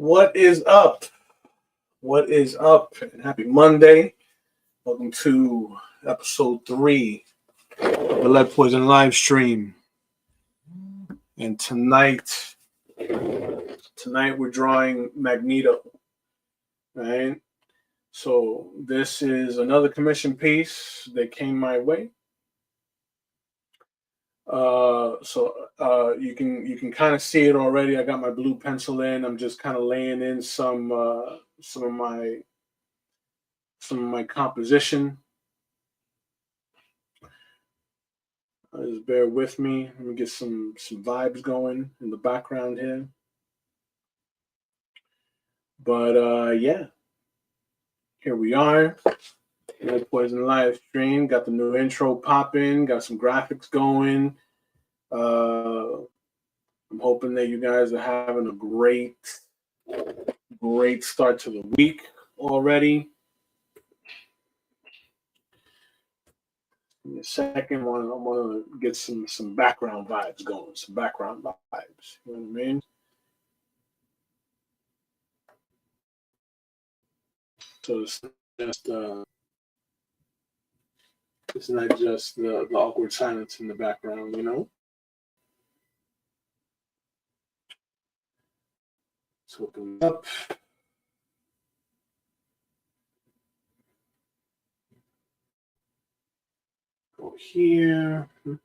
What is up? What is up? And happy Monday. Welcome to episode 3 of the Lead Poison live stream. And tonight we're drawing Magneto. Right? So this is another commission piece that came my way. You can kind of see it already. I got my blue pencil in. I'm just kind of laying in some of my composition. Just bear with me. Let me get some vibes going in the background here. But yeah, here we are. Lead Poison live stream. Got the new intro popping. Got some graphics going. I'm hoping that you guys are having a great start to the week already. In a second, I want to get some background vibes going. Some background vibes. You know what I mean? So it's not just the awkward silence in the background, you know? Let's open it up. Go here. Let's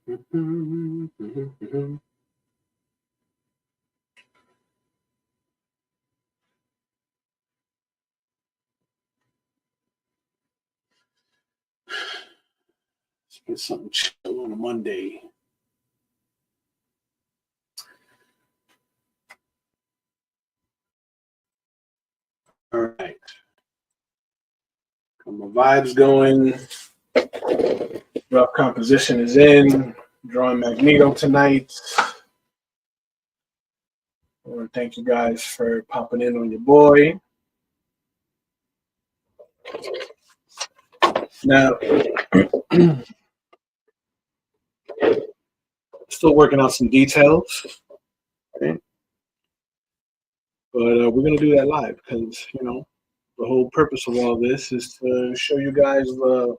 get something chill on a Monday. All right. Got my vibes going. Rough composition is in. Drawing Magneto tonight. I want to thank you guys for popping in on your boy. Now, still working out some details, right? But we're gonna do that live because the whole purpose of all this is to show you guys the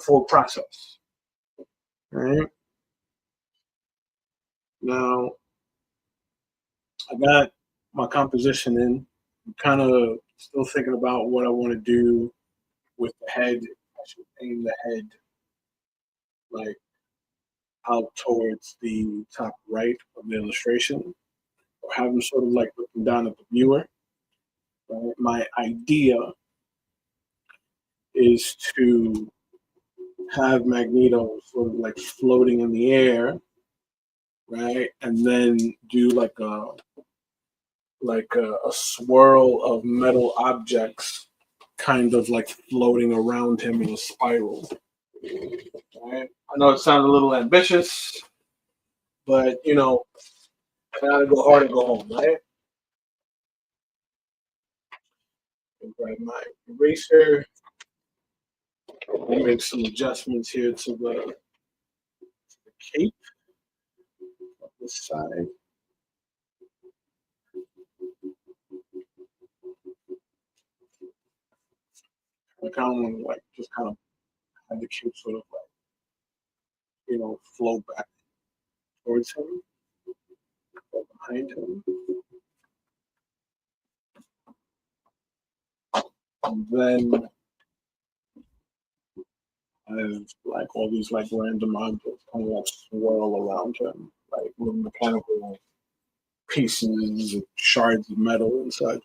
full process, right? Now, I got my composition in. I'm kind of still thinking about what I want to do with the head. I should aim the head like out towards the top right of the illustration, or have them sort of like looking down at the viewer. Right? My idea is to have Magneto sort of like floating in the air, right? And then do like a swirl of metal objects kind of like floating around him in a spiral. Right? I know it sounds a little ambitious, but I gotta go hard and go home, right? I'll grab my eraser. I'll make some adjustments here to the cape on this side. I kind of want to just kind of have the cape sort of flow back towards him, or behind him. And then I have all these random objects kind of swirl around him, like little mechanical pieces, shards of metal and such.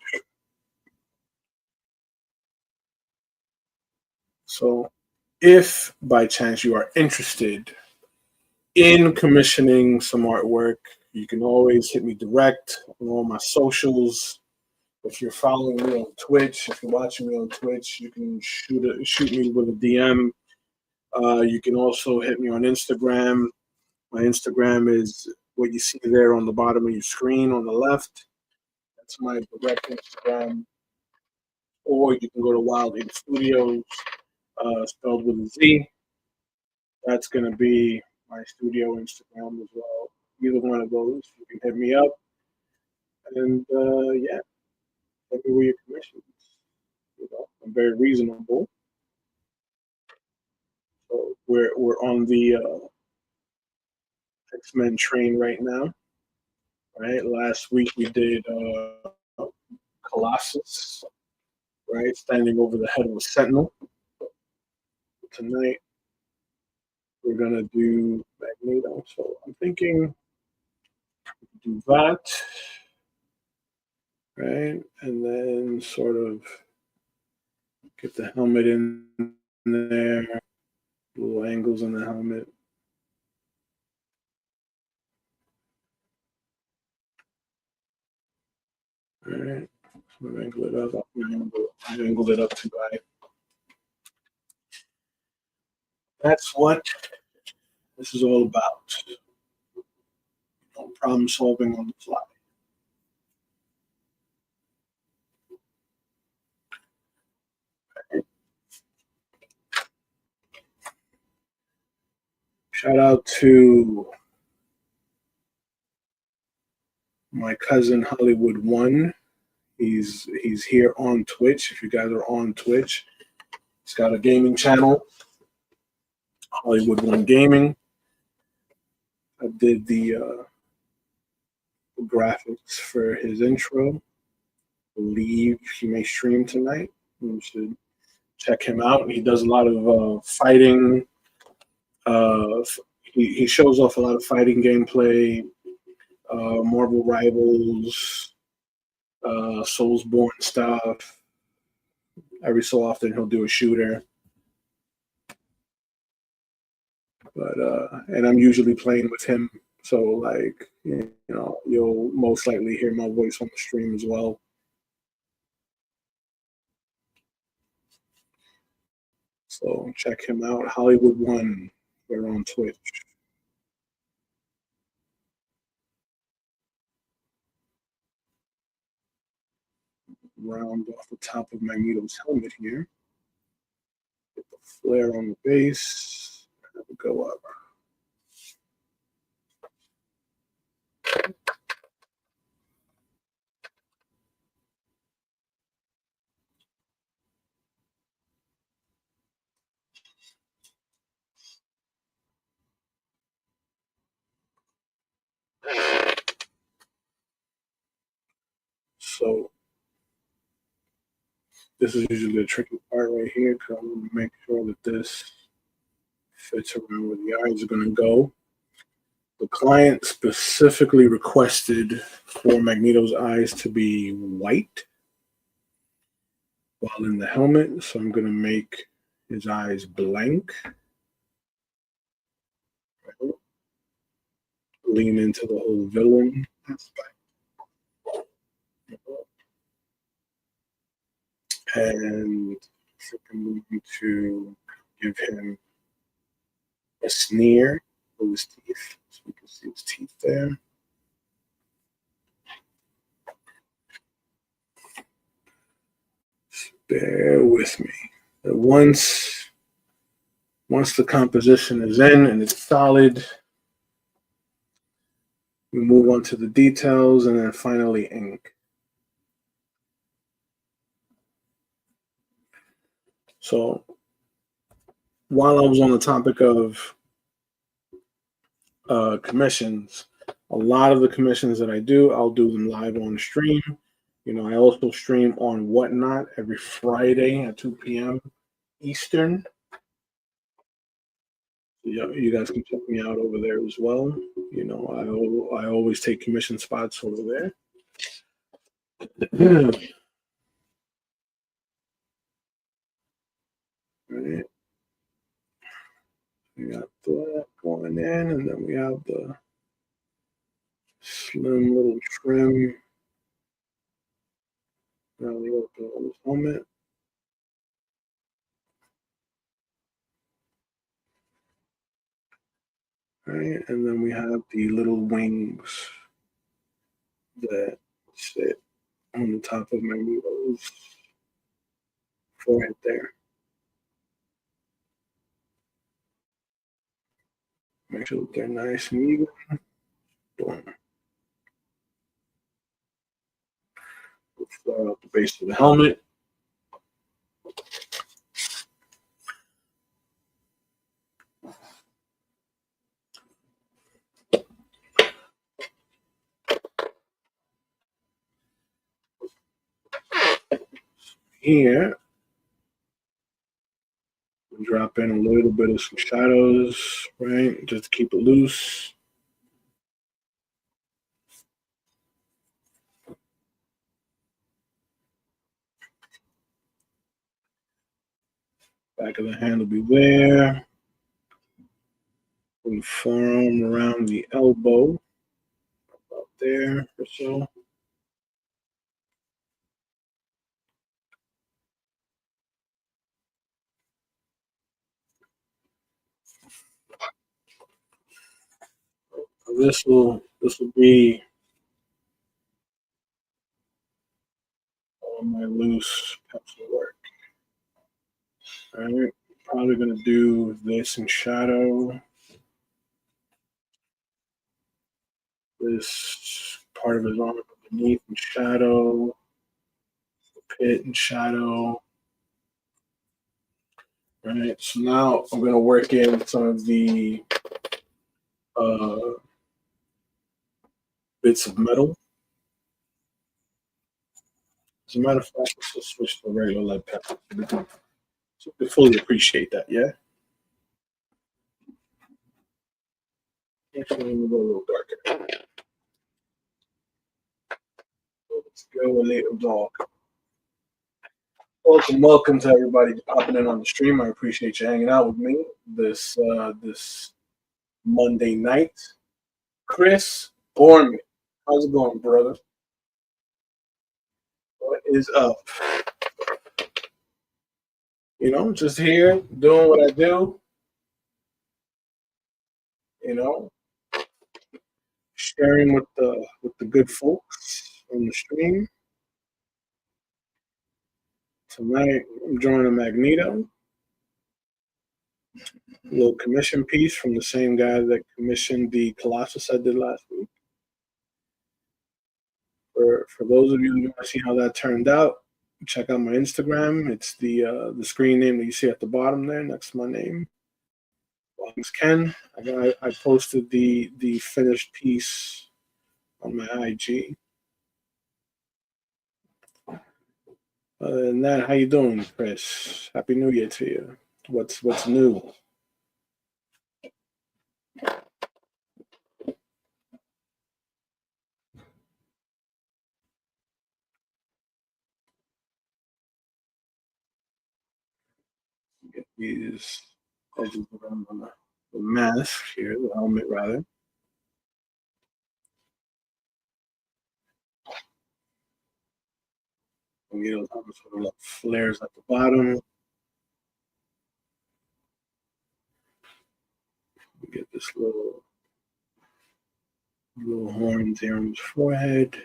So if by chance you are interested in commissioning some artwork, you can always hit me direct on all my socials. If you're following me on Twitch, if you're watching me on Twitch, you can shoot me with a DM. You can also hit me on Instagram. My Instagram is what you see there on the bottom of your screen on the left. That's my direct Instagram. Or you can go to Wild Ink Studios, spelled with a Z. That's going to be my studio Instagram as well. Either one of those, you can hit me up. And yeah, Tell me where your commissions. I'm very reasonable. So we're on the X-Men train right now. Right. Last week we did Colossus. Right, standing over the head of a sentinel. Tonight we're gonna do Magneto. So I'm thinking do that, right, and then sort of get the helmet in there, little angles on the helmet. All right, so angle it up. I angled it up too high. That's what this is all about. Problem solving on the fly. Shout out to my cousin Hollywood One. He's here on Twitch. If you guys are on Twitch, he's got a gaming channel, Hollywood One Gaming. I did the graphics for his intro. I believe he may stream tonight. You should check him out. He does a lot of fighting. Uh, he shows off a lot of fighting gameplay, Marvel Rivals, Soulsborne stuff. Every so often he'll do a shooter. But and I'm usually playing with him, so like you'll most likely hear my voice on the stream as well. So check him out, Hollywood One. We're on Twitch. Round off the top of Magneto's helmet here. Get the flare on the base. Have it go up. So this is usually the tricky part right here because I want to make sure that this fits around where the eyes are going to go. The client specifically requested for Magneto's eyes to be white while in the helmet, so I'm going to make his eyes blank. Lean into the whole villain aspect. And I'm going to give him a sneer with his teeth, so we can see his teeth there. Bear with me. Once the composition is in and it's solid, we move on to the details and then finally ink. So while I was on the topic of commissions, a lot of the commissions that I do, I'll do them live on stream. I also stream on Whatnot every Friday at 2 p.m. Eastern. You guys can check me out over there as well. I always take commission spots over there. Right. We got that going in, and then we have the slim little trim around the open of this helmet. Right, and then we have the little wings that sit on the top of Magneto's forehead there. Make sure that they're nice and even. Boom. Start out the base of the helmet. Here, drop in a little bit of some shadows, right? Just to keep it loose. Back of the hand will be there. And forearm around the elbow, about there or so. This will be all my loose pencil work. All right, probably gonna do this in shadow. This part of his arm beneath in shadow. The pit in shadow. All right, so now I'm gonna work in some of the uh, bits of metal. As a matter of fact, let's just switch to regular lead pepper. So we can fully appreciate that, yeah? Actually, let me go a little darker. Let's go a little dark. Welcome to everybody popping in on the stream. I appreciate you hanging out with me this Monday night. Chris Borman, how's it going, brother? What is up? You know, just here doing what I do. You know, sharing with the good folks on the stream. Tonight, I'm joining Magneto. A little commission piece from the same guy that commissioned the Colossus I did last week. For those of you who want to see how that turned out, check out my Instagram. It's the screen name that you see at the bottom there next to my name. Thanks, Ken. I posted the finished piece on my IG. Other than that, how you doing, Chris? Happy New Year to you. What's new? Get these edges around the mask here, the helmet rather. And get those sort of like flares at the bottom. Get this little horns here on his forehead.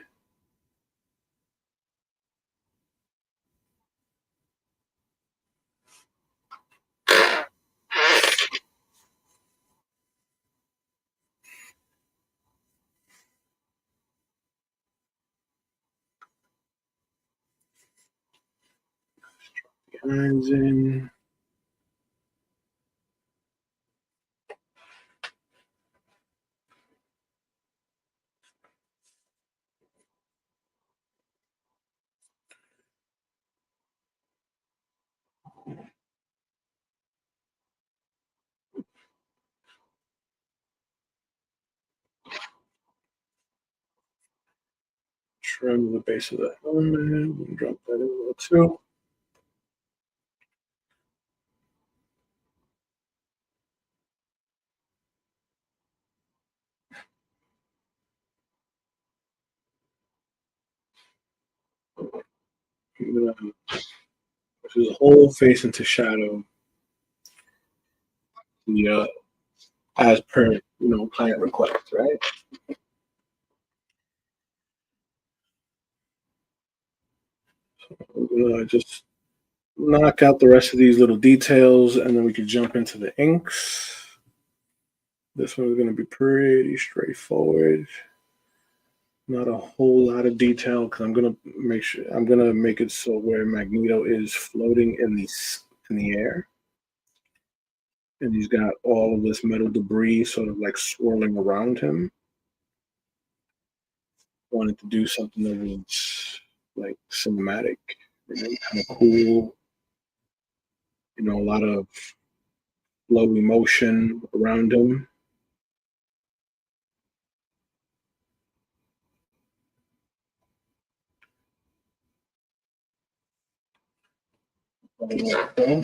Hands in. Trim the base of the helmet and drop that in a little too. I'm gonna push his whole face into shadow. The as per client request, right? So I'm gonna just knock out the rest of these little details, and then we can jump into the inks. This one's gonna be pretty straightforward. Not a whole lot of detail because I'm gonna make it so where Magneto is floating in the air, and he's got all of this metal debris sort of like swirling around him. Wanted to do something that was like cinematic, kind of cool. A lot of low emotion around him. Okay.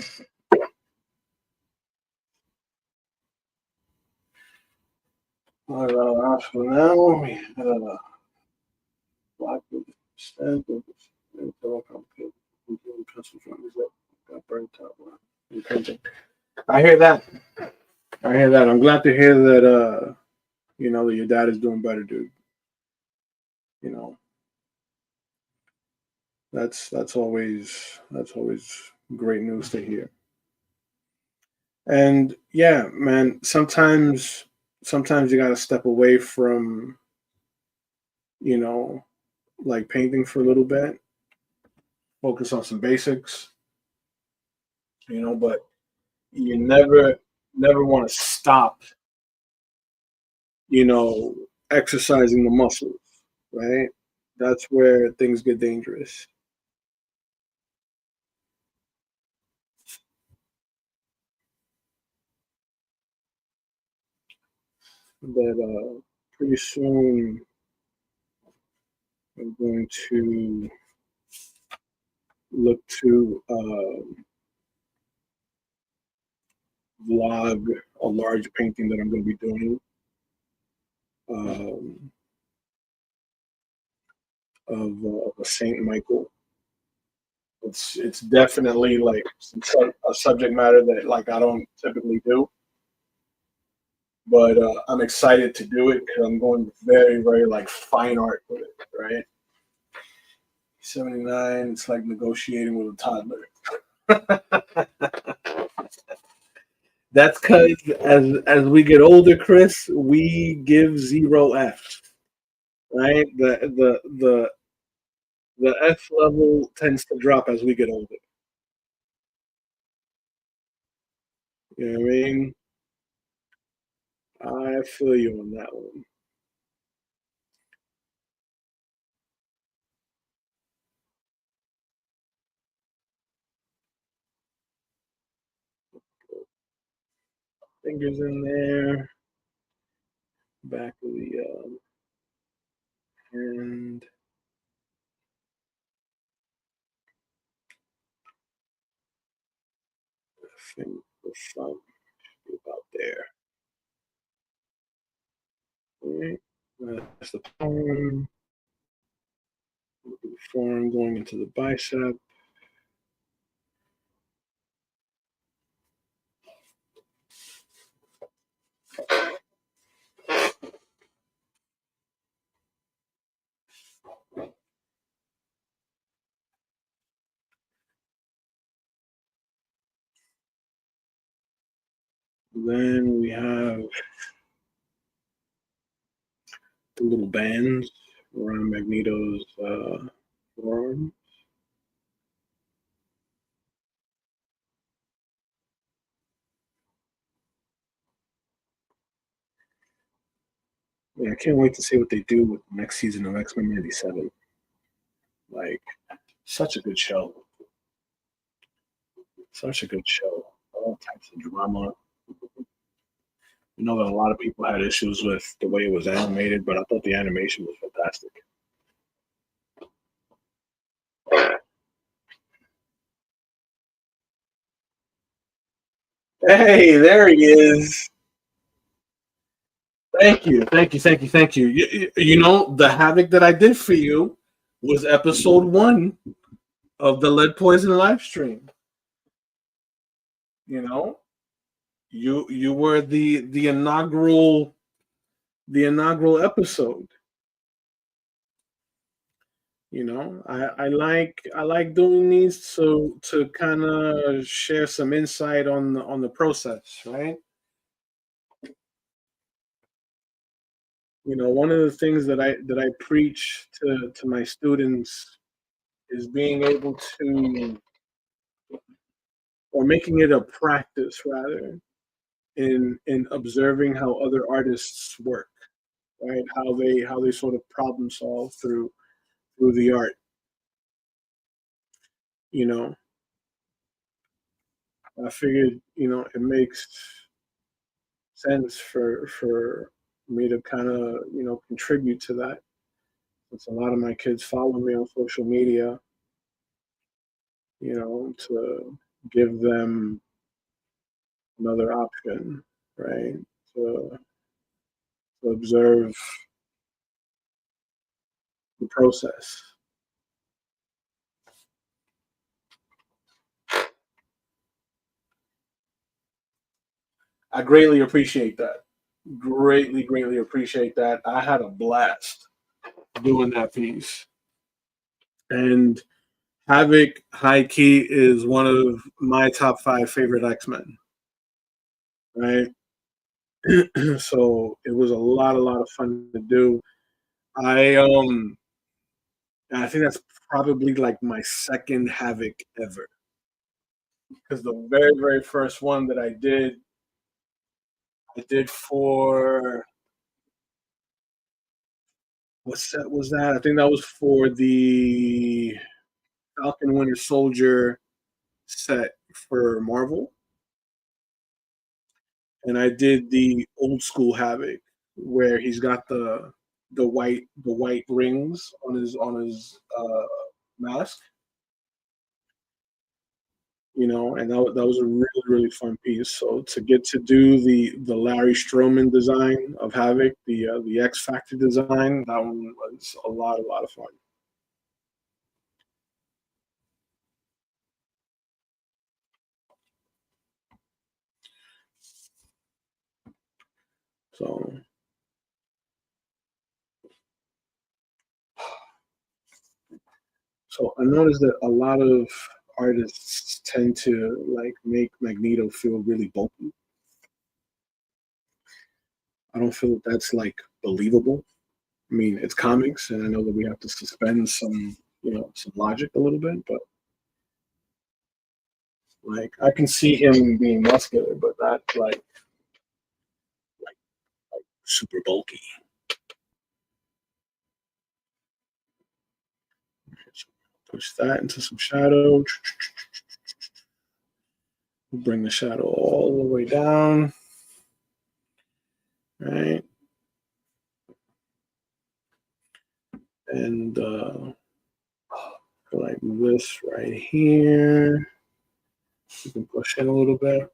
All right, for now, we had a black stand of it's all complicated. Pencil drawings that got burnt out in printing. I hear that. I hear that. I'm glad to hear that. That your dad is doing better, dude. You know, that's always great news to hear. And yeah, man, sometimes you gotta step away from, you know, like painting for a little bit, focus on some basics, but you never want to stop, you know, exercising the muscles, right? That's where things get dangerous. But pretty soon I'm going to look to vlog a large painting that I'm going to be doing um, of a Saint Michael. It's definitely like a subject matter that like I don't typically do, but I'm excited to do it because I'm going very very like fine art with it, right? 79. It's like negotiating with a toddler. That's because as we get older, Chris, we give zero F, right? The F level tends to drop as we get older. You know what I mean? I feel you on that one. Fingers in there, back of the hand, finger, the thumb, about there. All right, that's the palm. The forearm going into the bicep. Then we have the little bands around Magneto's forearm. Yeah, I can't wait to see what they do with the next season of X Men '97. Like, such a good show. Such a good show. All types of drama. That a lot of people had issues with the way it was animated, but I thought the animation was fantastic. Hey, there he is. Thank you, thank you, thank you, thank you. The havoc that I did for you was episode 1 of the Lead Poison live stream. You know, you were the inaugural episode. I like doing these to kind of share some insight on the process, right? One of the things that I preach to my students is being able to, or making it a practice rather, in observing how other artists work, right? How they sort of problem solve through the art. You know, I figured, it makes sense for me to kind of, contribute to that. Since a lot of my kids follow me on social media, to give them another option, right? To, to observe the process. I greatly appreciate that. Greatly, greatly appreciate that. I had a blast doing that piece. And Havoc High Key is one of my top five favorite X-Men, right? So it was a lot of fun to do. I I think that's probably like my second Havoc ever. Because the very, very first one that I did for, what set was that? I think that was for the Falcon Winter Soldier set for Marvel, and I did the old school Havoc where he's got the white rings on his mask, and that was a really, really fun piece. So to get to do the Larry Stroman design of Havoc, the X Factor design, that one was a lot of fun. So so I noticed that a lot of artists tend to like make Magneto feel really bulky. I don't feel that that's like believable. I mean, it's comics, and I know that we have to suspend some logic a little bit, but like I can see him being muscular, but not like super bulky. So push that into some shadow. Bring the shadow all the way down. Right, and like this right here. You can push in a little bit.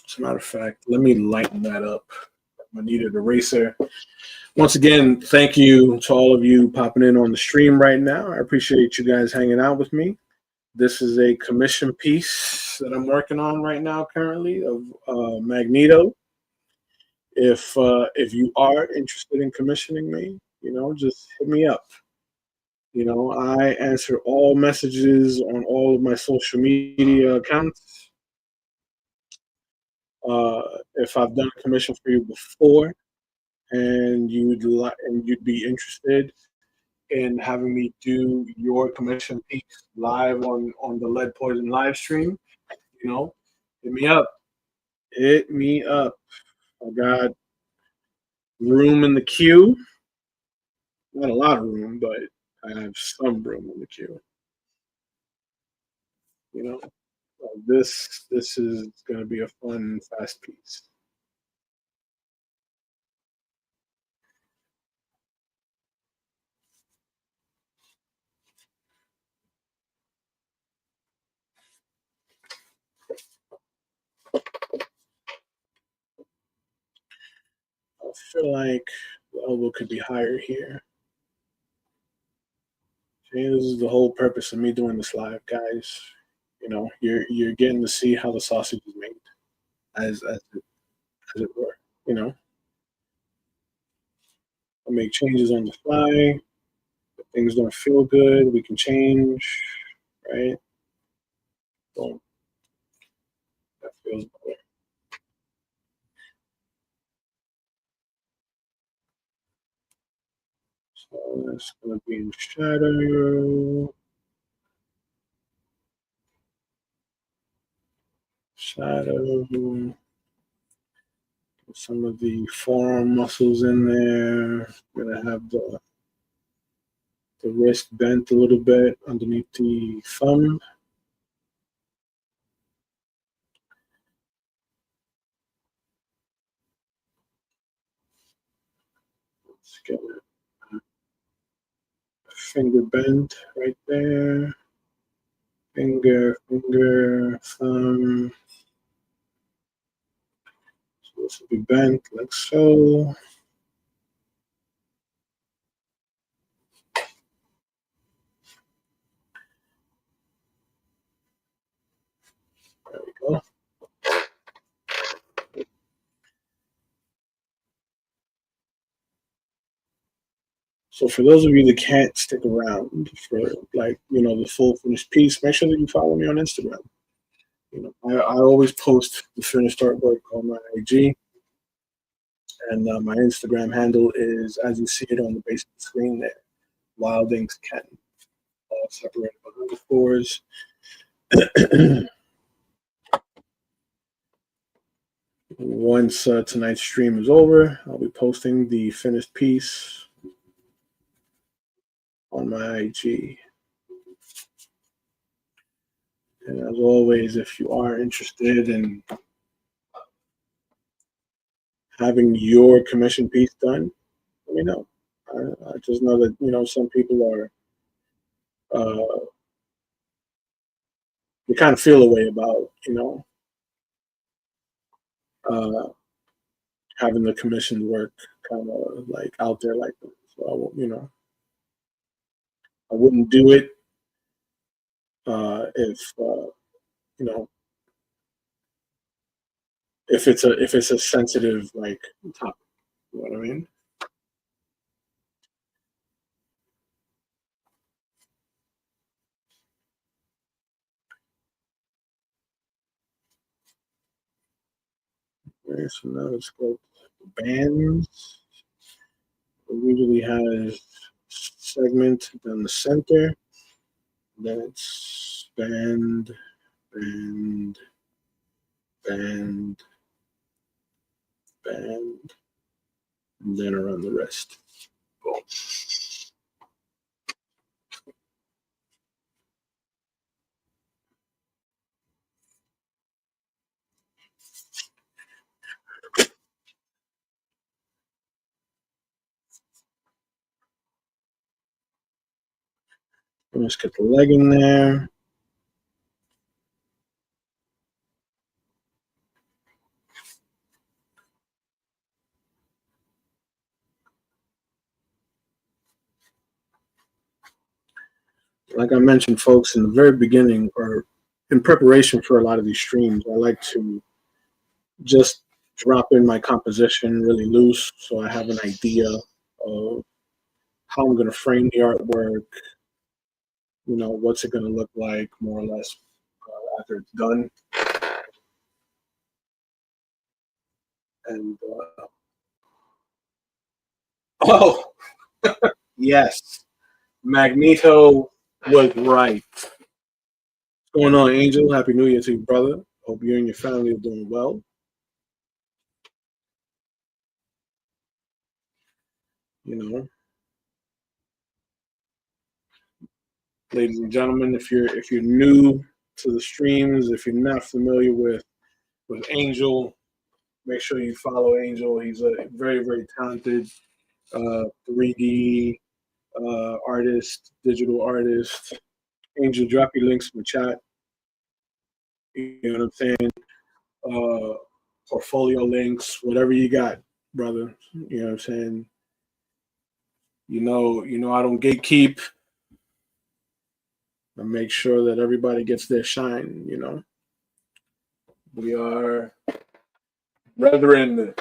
As a matter of fact, let me lighten that up. I needed eraser. Once again, thank you to all of you popping in on the stream right now. I appreciate you guys hanging out with me. This is a commission piece that I'm working on right now, currently, of Magneto. If you are interested in commissioning me, just hit me up. I answer all messages on all of my social media accounts. If I've done a commission for you before, and you'd be interested in having me do your commission piece live on the Lead Poison live stream, you know, hit me up. Hit me up. I got room in the queue. Not a lot of room, but I have some room in the queue. You know, this is going to be a fun, fast piece. I feel like the elbow could be higher here. See, this is the whole purpose of me doing this live, guys. You're getting to see how the sausage is made, as it were. You know, I make changes on the fly. If things don't feel good, we can change, right? Boom, that feels better. That's gonna be in shadow. Shadow. Some of the forearm muscles in there. Gonna have the wrist bent a little bit underneath the thumb. Let's get a finger bend right there. Finger, thumb. So this will be bent like so. There we go. So for those of you that can't stick around for the full finished piece, make sure that you follow me on Instagram. I always post the finished artwork on my IG, and my Instagram handle is as you see it on the base of the screen there. Wild Inks Ken, all separated by underscores. Once tonight's stream is over, I'll be posting the finished piece on my IG. And as always, if you are interested in having your commission piece done, let me know. I just know that some people are you kind of feel a way about uh, having the commissioned work kind of like out there like that. So I wouldn't do it if you know if it's a sensitive like topic. You know what I mean? Okay, so now let's go to bands. It usually has segment down the center. Then it's band, band, band, band, and then around the wrist. Boom. Let's get the leg in there. Like I mentioned, folks, in the very beginning or in preparation for a lot of these streams, I like to just drop in my composition really loose so I have an idea of how I'm going to frame the artwork, what's it going to look like more or less after it's done. And oh, yes, Magneto was right. What's going on, Angel? Happy New Year to you, brother. Hope you and your family are doing well. You know, ladies and gentlemen, if you're new to the streams, if you're not familiar with Angel, make sure you follow Angel. He's a very very talented 3D artist, digital artist. Angel, drop your links in the chat. You know what I'm saying? Portfolio links, whatever you got, brother. You know what I'm saying? I don't gatekeep. I make sure that everybody gets their shine. We are brethren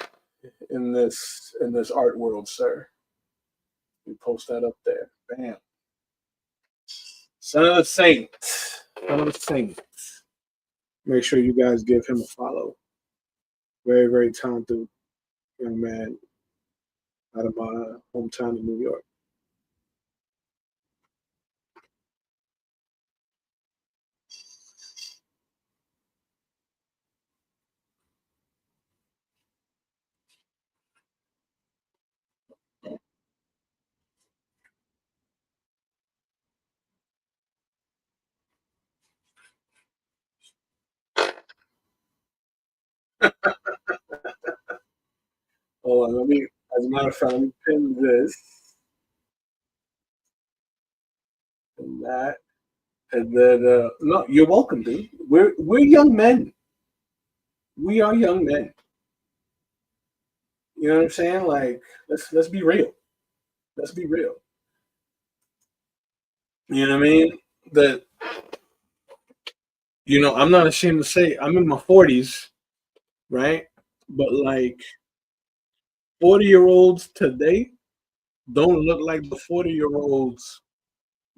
in this art world, sir. We post that up there. Bam. Son of the Saint. Son of the Saint. Make sure you guys give him a follow. Very, very talented young man out of my hometown of New York. Hold on, let me. As a matter of fact, let me pin this and that, and then no, you're welcome, dude. We're young men. We are young men. You know what I'm saying? Like, let's be real. Let's be real. You know what I mean? That I'm not ashamed to say I'm in my 40s, right? But like 40-year-olds today don't look like the 40-year-olds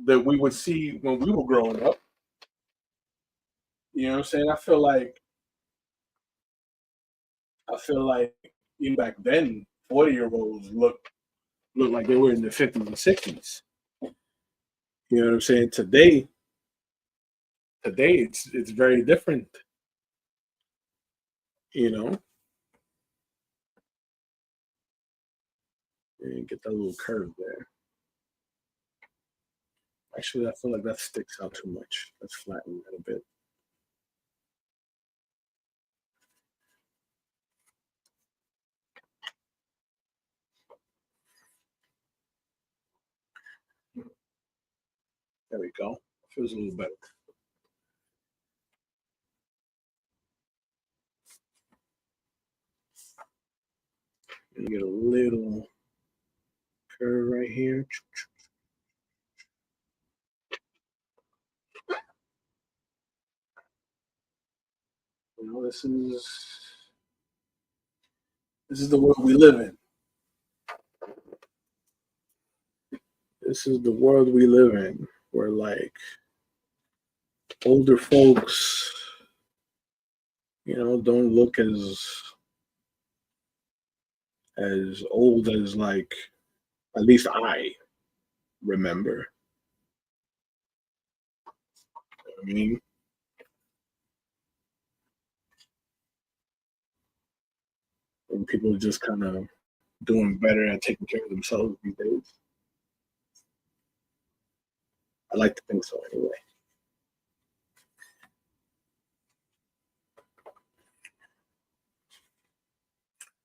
that we would see when we were growing up. You know what I'm saying? I feel like even back then, 40-year-olds look like they were in their 50s and 60s. You know what I'm saying? Today it's very different. You know, and get that little curve there. Actually, I feel like that sticks out too much. Let's flatten that a bit. There we go. Feels a little better. And get a little curve right here. This is the world we live in. This is the world we live in. Where like older folks, don't look as old as like at least I remember. I mean, and people are just kind of doing better at taking care of themselves these days. I like to think so anyway.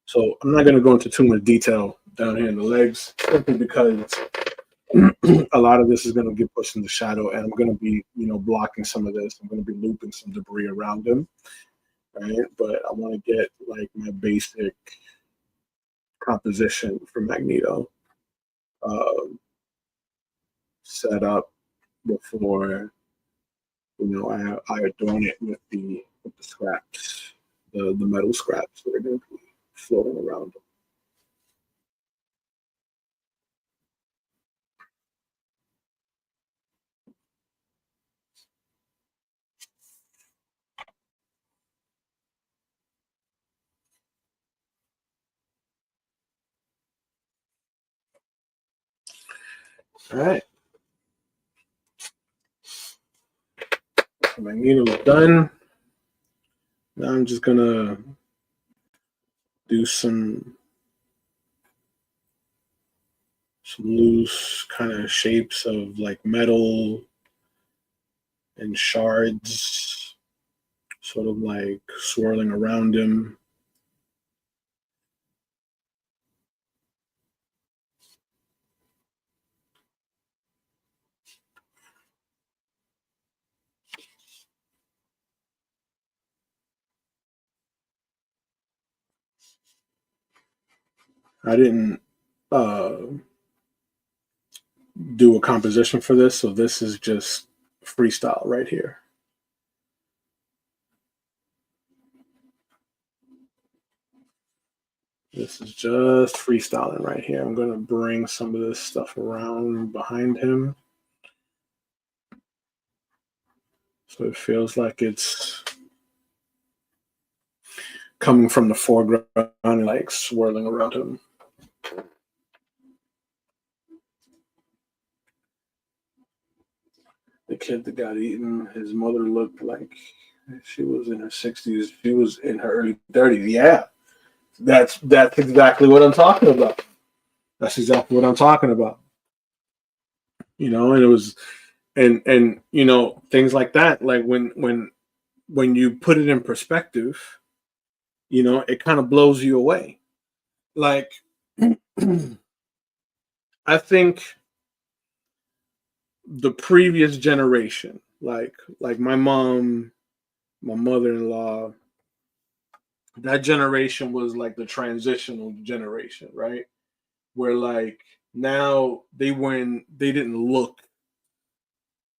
So I'm not going to go into too much detail down here in the legs, simply because a lot of this is going to get pushed in the shadow, and I'm going to be, blocking some of this. I'm going to be looping some debris around them, right? But I want to get like my basic composition for Magneto uh, set up before, I adorn it with the scraps, the metal scraps that are going to be floating around them. All right, so Magneto is done. Now I'm just gonna do some loose kind of shapes of like metal and shards, sort of like swirling around him. I didn't uh, do a composition for this, so this is just freestyle right here. This is just freestyling right here. I'm going to bring some of this stuff around behind him, so it feels like it's coming from the foreground, like swirling around him. The kid that got eaten, his mother looked like she was in her 60s. She was in her early 30s. Yeah, that's exactly what I'm talking about. That's exactly what I'm talking about. And it was, and things like that. Like when you put it in perspective, it kind of blows you away. Like, I think the previous generation, like my mom, my mother-in-law, that generation was like the transitional generation, right? Where like now they didn't look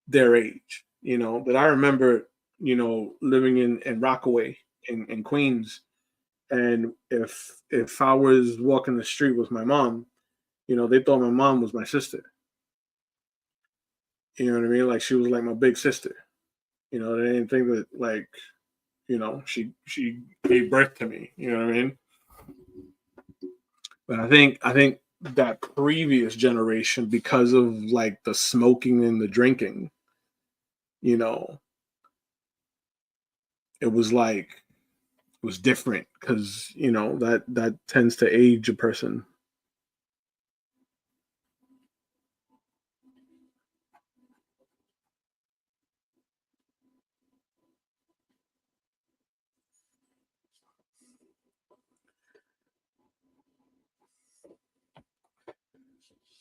their age, But I remember, living in Rockaway in Queens, and if I was walking the street with my mom, they thought my mom was my sister. You know what I mean? Like she was like my big sister. They didn't think that like, she gave birth to me. You know what I mean? But I think that previous generation, because of like the smoking and the drinking, you know, it was like it was different because that tends to age a person.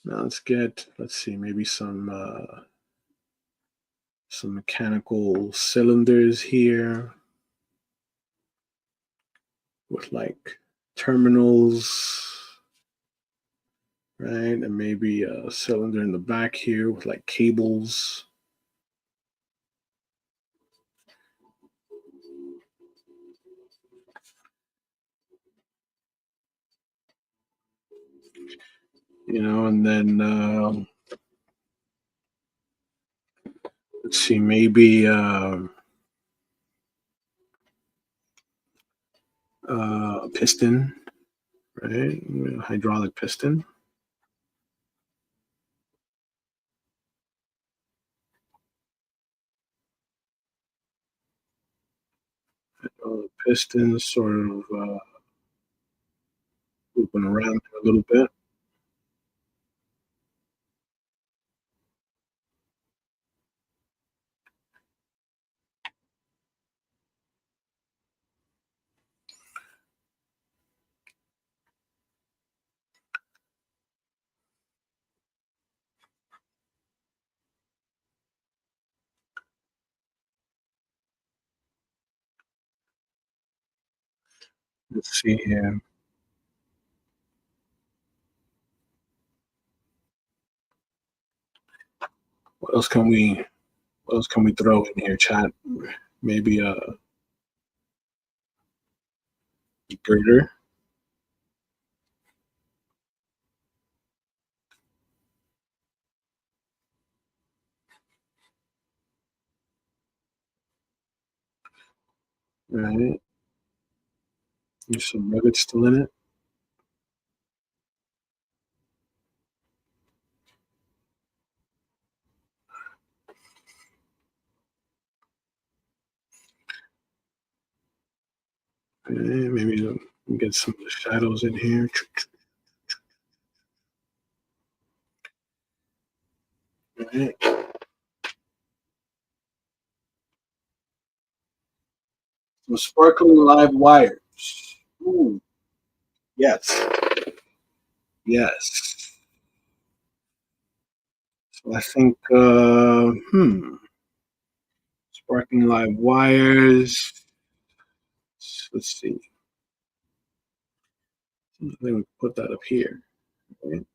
Now let's see, maybe some mechanical cylinders here with like terminals, right? And maybe a cylinder in the back here with like cables. And then let's see, maybe a piston, right? Hydraulic piston. Piston sort of looping around a little bit. Let's see here. What else can we what else can we throw in here, chat? Maybe a girder, right? There's some rivets still in it. Maybe get some of the shadows in here. Right. Some sparkling live wires. Ooh, yes, yes. So I think, sparkling live wires. Let's see. I think we put that up here. Right?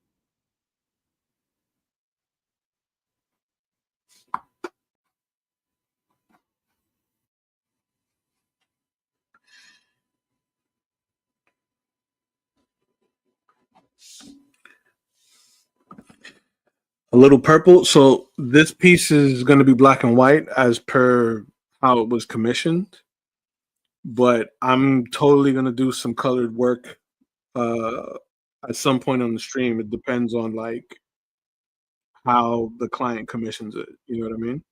A little purple. So this piece is going to be black and white as per how it was commissioned, but I'm totally going to do some colored work uh, at some point on the stream. It depends on like how the client commissions it. You know what I mean?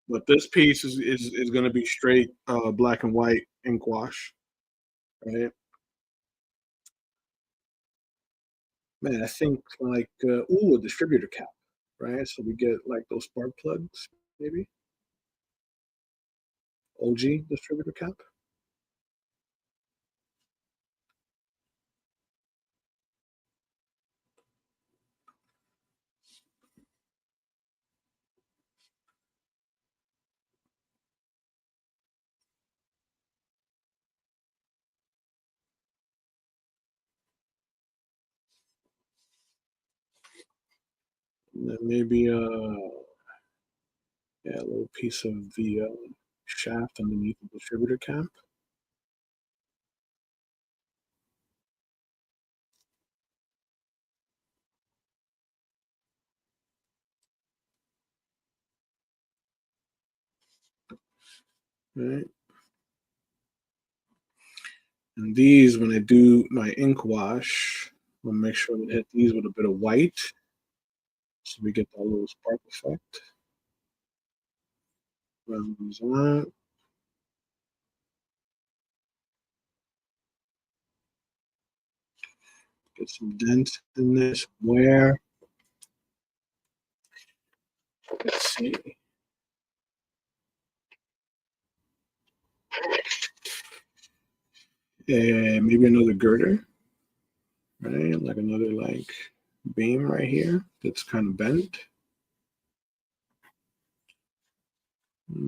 But this piece is going to be straight black and white ink wash, right? Man, I think like ooh, a distributor cap, right? So we get like those spark plugs, maybe OG distributor cap. And then maybe yeah, a little piece of the shaft underneath the distributor cap. Right. And these, when I do my ink wash, I'll make sure to hit these with a bit of white so we get that little spark effect. Run these on. Get some dent in there somewhere. Let's see. And maybe another girder, right? Like another like beam right here that's kind of bent.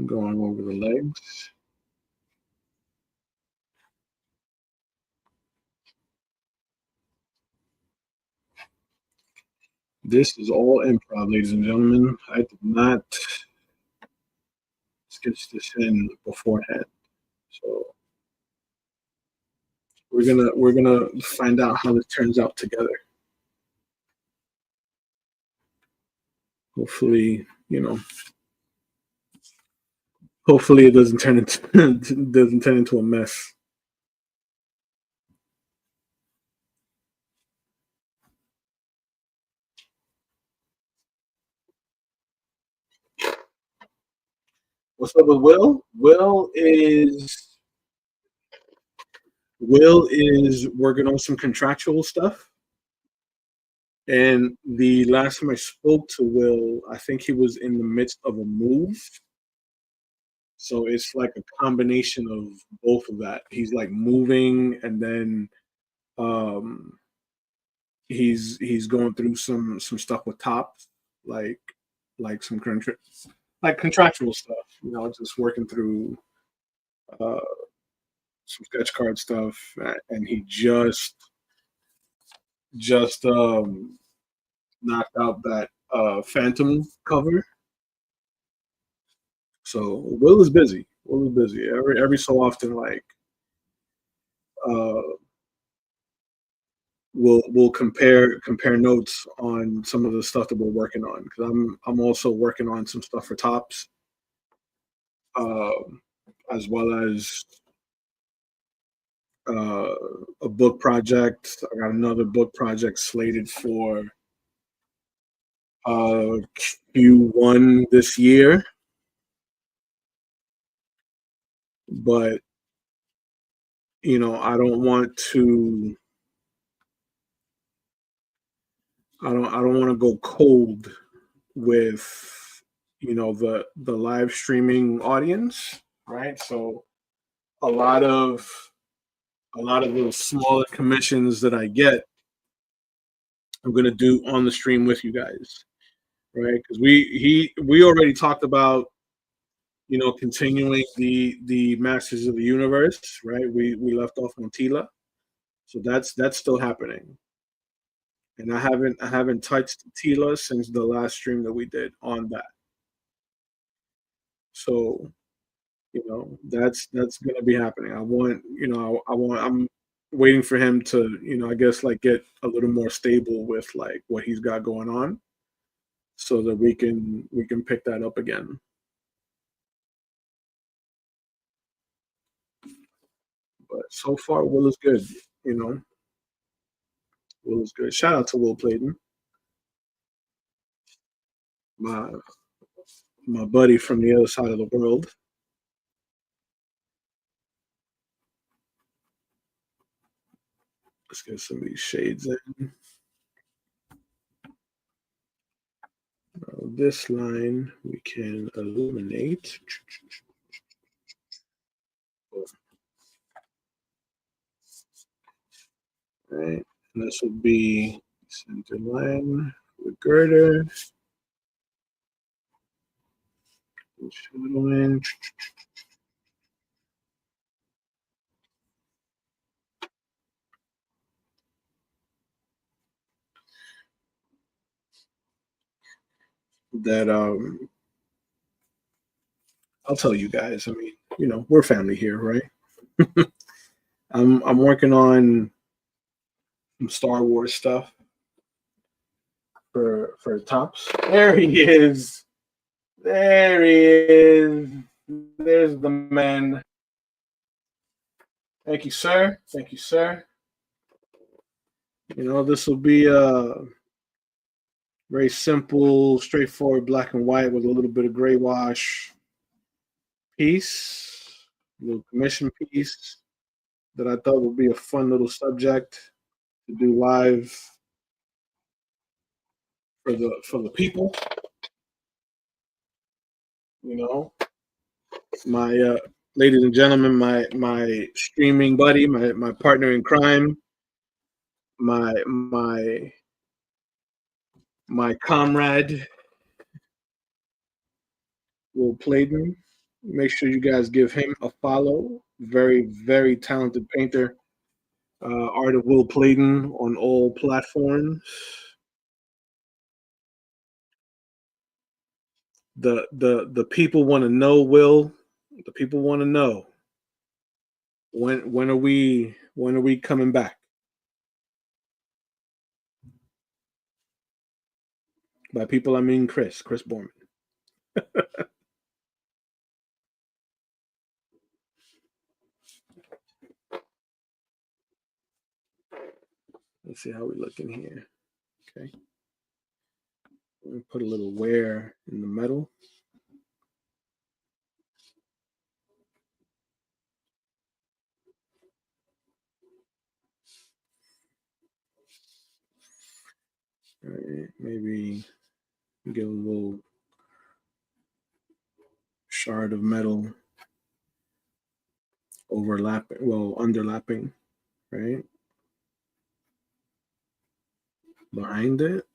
Going over the legs. This is all improv, ladies and gentlemen. I did not sketch this in beforehand. So we're gonna find out how this turns out together. Hopefully, hopefully it doesn't turn into doesn't turn into a mess. What's up with Will? Will is working on some contractual stuff. And the last time I spoke to Will, I think he was in the midst of a move. So it's like a combination of both of that. He's like moving, and then um he's going through some stuff with tops, like some like contractual stuff, just working through uh some sketch card stuff, and he just knocked out that Phantom cover. So Will is busy. Will is busy. Every so often, like uh we'll compare notes on some of the stuff that we're working on, because I'm also working on some stuff for tops, um, as well as uh, a book project. I got another book project slated for uh, Q1 this year, but I don't want to. I don't want to go cold with the live streaming audience, right? So a lot of those smaller commissions that I get, I'm gonna do on the stream with you guys, right? Because we already talked about continuing the Masters of the Universe, right? We left off on Tila, so that's still happening, and I haven't touched Tila since the last stream that we did on that. So that's gonna be happening. I'm waiting for him to I guess like get a little more stable with like what he's got going on, so that we can pick that up again. But so far, Will is good. You know, Will is good. Shout out to Will Clayton, my my buddy from the other side of the world. Let's get some of these shades in. This line we can illuminate. Right, and this would be center line with girder. Shadow in. that I'll tell you guys. I mean, we're family here, right? I'm working on some Star Wars stuff for Tops. There he is. There he is. There's the man. Thank you, sir. Thank you, sir. This will be a very simple, straightforward black and white with a little bit of gray wash piece, a little commission piece that I thought would be a fun little subject to do live for the people. You know, my ladies and gentlemen, my streaming buddy, my partner in crime, my comrade, Will Playden. Make sure you guys give him a follow. Very, very talented painter. Art of Will Playden on all platforms. The people want to know, Will. The people want to know when are we coming back? By people I mean Chris Borman. Let's see how we looking here. Okay. Put a little wear in the metal. All right, maybe get a little shard of metal underlapping, right? Behind it.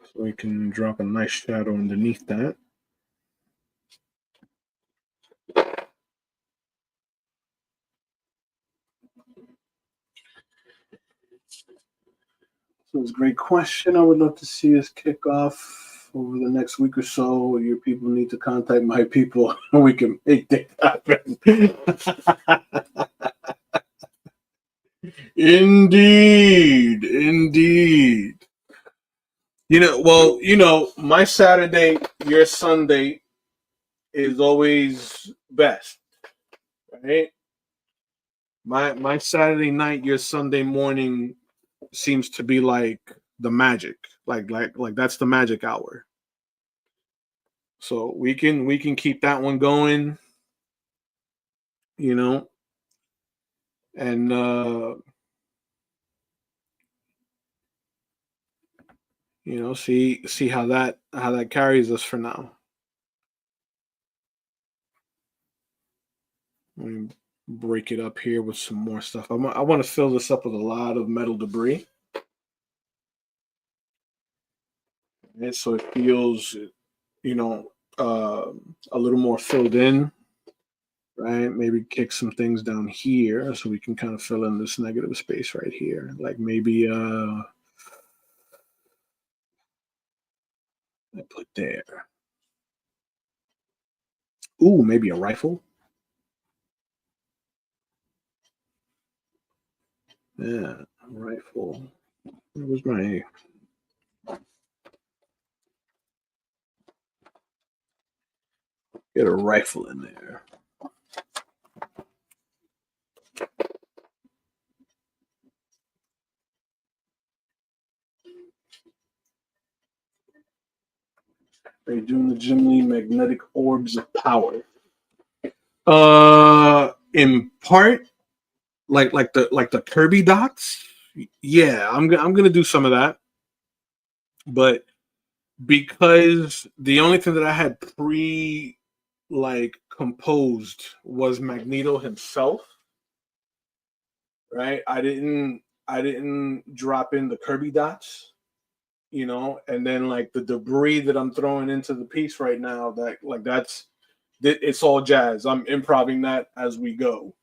So we can drop a nice shadow underneath that. So it's a great question. I would love to see us kick off over the next week or so. Your people need to contact my people. We can make that happen. Indeed, indeed. My Saturday, your Sunday is always best, right? My Saturday night, your Sunday morning seems to be like the magic, like that's the magic hour. So we can keep that one going, you know, and see how that carries us for now. Let me break it up here with some more stuff. I want to fill this up with a lot of metal debris, and so it feels, you know, a little more filled in, right? Maybe kick some things down here so we can kind of fill in this negative space right here. Like maybe I put there. Ooh, maybe a rifle. Yeah, rifle. Where was my get a rifle in there? Are you doing the Jim Lee magnetic orbs of power? In part, like the Kirby dots. Yeah, I'm gonna do some of that, but because the only thing that I had composed was Magneto himself, right? I didn't drop in the Kirby dots, and then like the debris that I'm throwing into the piece right now, it's all jazz. I'm improvising that as we go.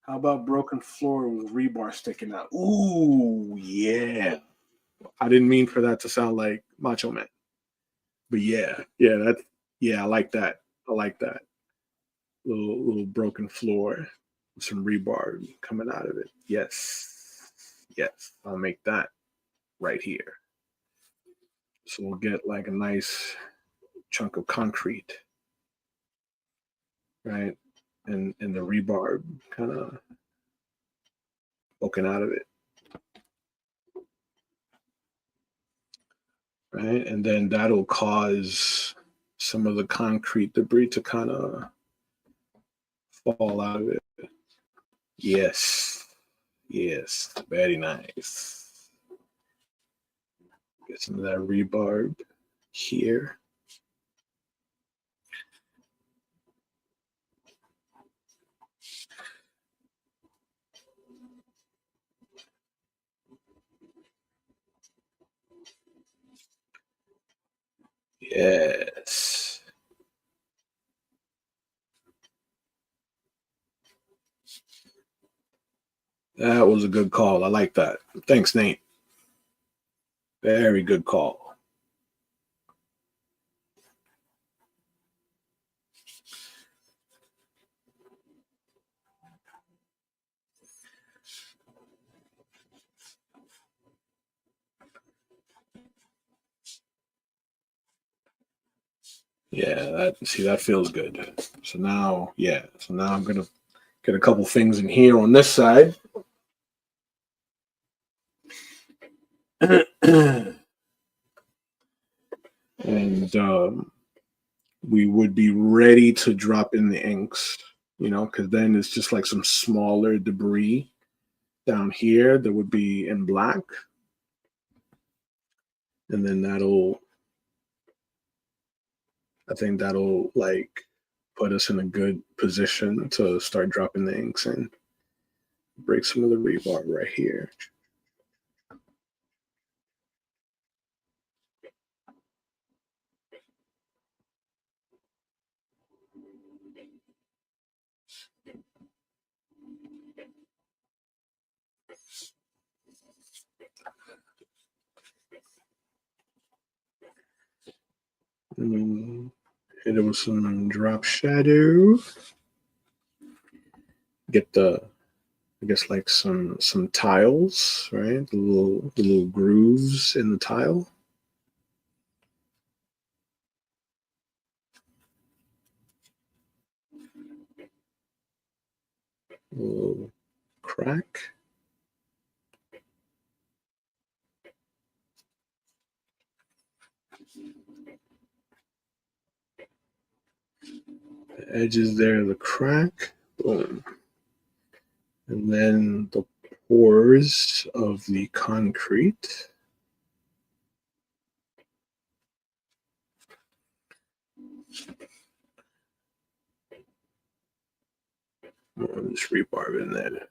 How about broken floor with rebar sticking out? Ooh, yeah. I didn't mean for that to sound like Macho Man, but yeah, I like that. I like that little broken floor with some rebar coming out of it. Yes, yes, I'll make that right here. So we'll get like a nice chunk of concrete, right, and the rebar kind of poking out of it, right, and then that'll cause some of the concrete debris to kind of fall out of it. Yes, yes, very nice. Get some of that rebarb here. Yes. That was a good call. I like that. Thanks, Nate. Very good call. Yeah, that feels good. So now, yeah, so now I'm gonna get a couple things in here on this side. And we would be ready to drop in the inks, because then it's just like some smaller debris down here that would be in black. And then I think that'll like put us in a good position to start dropping the inks in. Break some of the rebar right here. Hit it with some drop shadow. Get I guess like some tiles, right? The little grooves in the tile. A little crack. The edges there, the crack. Boom. And then the pores of the concrete. More of this rebarb in there.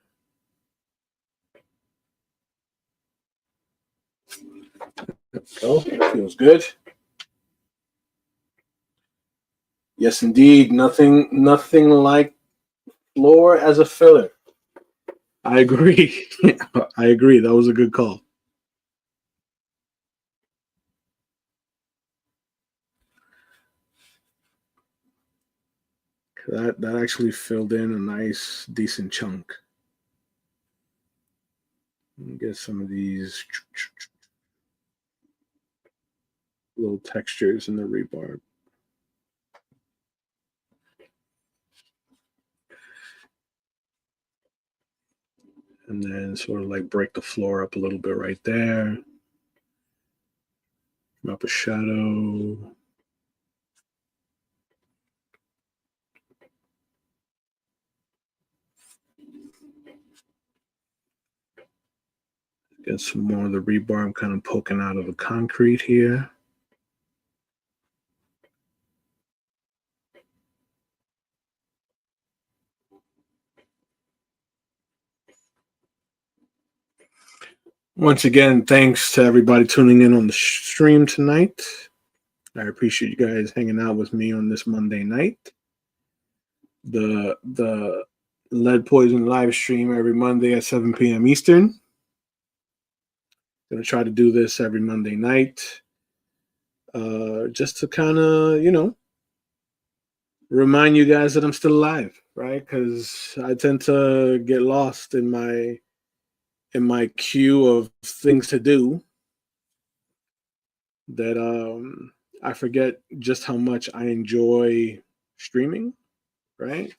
There we go. Feels good. Yes, indeed. Nothing like floor as a filler. I agree. I agree. That was a good call. That actually filled in a nice, decent chunk. Get some of these little textures in the rebarb. And then sort of like break the floor up a little bit right there. Drop a shadow. Get some more of the rebarb kind of poking out of the concrete here. Once again, thanks to everybody tuning in on the stream tonight. I appreciate you guys hanging out with me on this Monday night. The Lead Poison live stream every Monday at 7 p.m. Eastern. Gonna try to do this every Monday night, just to kind of remind you guys that I'm still alive, right? Because I tend to get lost in my queue of things to do that I forget just how much I enjoy streaming, right?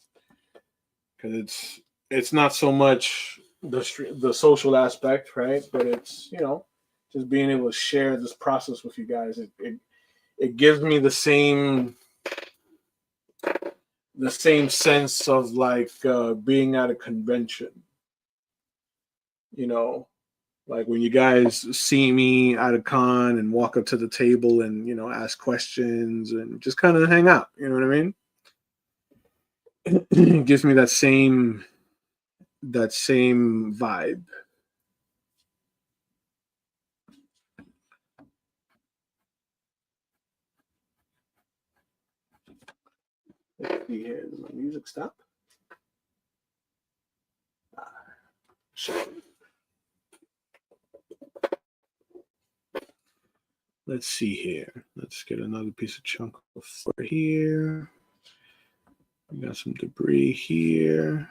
Because it's not so much the social aspect, right? But it's just being able to share this process with you guys. It gives me the same sense of like being at a convention, you know, like when you guys see me at a con and walk up to the table and ask questions and just kind of hang out. You know what I mean? It gives me that same vibe. Let's see here. Did my music stop? Sure. Let's see here. Let's get another piece of chunk of floor here. We got some debris here.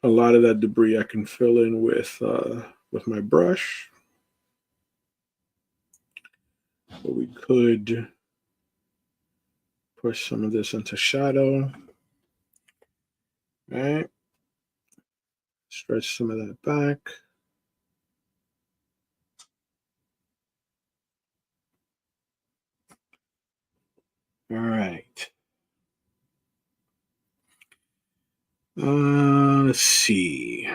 A lot of that debris I can fill in with my brush. But we could push some of this into shadow. All right. Stretch some of that back. All right. Let's see.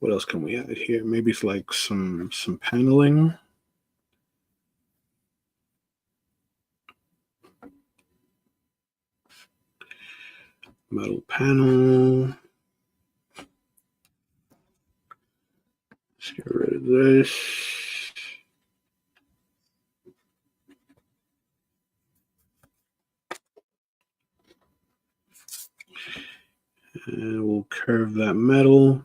What else can we add here? Maybe it's like some paneling. Metal panel. Let's get rid of this. And we'll curve that metal.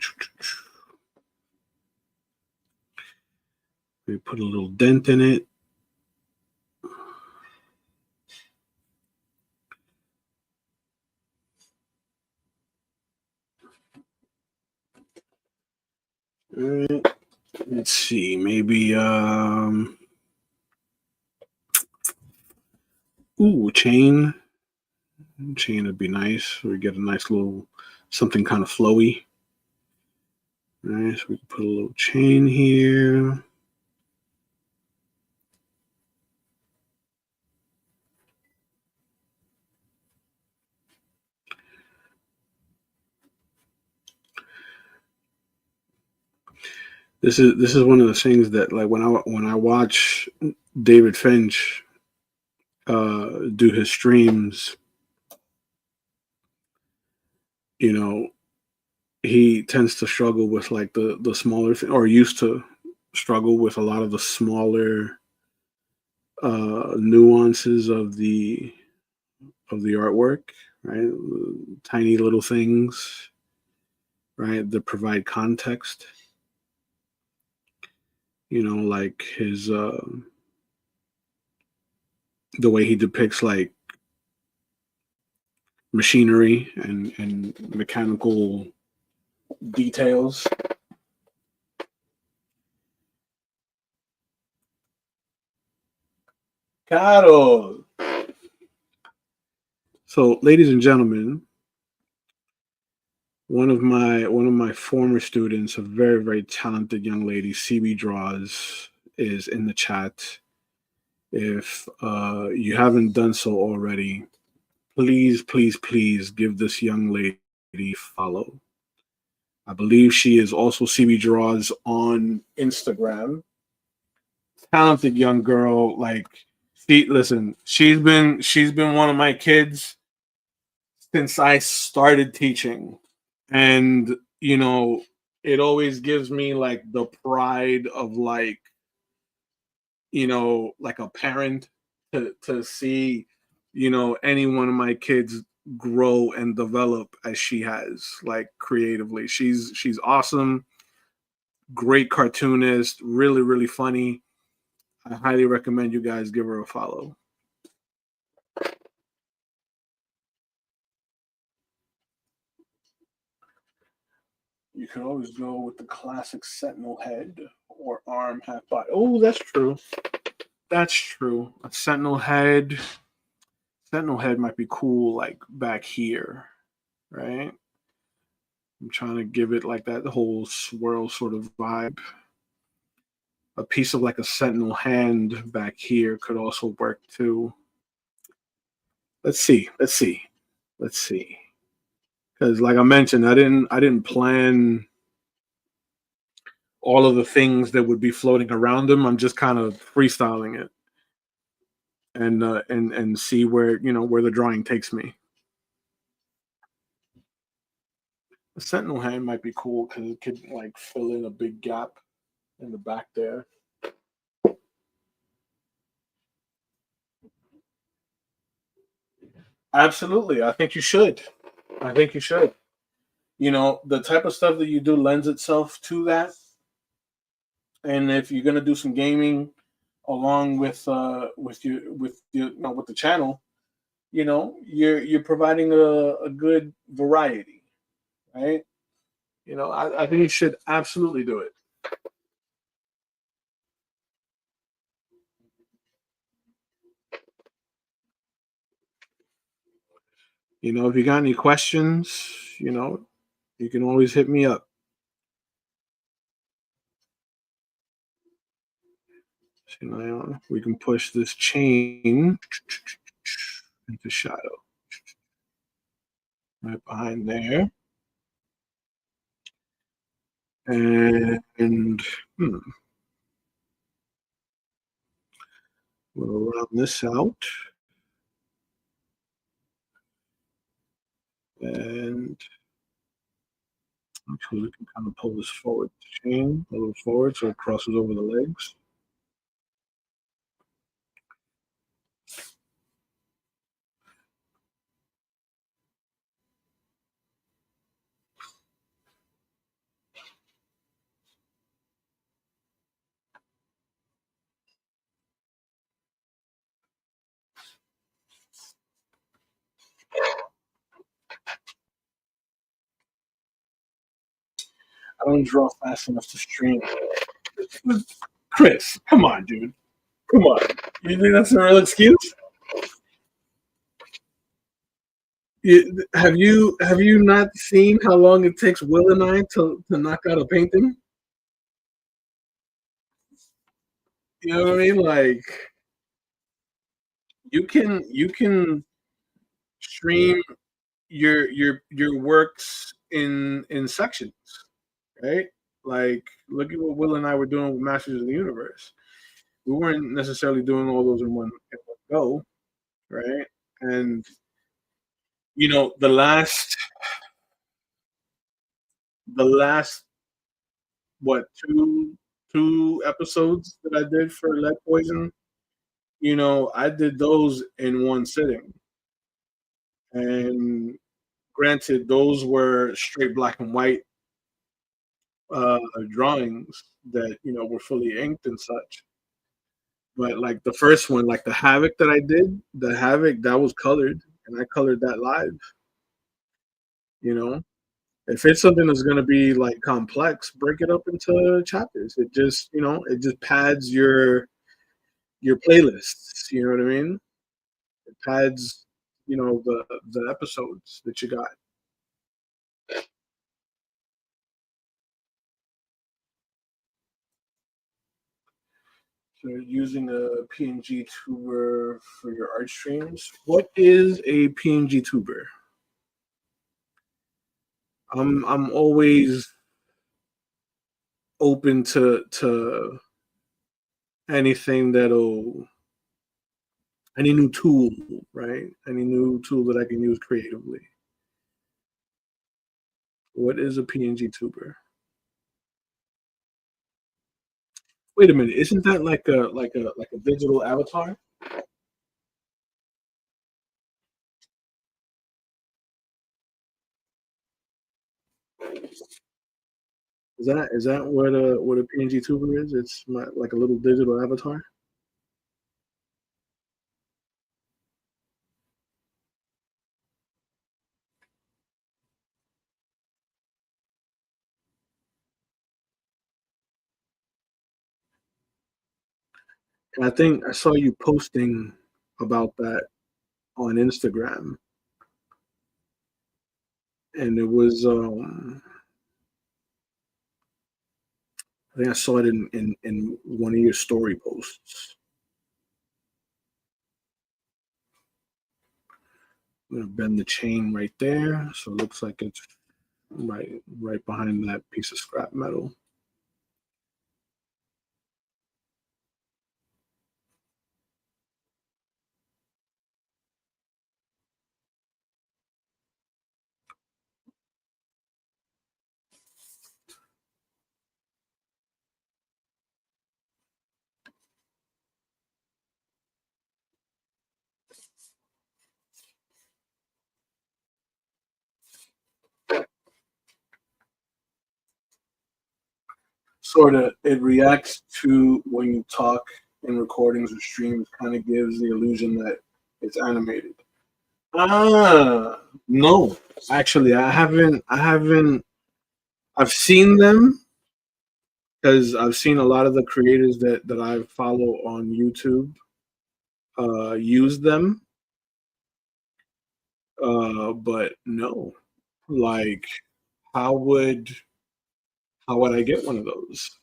We put a little dent in it. All right. Let's see. Maybe chain. Chain would be nice. We get a nice little something kind of flowy. All right, so we can put a little chain here. This is one of the things that, like, when I watch David Finch do his streams, he tends to struggle with like the smaller or used to struggle with a lot of the smaller nuances of the artwork, right? Tiny little things, right, that provide context. Like his the way he depicts like machinery and mechanical details. Carol. So, ladies and gentlemen, one of my former students, a very very talented young lady, CB Draws, is in the chat. If you haven't done so already, please, please, please give this young lady a follow. I believe she is also CB Draws on Instagram. Talented young girl. Like, she's been one of my kids since I started teaching. And it always gives me like the pride of like a parent to see any one of my kids grow and develop as she has, like creatively. She's awesome, great cartoonist, really really funny. I highly recommend you guys give her a follow. You can always go with the classic Sentinel head or arm half body. Oh, that's true. That's true. A Sentinel head. Sentinel head might be cool, like back here, right? I'm trying to give it like that whole swirl sort of vibe. A piece of like a Sentinel hand back here could also work too. Let's see. Let's see. Let's see. Because like I mentioned, I didn't plan all of the things that would be floating around them. I'm just kind of freestyling it and see where where the drawing takes me. The Sentinel hand might be cool because it could like fill in a big gap in the back there. Absolutely, I think you should. I think you should. The type of stuff that you do lends itself to that. And if you're gonna do some gaming along with the channel, you're providing a good variety, right? I think you should absolutely do it. If you got any questions, you can always hit me up. So now we can push this chain into shadow right behind there. And we'll round this out. And actually, we can kind of pull this forward, chain a little forward so it crosses over the legs. I don't draw fast enough to stream. Chris, come on, dude. Come on. You think that's a real excuse? Have you not seen how long it takes Will and I to knock out a painting? You know what I mean? Like you can stream your works in sections, right? Like look at what Will and I were doing with Masters of the Universe. We weren't necessarily doing all those in one go, right? And the last what two episodes that I did for Lead Poison, I did those in one sitting. And granted, those were straight black and white uh, drawings that were fully inked and such. But like the first one, like the Havoc that I did, the Havoc that was colored, and I colored that live. You know, if it's something that's gonna be like complex, break it up into chapters. It just pads your playlists. You know what I mean? It pads the episodes that you got. So you're using a PNG tuber for your art streams. What is a PNG tuber? I'm always open to anything that'll any new tool, right? Any new tool that I can use creatively. What is a PNG tuber? Wait a minute, isn't that like a digital avatar? Is that what a PNG tuber is? It's like a little digital avatar. And I think I saw you posting about that on Instagram, and it was I think I saw it in one of your story posts. I'm gonna bend the chain right there, so it looks like it's right behind that piece of scrap metal. Sort of, it reacts to when you talk in recordings or streams, kind of gives the illusion that it's animated. Ah, no, actually, I haven't. I've seen them because I've seen a lot of the creators that I follow on YouTube use them, but no, like how would how would I get one of those?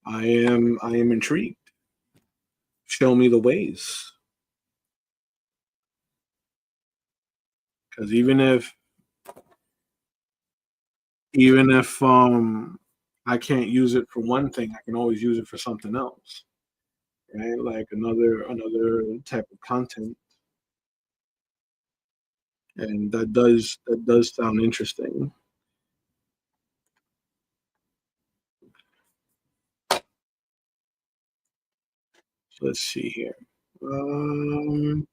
I am intrigued. Show me the ways, because even if I can't use it for one thing, I can always use it for something else, right? Like another type of content, and that does sound interesting. So let's see here. Um,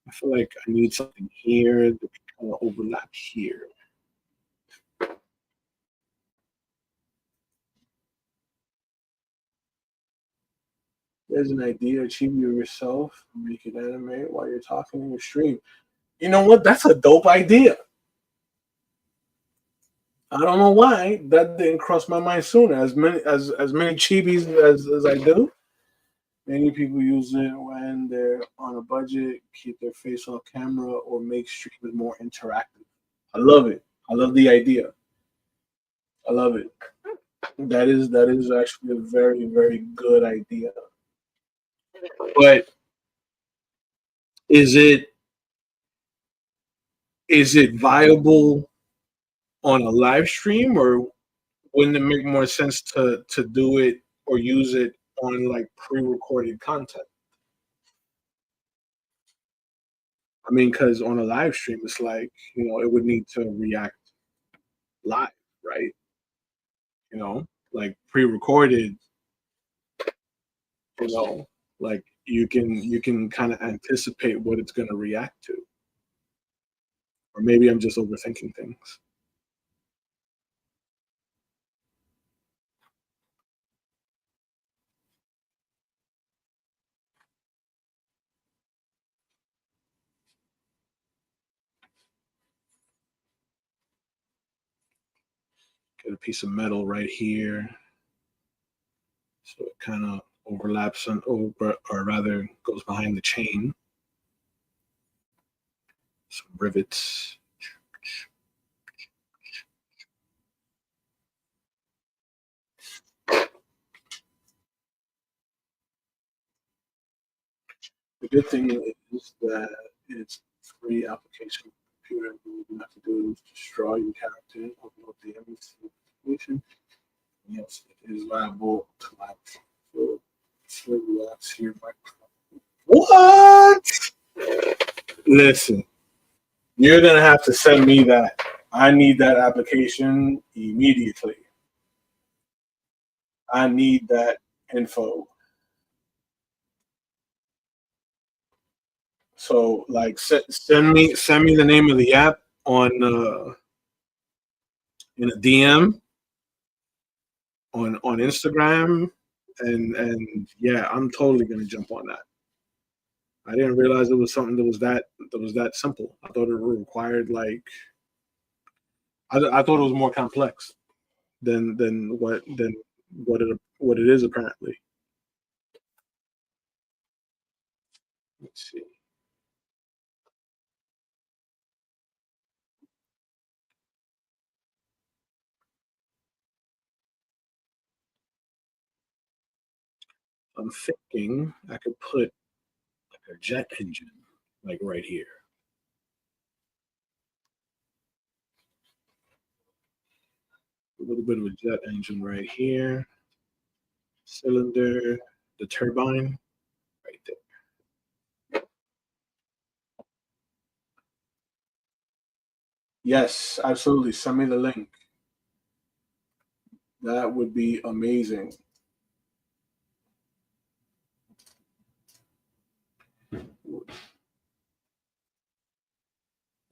I feel like I need something here that can kind of overlap here. There's an idea, achieve it yourself, make it animate while you're talking in your stream. You know what? That's a dope idea. I don't know why that didn't cross my mind sooner. As many chibis as I do, many people use it when they're on a budget, keep their face off camera, or make streams more interactive. I love it. I love the idea. I love it. That is actually a very very good idea. But is it is it viable on a live stream, or wouldn't it make more sense to do it or use it on like pre-recorded content? I mean, because on a live stream, it's like it would need to react live, right? Like pre-recorded, you know, like you can kind of anticipate what it's going to react to, or maybe I'm just overthinking things. Get a piece of metal right here, so it kind of overlaps on over, or rather goes behind the chain. Some rivets. The good thing is that it's free application computer. All you have to do is just draw your character, upload the image to the application. Yes, it is viable to live. So relax here, microphone. What? Listen, you're gonna have to send me that. I need that application immediately. I need that info. So, like, send me the name of the app on in a DM on Instagram, and yeah, I'm totally gonna jump on that. I didn't realize it was something that was that simple. I thought it required like I thought it was more complex than what it is apparently. Let's see. I'm thinking I could put like a jet engine like right here. A little bit of a jet engine right here. Cylinder, the turbine right there. Yes, absolutely. Send me the link. That would be amazing.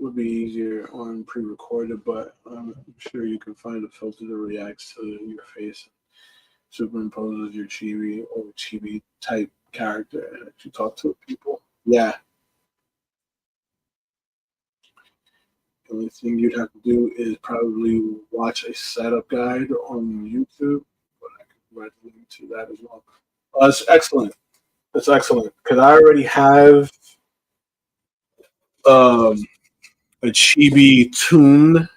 Would be easier on pre-recorded, but I'm sure you can find a filter that reacts to your face, superimposes your chibi or chibi type character, and if you talk to people, yeah, the only thing you'd have to do is probably watch a setup guide on YouTube, but I could provide a link to that as well. It's excellent. It's excellent because I already have um, a chibi tune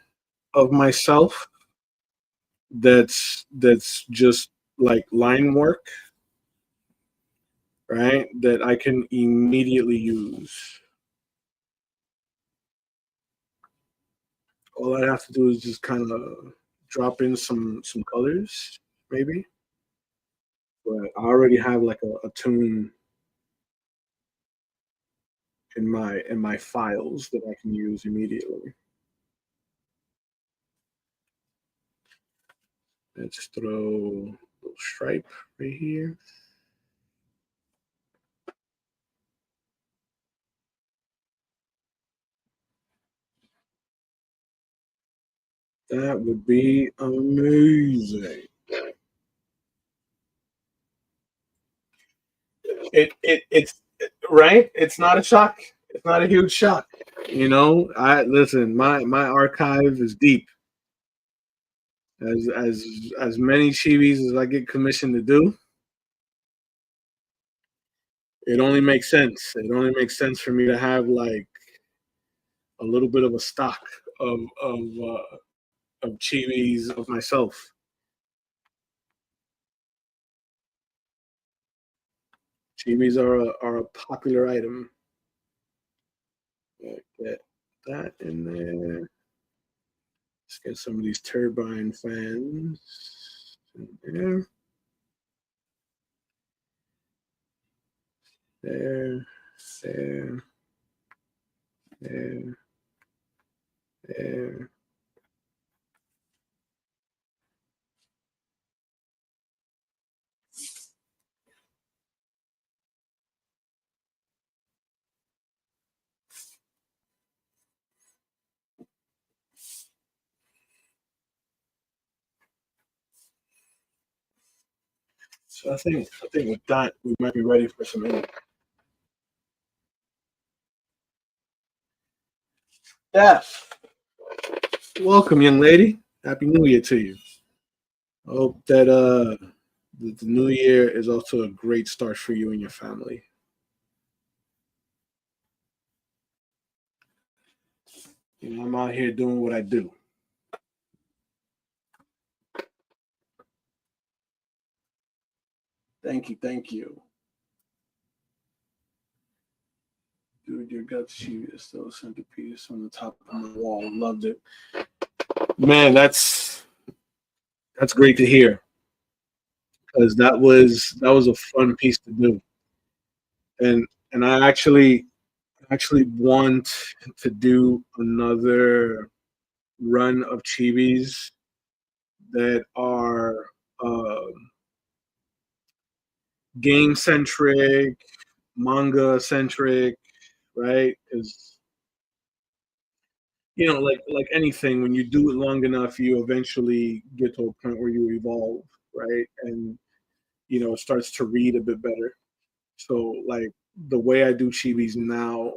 of myself that's just like line work, right? That I can immediately use. All I have to do is just kind of drop in some colors, maybe. But I already have like a tune in my files that I can use immediately. Let's throw a little stripe right here. That would be amazing. It's right. It's not a shock. It's not a huge shock. You know, I listen. My archive is deep. As many chibis as I get commissioned to do, it only makes sense. It only makes sense for me to have like a little bit of a stock of chibis of myself. Chibis are a popular item. Get that in there. Let's get some of these turbine fans in there. There, there, there, there. So I think with that we might be ready for some ink. Yes. Welcome, young lady. Happy New Year to you. I hope that the new year is also a great start for you and your family. You know, I'm out here doing what I do. Thank you, thank you. Dude, your gut sheet is still a centerpiece on the top of my wall. Loved it. Man, that's great to hear because that was a fun piece to do. And I actually want to do another run of chibis that are game centric, manga centric, right? Because like anything, when you do it long enough, you eventually get to a point where you evolve, right? And it starts to read a bit better. So like the way I do chibis now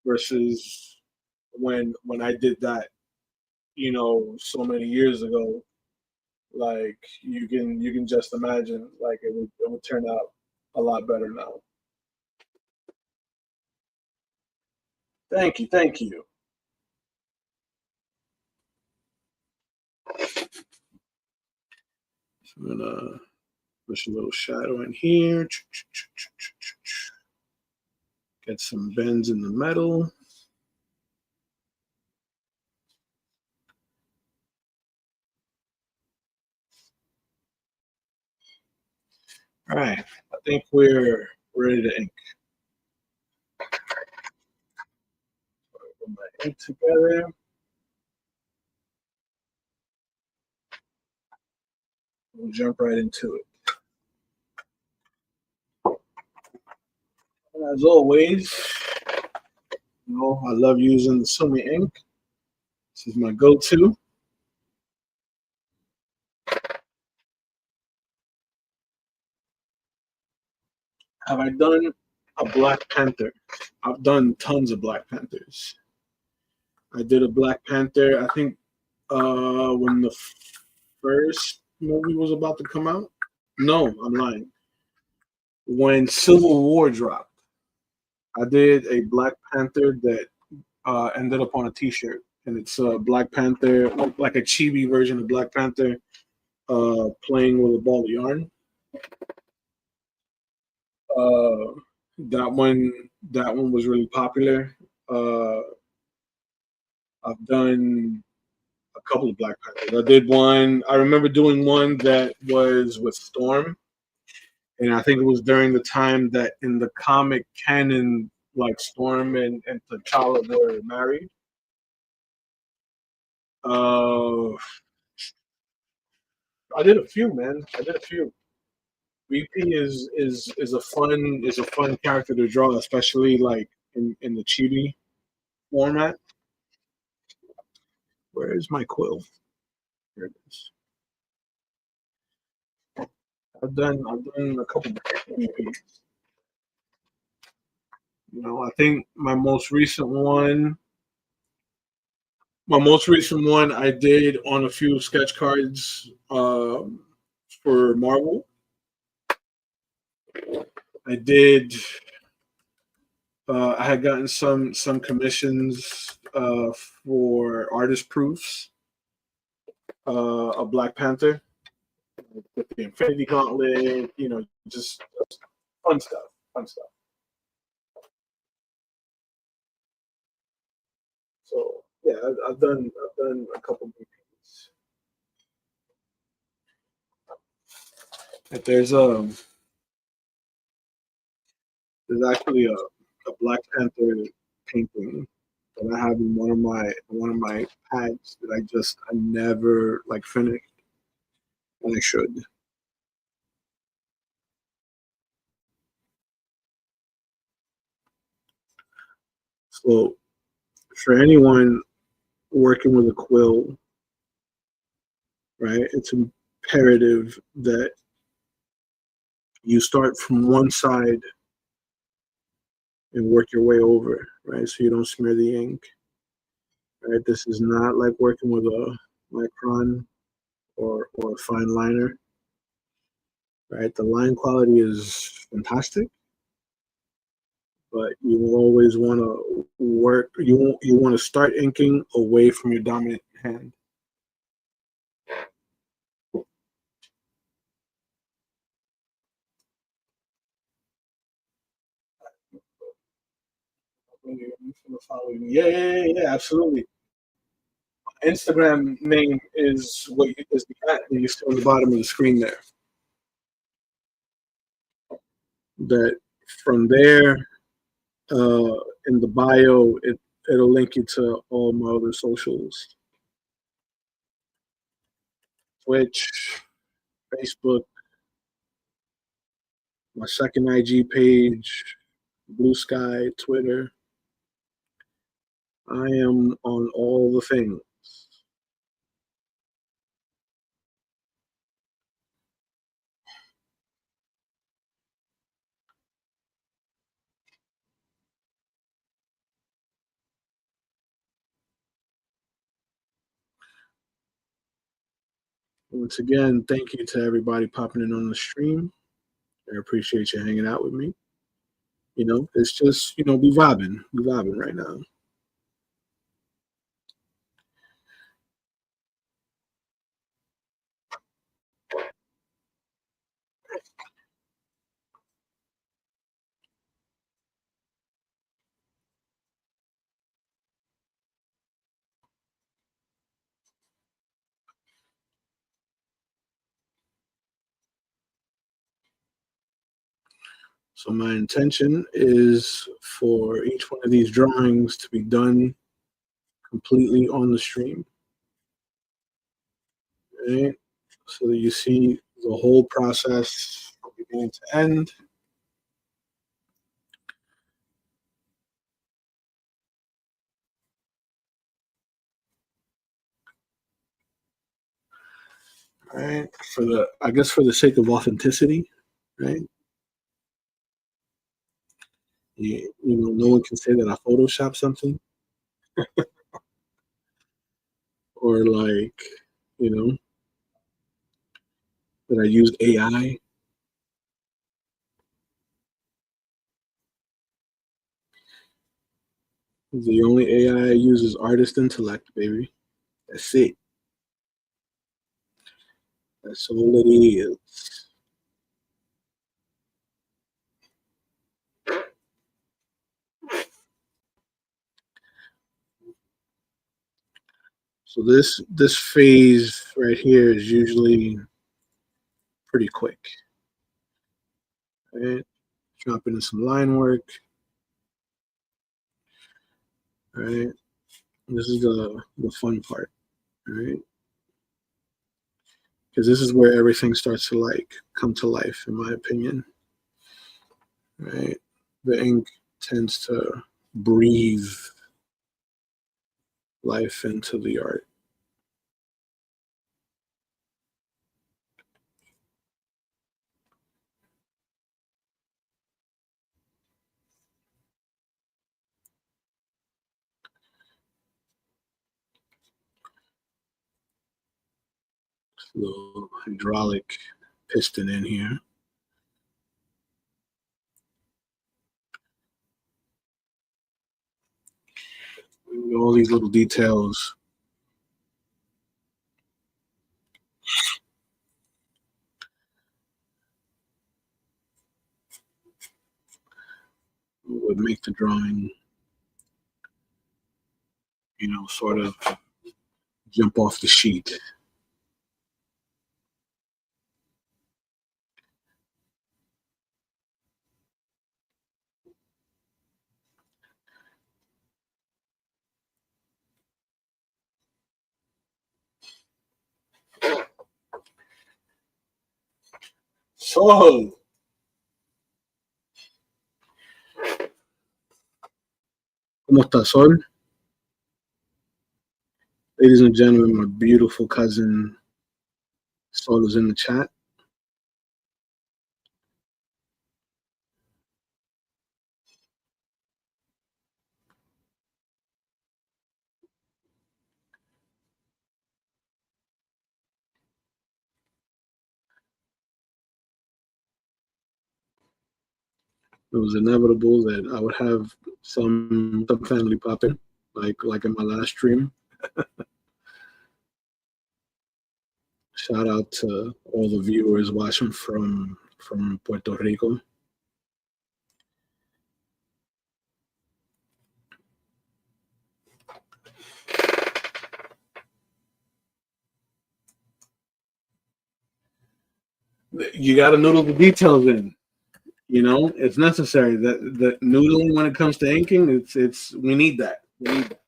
versus when I did that, so many years ago, like you can just imagine like it would turn out a lot better now. Thank you, thank you. So I'm gonna push a little shadow in here. Get some bends in the metal. All right, I think we're ready to ink. Put my ink together. We'll jump right into it. And as always, I love using the Sumi ink. This is my go-to. Have I done a Black Panther? I've done tons of Black Panthers. I did a Black Panther, I think, when the first movie was about to come out. No, I'm lying. When Civil War dropped, I did a Black Panther that ended up on a T-shirt, and it's Black Panther, like a chibi version of Black Panther, playing with a ball of yarn. Uh, that one was really popular. Uh, I've done a couple of Black Panthers. I did one. I remember doing one that was with Storm, and I think it was during the time that in the comic canon, like Storm and T'Challa were married. Uh, I did a few, man. I did a few. VP is a fun character to draw, especially like in the chibi format. Where is my quill? Here it is. I've done a couple of VPs. I think my most recent one I did on a few sketch cards for Marvel. I did. I had gotten some commissions for artist proofs of Black Panther with the Infinity Gauntlet. Just fun stuff. Fun stuff. So yeah, I've done a couple of VPs. But there's actually a Black Panther painting that I have in one of my pads that I never like finished, and I should. So for anyone working with a quill, right, it's imperative that you start from one side and work your way over, right, so you don't smear the ink. Right, this is not like working with a micron or a fine liner. Right, the line quality is fantastic, but you always want to work. You want to start inking away from your dominant hand. Yeah, yeah, yeah, yeah, absolutely. Instagram name is the at that you see on the bottom of the screen there. That from there, uh, in the bio, it'll link you to all my other socials: Twitch, Facebook, my second IG page, Blue Sky, Twitter. I am on all the things. Once again, thank you to everybody popping in on the stream. I appreciate you hanging out with me. It's just, we vibing right now. So my intention is for each one of these drawings to be done completely on the stream, right? So that you see the whole process from beginning to end. Right? I guess for the sake of authenticity, right? No one can say that I Photoshop something or like, you know, that I used AI. The only AI I use is artist intellect, baby. That's it. That's all it is. So this phase right here is usually pretty quick. Right? Drop into some line work. Right? This is the fun part, right? Because this is where everything starts to like come to life, in my opinion. Right? The ink tends to breathe life into the art. Little hydraulic piston in here. All these little details would make the drawing, sort of jump off the sheet. Sol, ¿cómo está, Sol? Ladies and gentlemen, my beautiful cousin Sol is in the chat. It was inevitable that I would have some family pop in, like in my last stream. Shout out to all the viewers watching from Puerto Rico. You got to noodle the details in. It's necessary that the noodling when it comes to inking. It's we need that. We need that.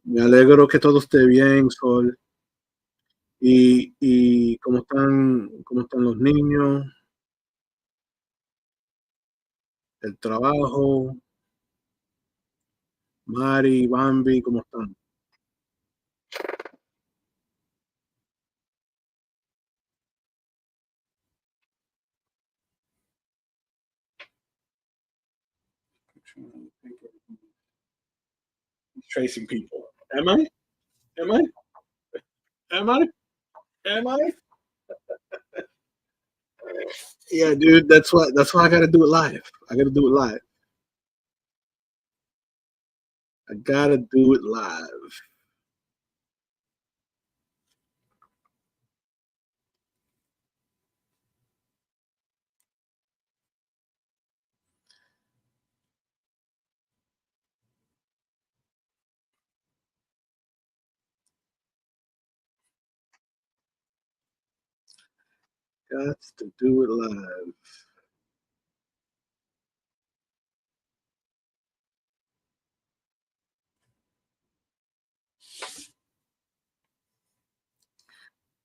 Me alegro que todo esté bien, Sol. Y cómo están los niños. el trabajo, Mari, Bambi, ¿cómo están? Tracing people. Am I? Am I? Am I? Am I? Yeah, dude. That's why I gotta do it live. I gotta do it live. I gotta do it live. Got to do it live.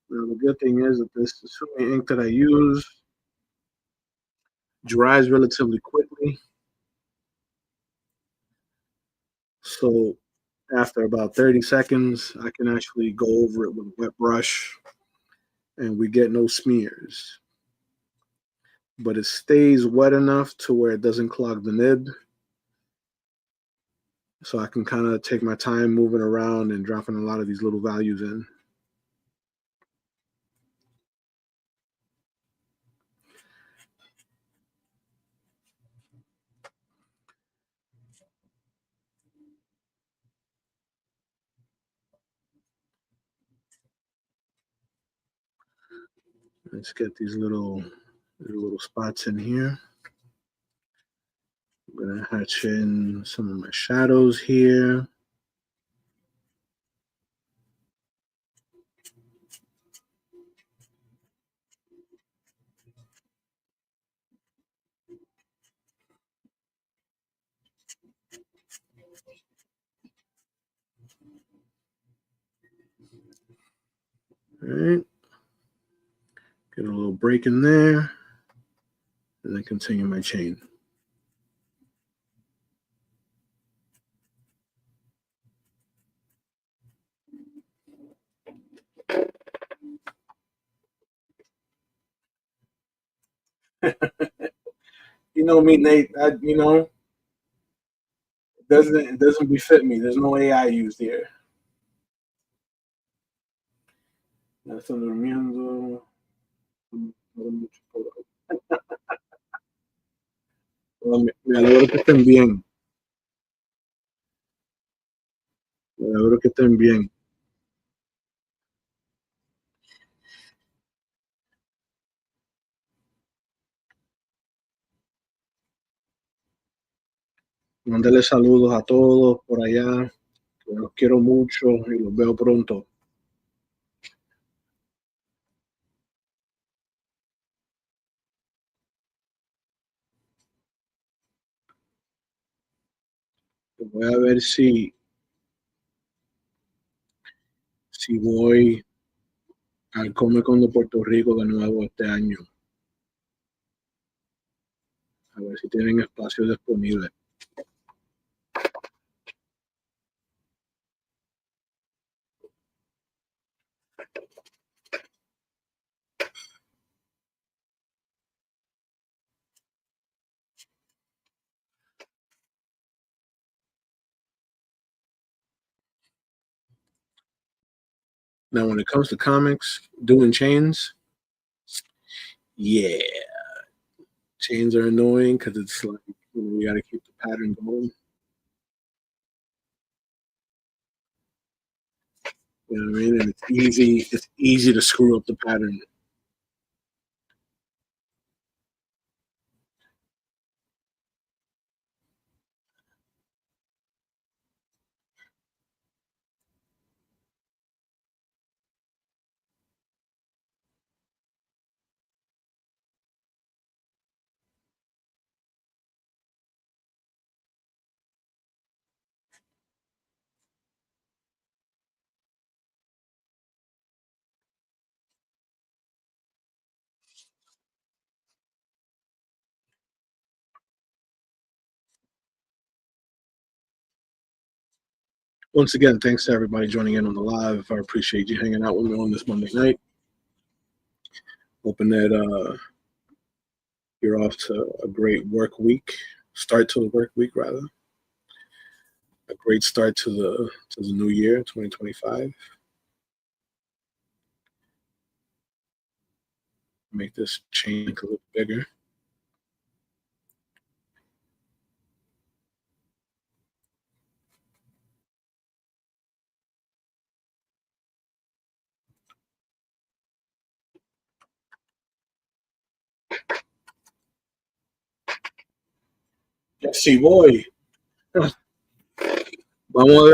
Now the good thing is that this Sumi ink that I use dries relatively quickly. So after about 30 seconds, I can actually go over it with a wet brush and we get no smears. But it stays wet enough to where it doesn't clog the nib. So I can kind of take my time moving around and dropping a lot of these little values in. Let's get these little spots in here. I'm gonna hatch in some of my shadows here. All right. Get a little break in there, and then continue my chain. You know me, Nate. It doesn't befit me. There's no AI used here. Ya están durmiendo. Me alegro que estén bien. Me alegro que estén bien. Mándale saludos a todos por allá. Que los quiero mucho y los veo pronto. Voy a ver si voy al Comic Con de Puerto Rico de nuevo este año. A ver si tienen espacio disponible. Now, when it comes to comics, doing chains, yeah, chains are annoying because it's like we got to keep the pattern going. You know what I mean? And it's easy. It's easy to screw up the pattern. Once again, thanks to everybody joining in on the live. I appreciate you hanging out with me on this Monday night. Hoping that you're off to a great work week, start to the work week rather. A great start to the new year, 2025. Make this change a little bigger. Sí, voy. Vamos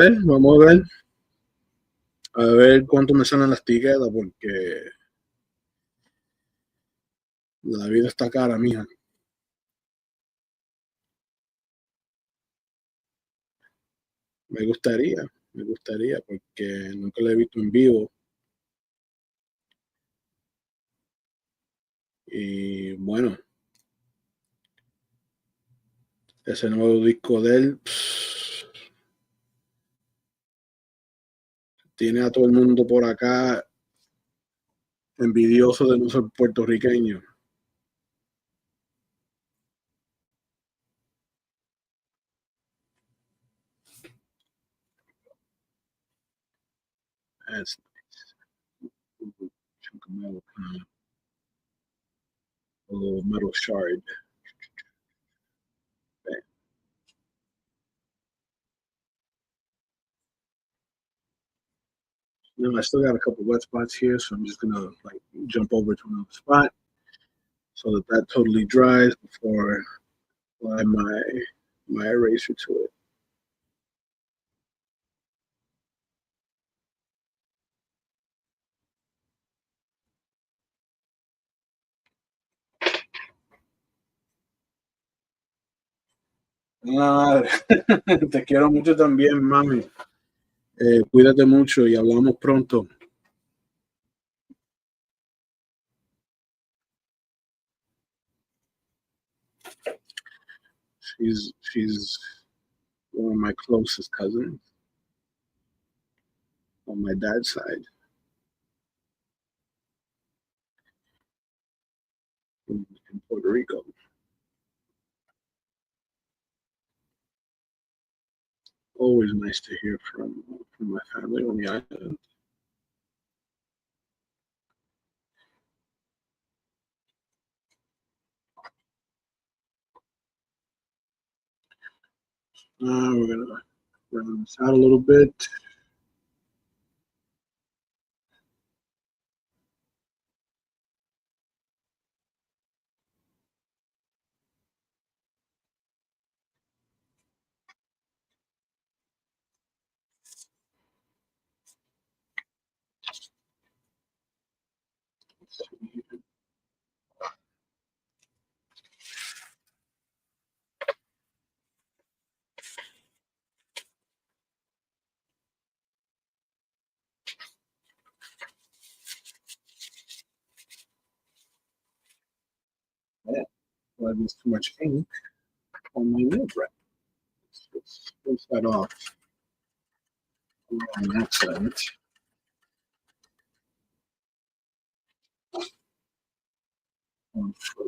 a ver cuánto me salen las tiquetas, porque la vida está cara, mija. Me gustaría, porque nunca la he visto en vivo. Y bueno, ese nuevo disco de él tiene a todo el mundo por acá envidioso de no ser puertorriqueño. That's chunk of metal, a little metal shard. You know, I still got a couple wet spots here, so I'm just gonna like jump over to another spot so that that totally dries before I apply my eraser to it. Ah, te quiero mucho también, mami. Cuídate mucho y hablamos pronto. She's one of my closest cousins on my dad's side in Puerto Rico. Always nice to hear from my family on the island. We're gonna round this out a little bit. Yeah, well, there's too much ink on my nib right. Let's rinse that off on accident.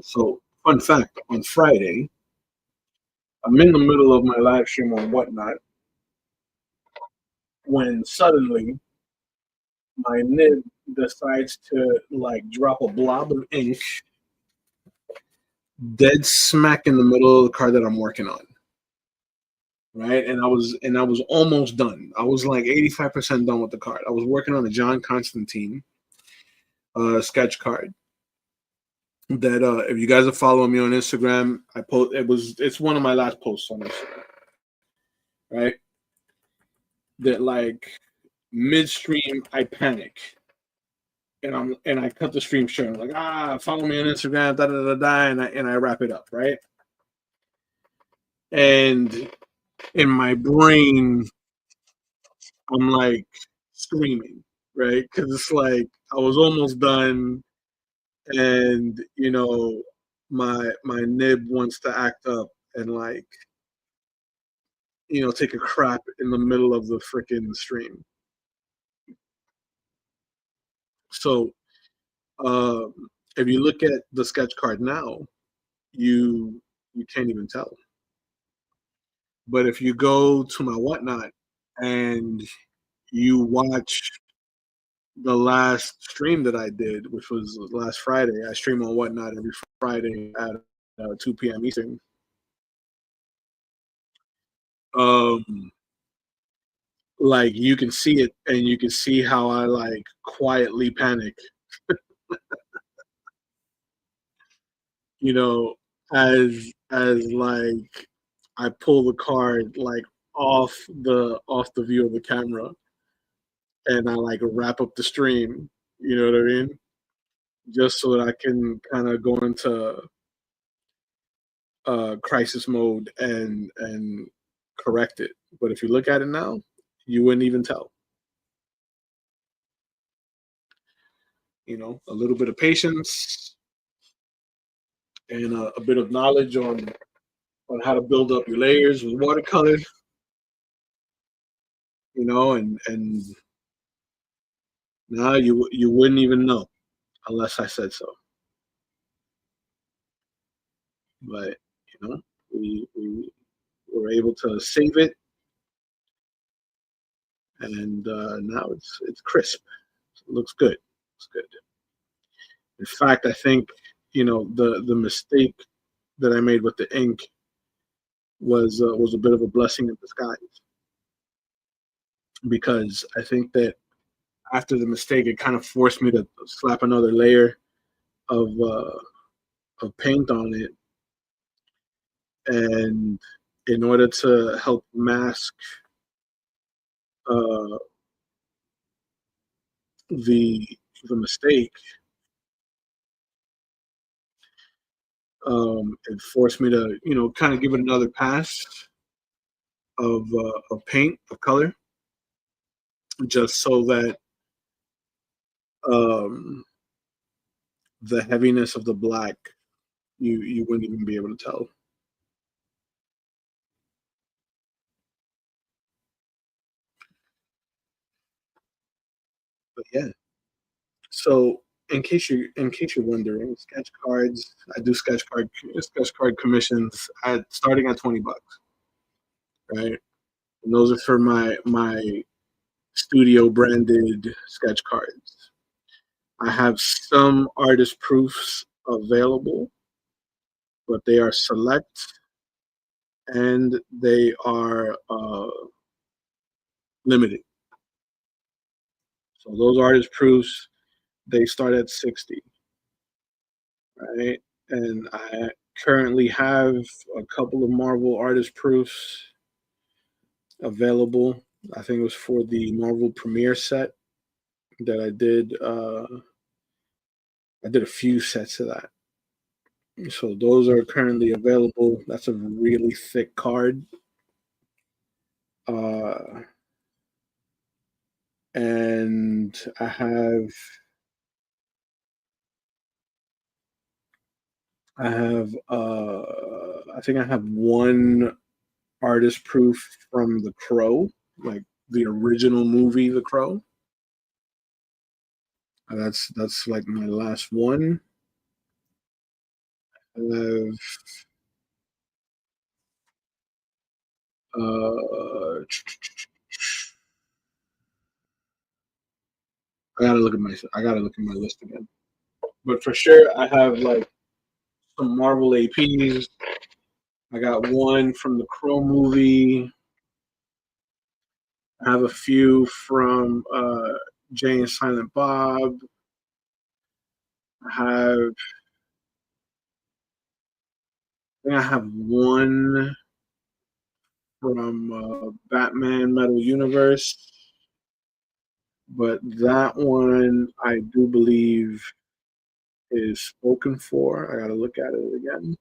So, fun fact: on Friday, I'm in the middle of my live stream or whatnot when suddenly my nib decides to like drop a blob of ink dead smack in the middle of the card that I'm working on. Right, and I was almost done. I was like 85% done with the card. I was working on a John Constantine sketch card. That if you guys are following me on Instagram, I post. It's one of my last posts on Instagram. Right, that like midstream I panic and I cut the stream short. I'm like, follow me on Instagram, da da da da, and I wrap it up, right? And in my brain, I'm like screaming, right? Because it's like I was almost done, and my nib wants to act up and like take a crap in the middle of the freaking stream. So um, if you look at the sketch card now, you can't even tell. But if you go to my whatnot and you watch the last stream that I did, which was last Friday, I stream on whatnot every Friday at 2 p.m. Eastern. Um, like you can see it, and you can see how I like quietly panic, you know, as like I pull the card like off the view of the camera, and I like wrap up the stream. You know what I mean? Just so that I can kind of go into crisis mode and correct it. But if you look at it now, you wouldn't even tell. A little bit of patience and a bit of knowledge on how to build up your layers with watercolor. And now you wouldn't even know unless I said so. But we were able to save it, and now it's crisp. It looks good. It's good. In fact, I think the mistake that I made with the ink was a bit of a blessing in disguise, because I think that after the mistake, it kind of forced me to slap another layer of paint on it, and in order to help mask uh, the the mistake, it forced me to kind of give it another pass of paint of color, just so that um, the heaviness of the black you wouldn't even be able to tell. But yeah. So in case you're wondering, sketch cards. I do sketch card commissions at starting at $20, right? And those are for my studio branded sketch cards. I have some artist proofs available, but they are select and they are limited. So those artist proofs, they start at 60, right? And I currently have a couple of Marvel artist proofs available. I think it was for the Marvel Premiere set that I did. I did a few sets of that. So those are currently available. That's a really thick card. Uh, and I think I have one artist proof from The Crow, like the original movie The Crow. That's like my last one. I have uh I gotta look at my list again. But for sure I have like some Marvel APs. I got one from the Crow movie. I have a few from Jay and Silent Bob. I think I have one from Batman Metal Universe, but that one I do believe is spoken for. I gotta look at it again.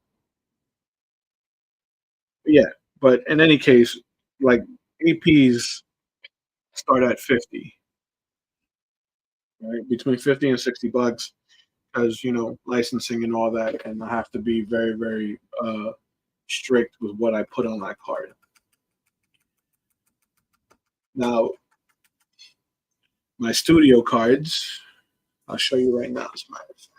Yeah, but in any case, like APs start at 50, right? Between 50 and $60, because licensing and all that, and I have to be very, very strict with what I put on that card. Now, my studio cards, I'll show you right now, as a matter of fact.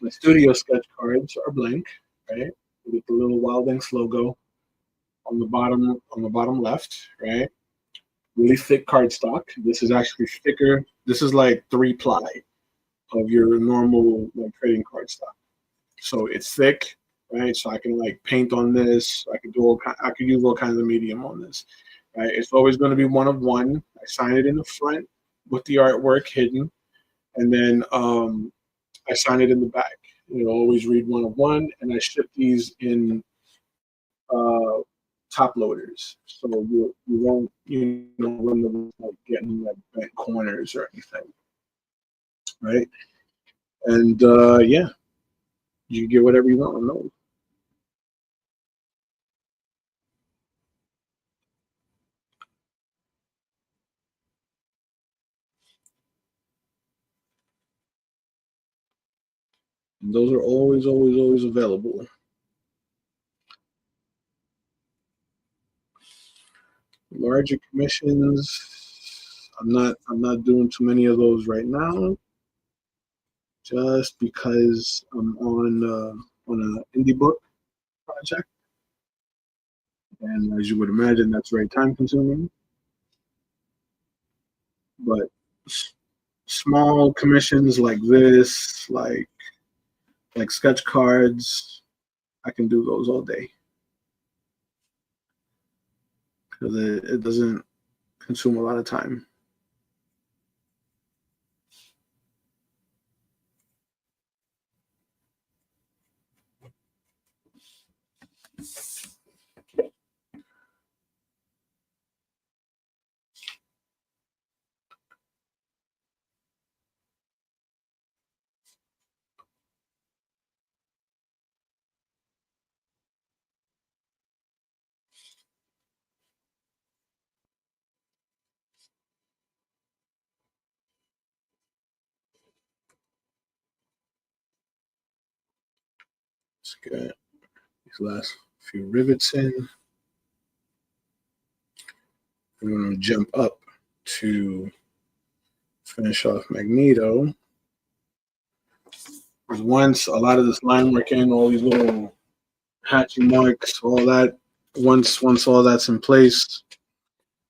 My studio sketch cards are blank, right? With the little Wild Inks logo on the bottom left, right? Really thick cardstock. This is actually thicker. This is like 3 ply of your normal like trading cardstock. So it's thick, right? So I can like paint on this. I could use all kinds of medium on this. Right? It's always going to be one of one. I sign it in the front with the artwork hidden, and then I sign it in the back. You'll always read one of one, and I ship these in uh, top loaders, so you won't run the risk of getting like bent corners or anything, right? And yeah, you get whatever you want on those. And those are always, always, always available. Larger commissions, I'm not doing too many of those right now, just because I'm on an indie book project, and as you would imagine, that's very time consuming. But small commissions like this, like sketch cards, I can do those all day because it doesn't consume a lot of time. Let's get these last few rivets in. We're going to jump up to finish off Magneto. Once a lot of this line work in, all these little hatching marks, all that, once all that's in place,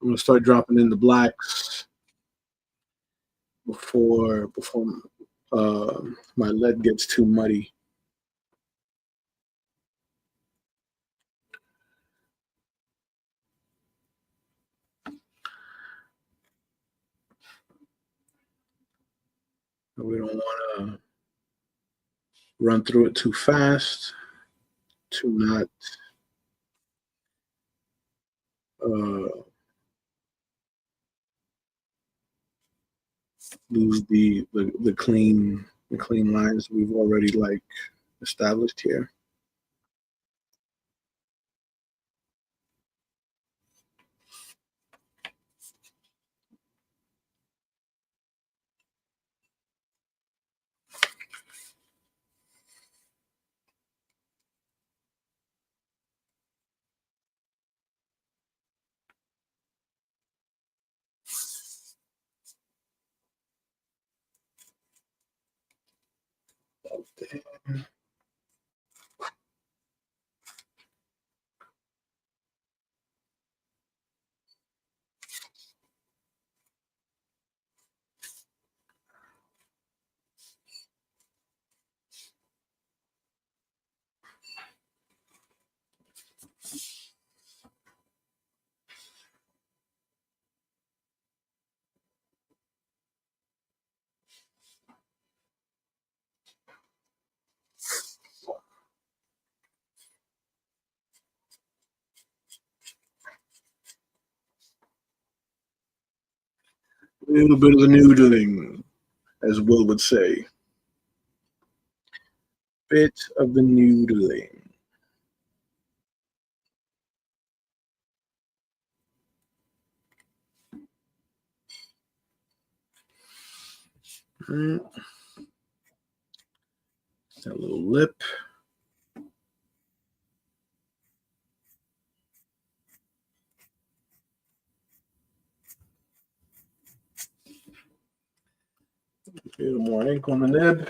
I'm gonna start dropping in the blacks before my lead gets too muddy. We don't want to run through it too fast to not uh, lose the clean lines we've already like established here. A little bit of the noodling, as Will would say. Bit of the noodling. Mm, that little lip. A little more ink on the nib.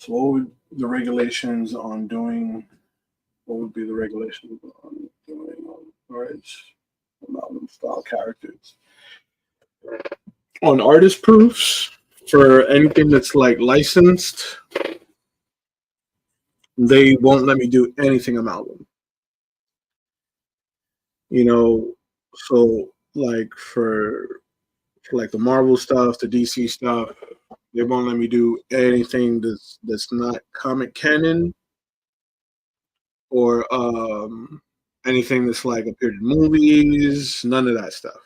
So, what would the regulations on doing? What would be the regulations on doing cards, amalgam style characters on artist proofs for anything that's like licensed? They won't let me do anything amalgam. You know, so like for like the Marvel stuff, the DC stuff, they won't let me do anything that's not comic canon or anything that's like appeared in movies. None of that stuff,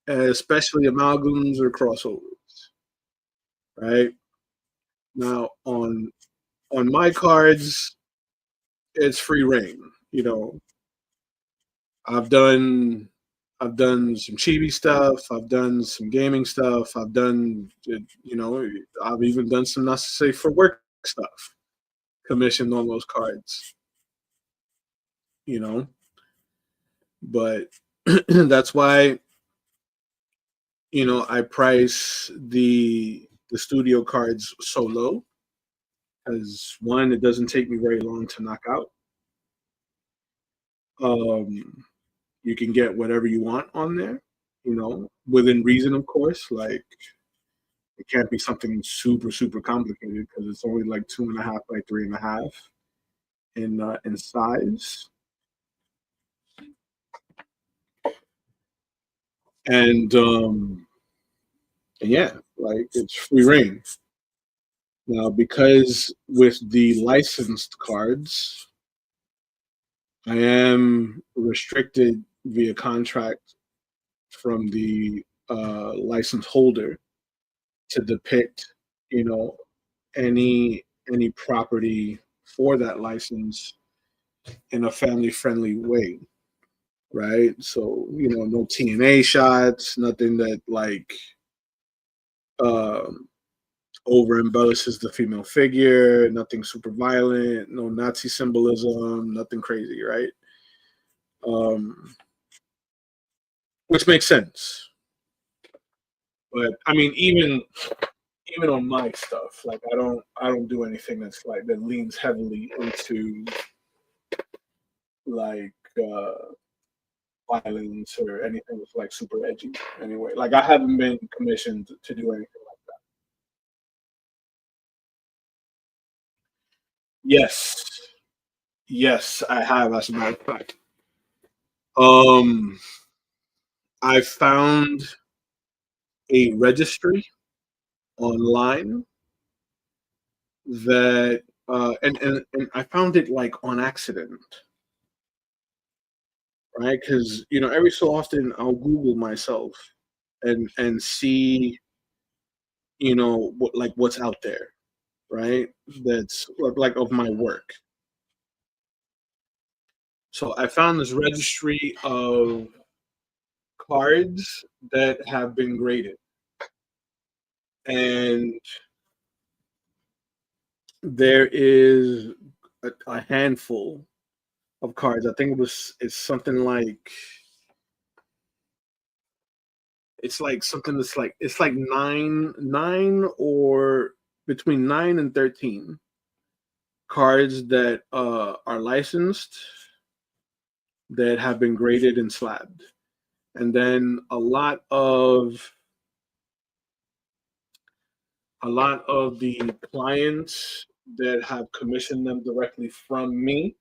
especially amalgams or crossovers. Right now, on my cards, it's free reign. You know, I've done I've done some chibi stuff. I've done some gaming stuff. I've done, I've even done some not safe for work stuff commissioned on those cards. You know, but that's why I price the studio cards so low because one, it doesn't take me very long to knock out. Um, you can get whatever you want on there, within reason, of course. Like it can't be something super super complicated because it's only like 2.5 by 3.5 in size, and yeah, like it's free reign now because with the licensed cards, I am restricted via contract from the license holder to depict, you know, any property for that license in a family friendly way, right? So no TNA shots, nothing that like um, over embellishes the female figure, nothing super violent, no Nazi symbolism, nothing crazy, right? Um, which makes sense. But I mean, even on my stuff, like I don't do anything that's like that leans heavily into like violence or anything that's like super edgy. Anyway, like I haven't been commissioned to do anything like that. Yes, yes, I have. As a matter of fact, um, I found a registry online that and I found it like on accident, right? Because every so often I'll Google myself and see what's out there, right? That's like of my work. So I found this registry of cards that have been graded, and there is a handful of cards. I think it's something like something that's like it's like nine or between 9 and 13 cards that are licensed that have been graded and slabbed, and then a lot of the clients that have commissioned them directly from me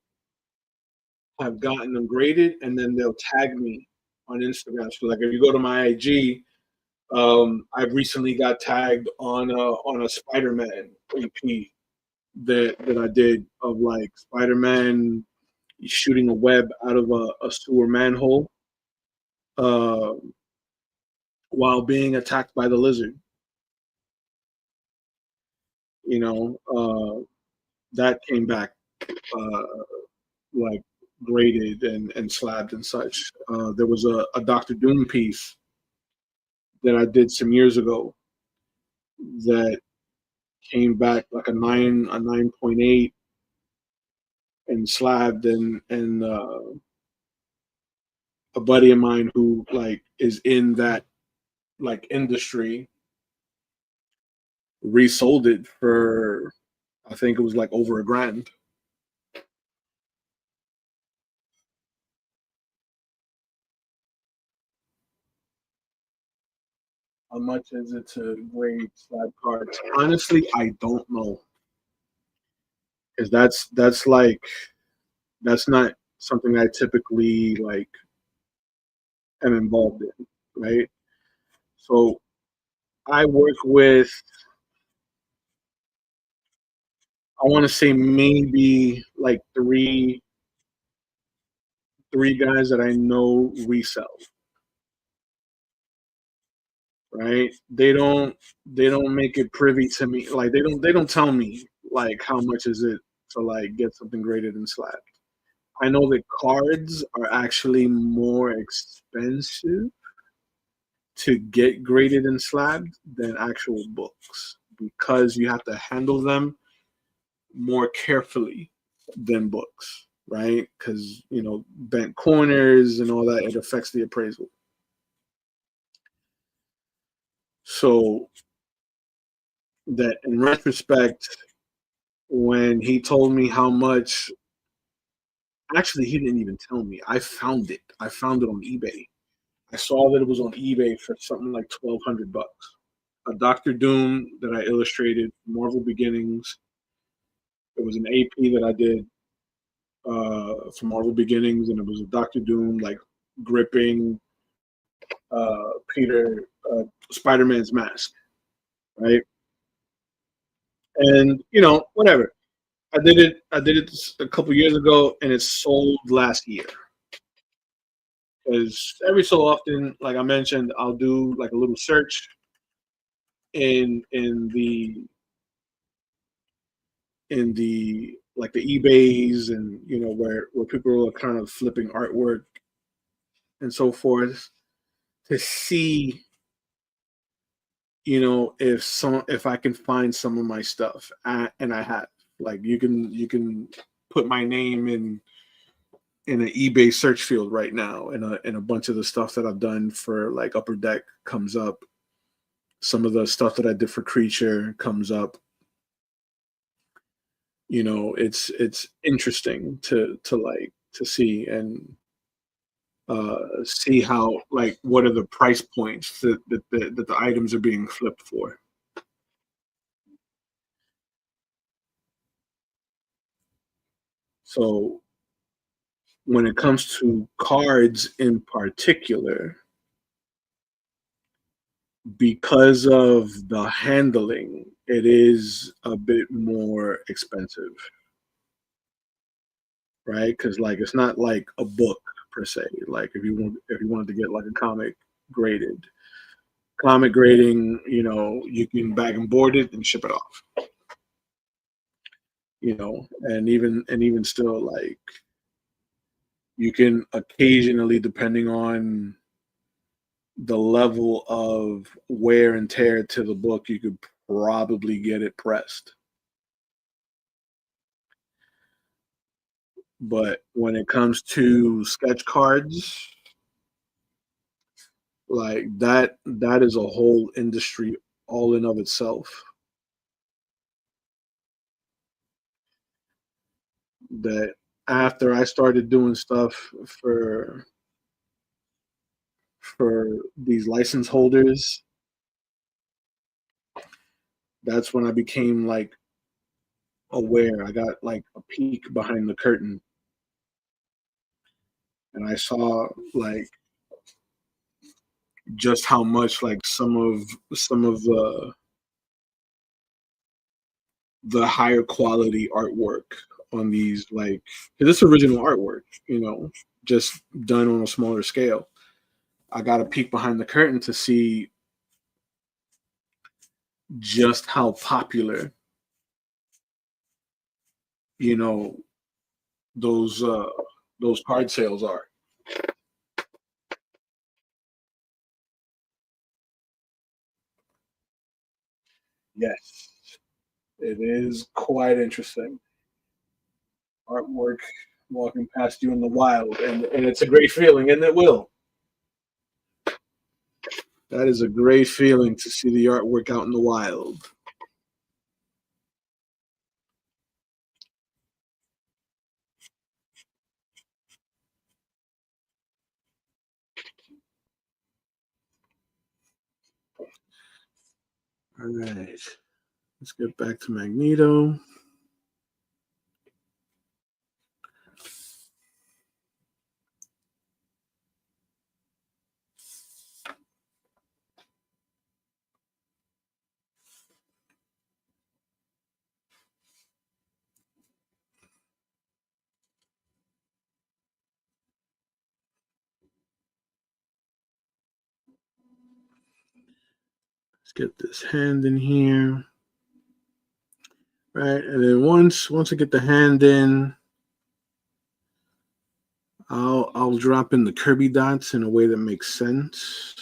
have gotten them graded, and then they'll tag me on Instagram. So, like, if you go to my IG, I've recently got tagged on a Spider-Man EP that I did of like Spider-Man shooting a web out of a sewer manhole uh, while being attacked by the lizard. You know, that came back uh, like graded and slabbed and such. There was a Doctor Doom piece that I did some years ago that came back like a 9.8 and slabbed, and a buddy of mine who like is in that like industry resold it for, I think it was like over $1,000. How much is it to grade slab cards? Honestly, I don't know, because that's like that's not something I typically like am involved in, right? So I work with, I want to say maybe like three guys that I know resell, right? They don't make it privy to me. Like they don't tell me like how much is it to like get something graded and slabbed. I know that cards are actually more expensive to get graded and slabbed than actual books because you have to handle them more carefully than books, right? Because bent corners and all that, it affects the appraisal. So that in retrospect, when he told me how much, actually he didn't even tell me. I found it. I found it on eBay. I saw that it was on eBay for something like $1,200. A Doctor Doom that I illustrated, Marvel Beginnings. It was an AP that I did for Marvel Beginnings, and it was a Doctor Doom like gripping Peter Spider-Man's mask, right? And whatever. I did it. I did it a couple years ago, and it sold last year. Because every so often, like I mentioned, I'll do like a little search in the like the eBays, and where people are kind of flipping artwork and so forth, to see if I can find some of my stuff. And I have, like, you can put my name in an eBay search field right now, and a bunch of the stuff that I've done for like Upper Deck comes up. Some of the stuff that I did for Creature comes up. It's interesting to see, and see how, like, what are the price points that the items are being flipped for. So when it comes to cards in particular, because of the handling, it is a bit more expensive, right? Because like it's not like a book per se. Like if you wanted to get like a graded comic grading, you can bag and board it and ship it off. And even still, like, you can occasionally, depending on the level of wear and tear to the book, you could probably get it pressed. But when it comes to sketch cards, like that is a whole industry all in of itself, that after I started doing stuff for for these license holders, that's when I became like aware. I got like a peek behind the curtain, and I saw like just how much like some of the higher quality artwork on these, like, 'cause this original artwork, just done on a smaller scale. I got a peek behind the curtain to see just how popular, you know, those uh, those card sales are. Yes, it is quite interesting. Artwork walking past you in the wild, and it's a great feeling, and it will. That is a great feeling to see the artwork out in the wild. All right, let's get back to Magneto. Let's get this hand in here. Right, and then once I get the hand in, I'll drop in the Kirby dots in a way that makes sense.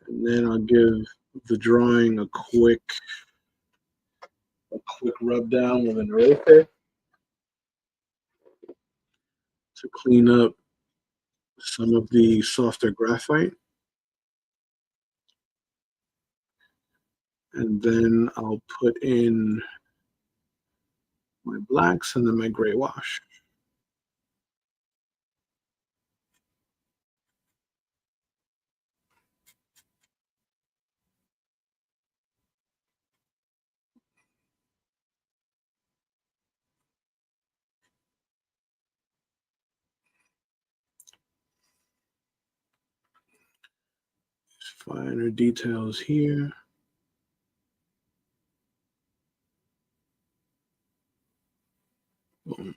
And then I'll give the drawing a quick rub down with an eraser to clean up some of the softer graphite. And then I'll put in my blacks and then my gray wash. Finer details here. Boom.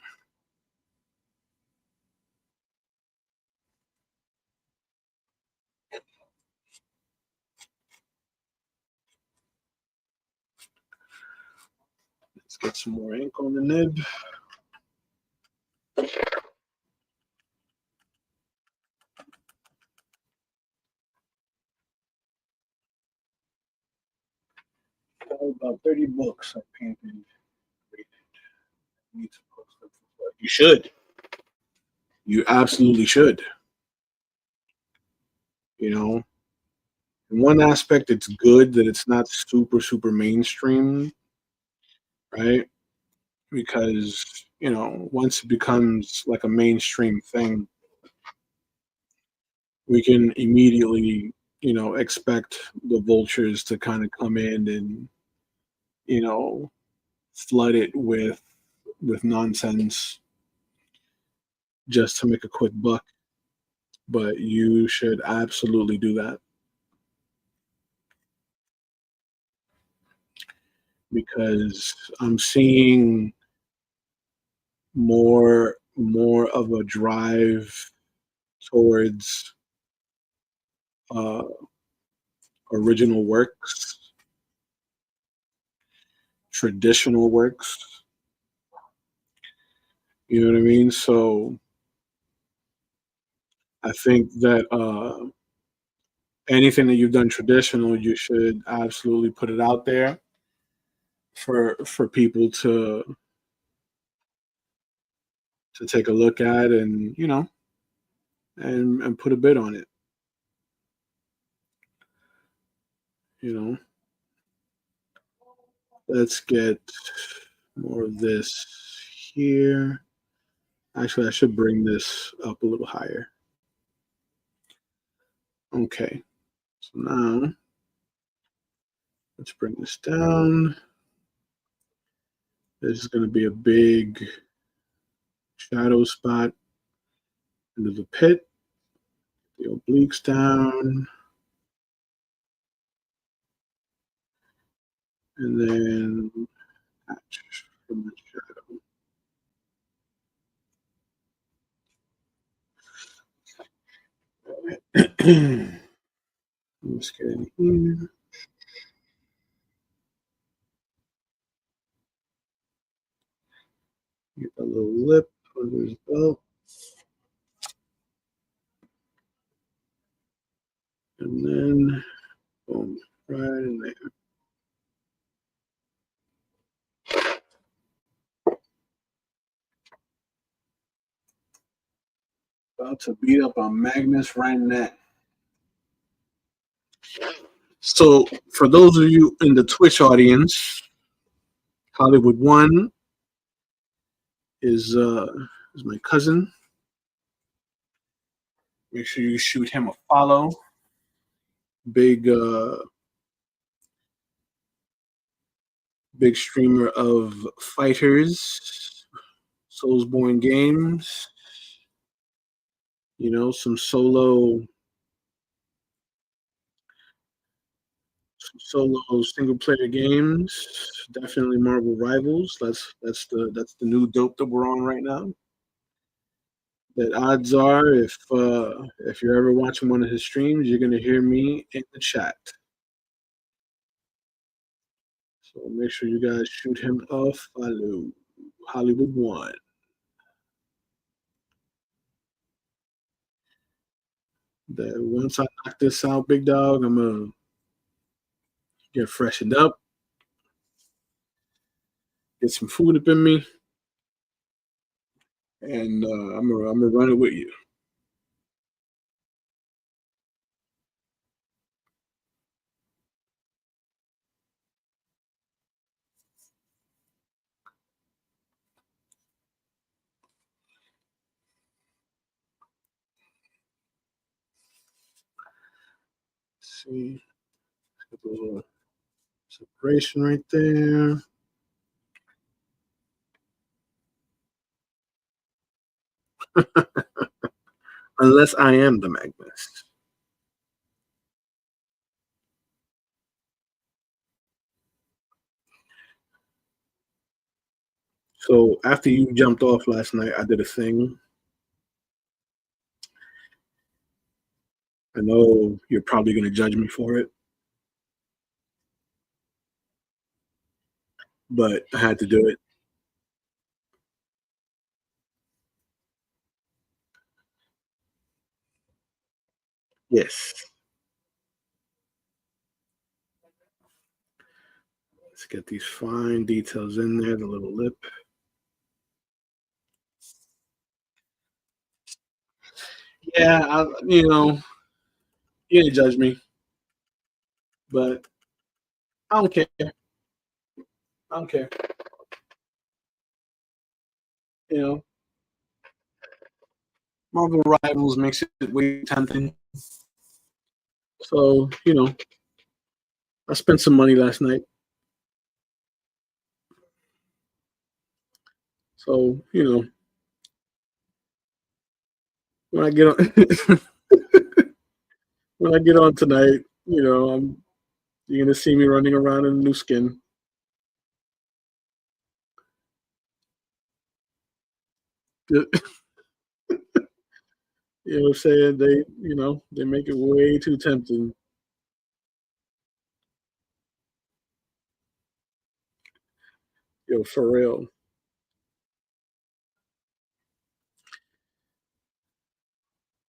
Let's get some more ink on the nib. About 30 books I painted. Need to post them. You should. You absolutely should. You know, in one aspect, it's good that it's not super mainstream, right? Because once it becomes like a mainstream thing, we can immediately expect the vultures to kind of come in and you know flood it with nonsense just to make a quick buck. But you should absolutely do that because I'm seeing more of a drive towards uh, original works, traditional works. You know what I mean? So I think that anything that you've done traditional, you should absolutely put it out there for people to take a look at and and put a bid on it. You know, let's get more of this here. Actually, I should bring this up a little higher. Okay, so now let's bring this down. This is going to be a big shadow spot into the pit. The obliques down. And then patch from the shadow. Let's get in here. Get a little lip under his belt. And then, boom, right in there. About to beat up on Magnus right now. So, for those of you in the Twitch audience, Hollywood One is uh is my cousin. Make sure you shoot him a follow. Big streamer of fighters, Soulsborne games. You know, some solo single player games. Definitely Marvel Rivals. That's the new dope that we're on right now. That odds are, if you're ever watching one of his streams, you're gonna hear me in the chat. So make sure you guys shoot him a follow. Hollywood One. That once I knock this out, big dog, I'm gonna get freshened up, get some food up in me, and I'm gonna run it with you. Let's see, got a little separation right there. Unless I am the Magnus. So after you jumped off last night, I did a thing. I know you're probably gonna judge me for it, but I had to do it. Yes. Let's get these fine details in there. The little lip. Yeah, you didn't judge me, but I don't care. I don't care. You know, Marvel Rivals makes it way tempting. So, I spent some money last night. So, when I get on when I get on tonight, you're gonna see me running around in a new skin. You know what I'm saying? They make it way too tempting. Yo, for real.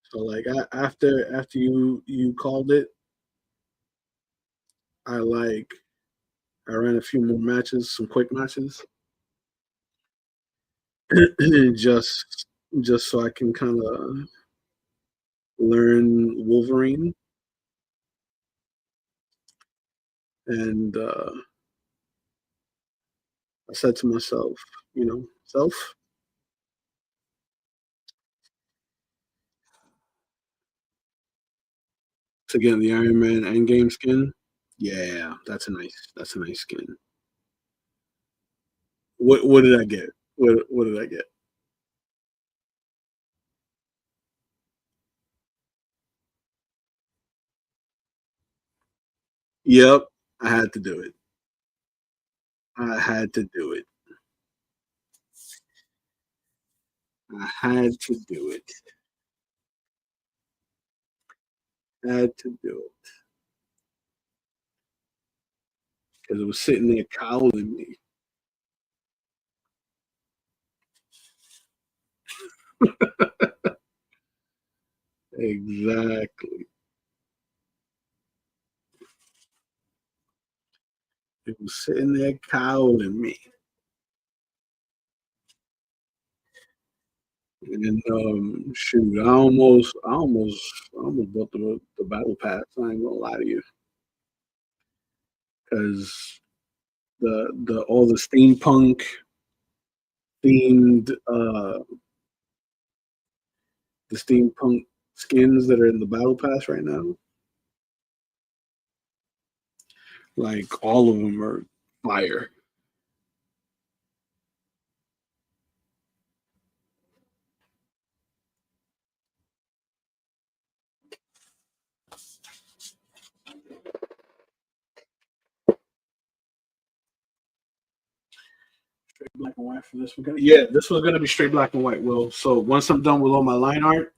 So like after you called it, I like I ran a few more matches, some quick matches, just just so I can kind of learn Wolverine. And I said to myself, self, to get the Iron Man Endgame skin. Yeah, that's a nice skin. What did I get? What did I get? Yep, I had to do it. I had to do it. I had to do it. Had to do it because it was sitting there cowling me. Exactly. It was sitting there cowling me. And shoot, I almost bought the battle pass. I ain't gonna lie to you, because the all the steampunk themed the steampunk skins that are in the battle pass right now, like all of them are fire. Straight black and white for this one. Yeah, this was gonna be straight black and white. Will, so once I'm done with all my line art,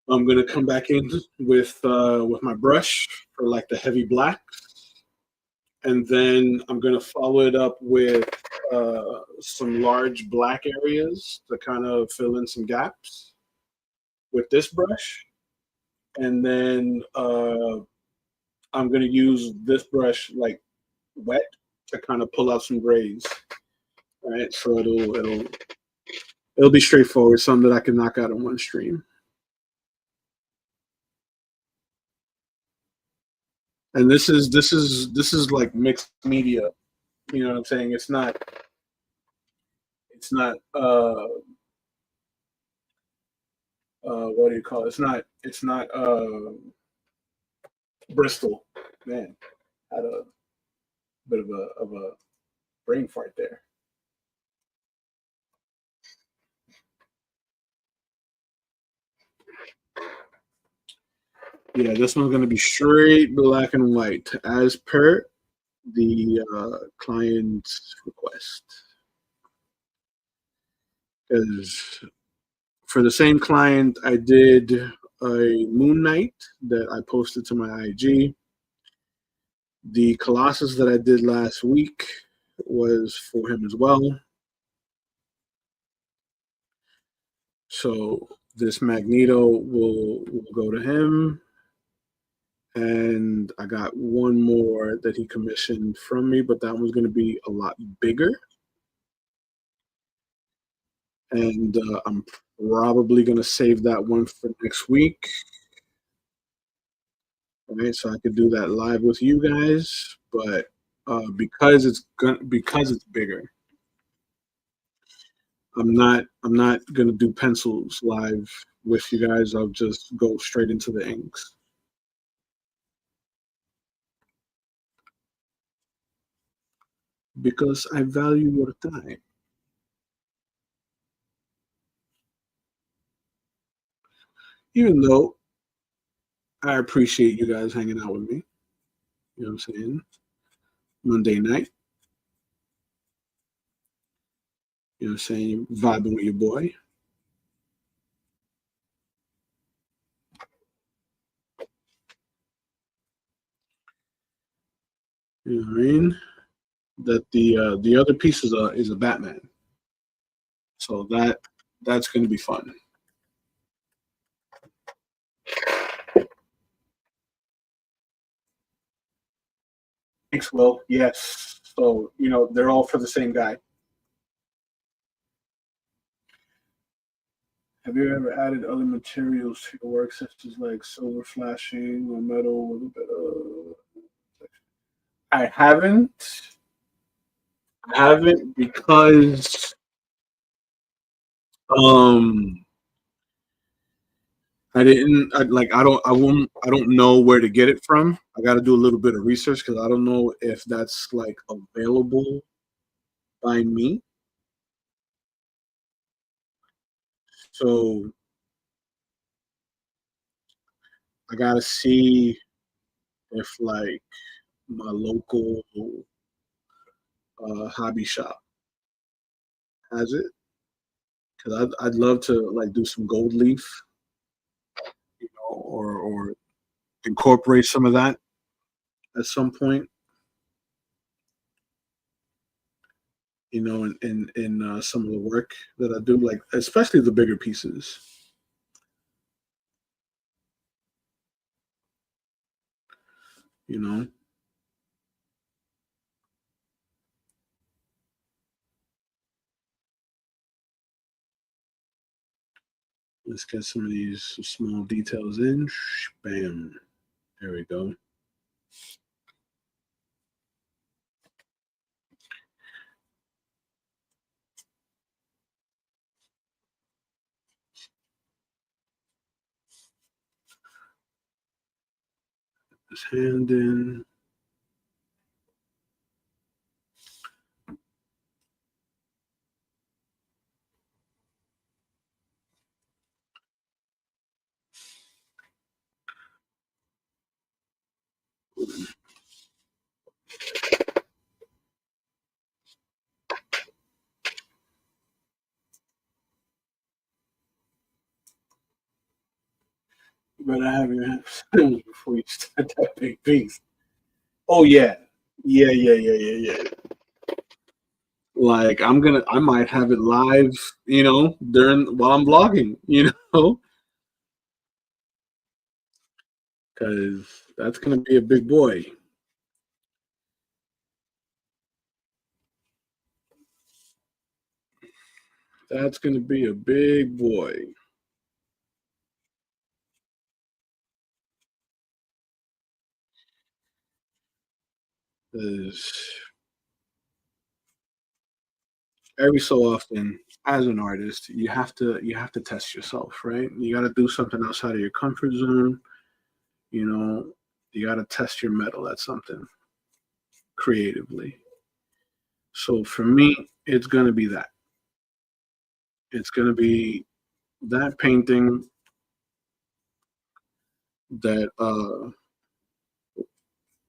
I'm gonna come back in with my brush for like the heavy black, and then I'm gonna follow it up with some large black areas to kind of fill in some gaps with this brush, and then I'm gonna use this brush like wet to kind of pull out some grays. Right, so it'll be straightforward, something that I can knock out in one stream. And this is like mixed media. You know what I'm saying? It's not what do you call it? It's not Bristol. Man, had a bit of a brain fart there. Yeah, this one's gonna be straight black and white as per the client's request. Because for the same client, I did a Moon Knight that I posted to my IG. The Colossus that I did last week was for him as well. So this Magneto will go to him. And I got one more that he commissioned from me, but that one's going to be a lot bigger. And I'm probably going to save that one for next week. Right, so I could do that live with you guys, but because it's bigger, I'm not gonna do pencils live with you guys. I'll just go straight into the inks because I value your time. Even though I appreciate you guys hanging out with me, you know what I'm saying? Monday night, you know what I'm saying? Vibing with your boy. You know what I mean? That the other piece is a Batman, so that's gonna be fun. Thanks, Will. Yes. So they're all for the same guy. Have you ever added other materials to your work, such as like silver flashing or metal with a bit of? I haven't. I haven't because um I didn't like I don't know where to get it from. I got to do a little bit of research because I don't know if that's like available by me. So I got to see if like my local hobby shop has it because I'd love to like do some gold leaf, or incorporate some of that at some point, in some of the work that I do, like especially the bigger pieces. You know, let's get some of these small details in. Bam. There we go. This hand in. You better have your hands before you start that big piece. Oh yeah. Yeah, yeah, yeah, yeah, yeah. Like I might have it live, during while I'm vlogging, know, because that's gonna be a big boy. That's gonna be a big boy. 'Cause every so often, as an artist, you have to test yourself, right? You got to do something outside of your comfort zone. You know, you got to test your metal at something creatively. So for me, it's gonna be that. It's gonna be that painting that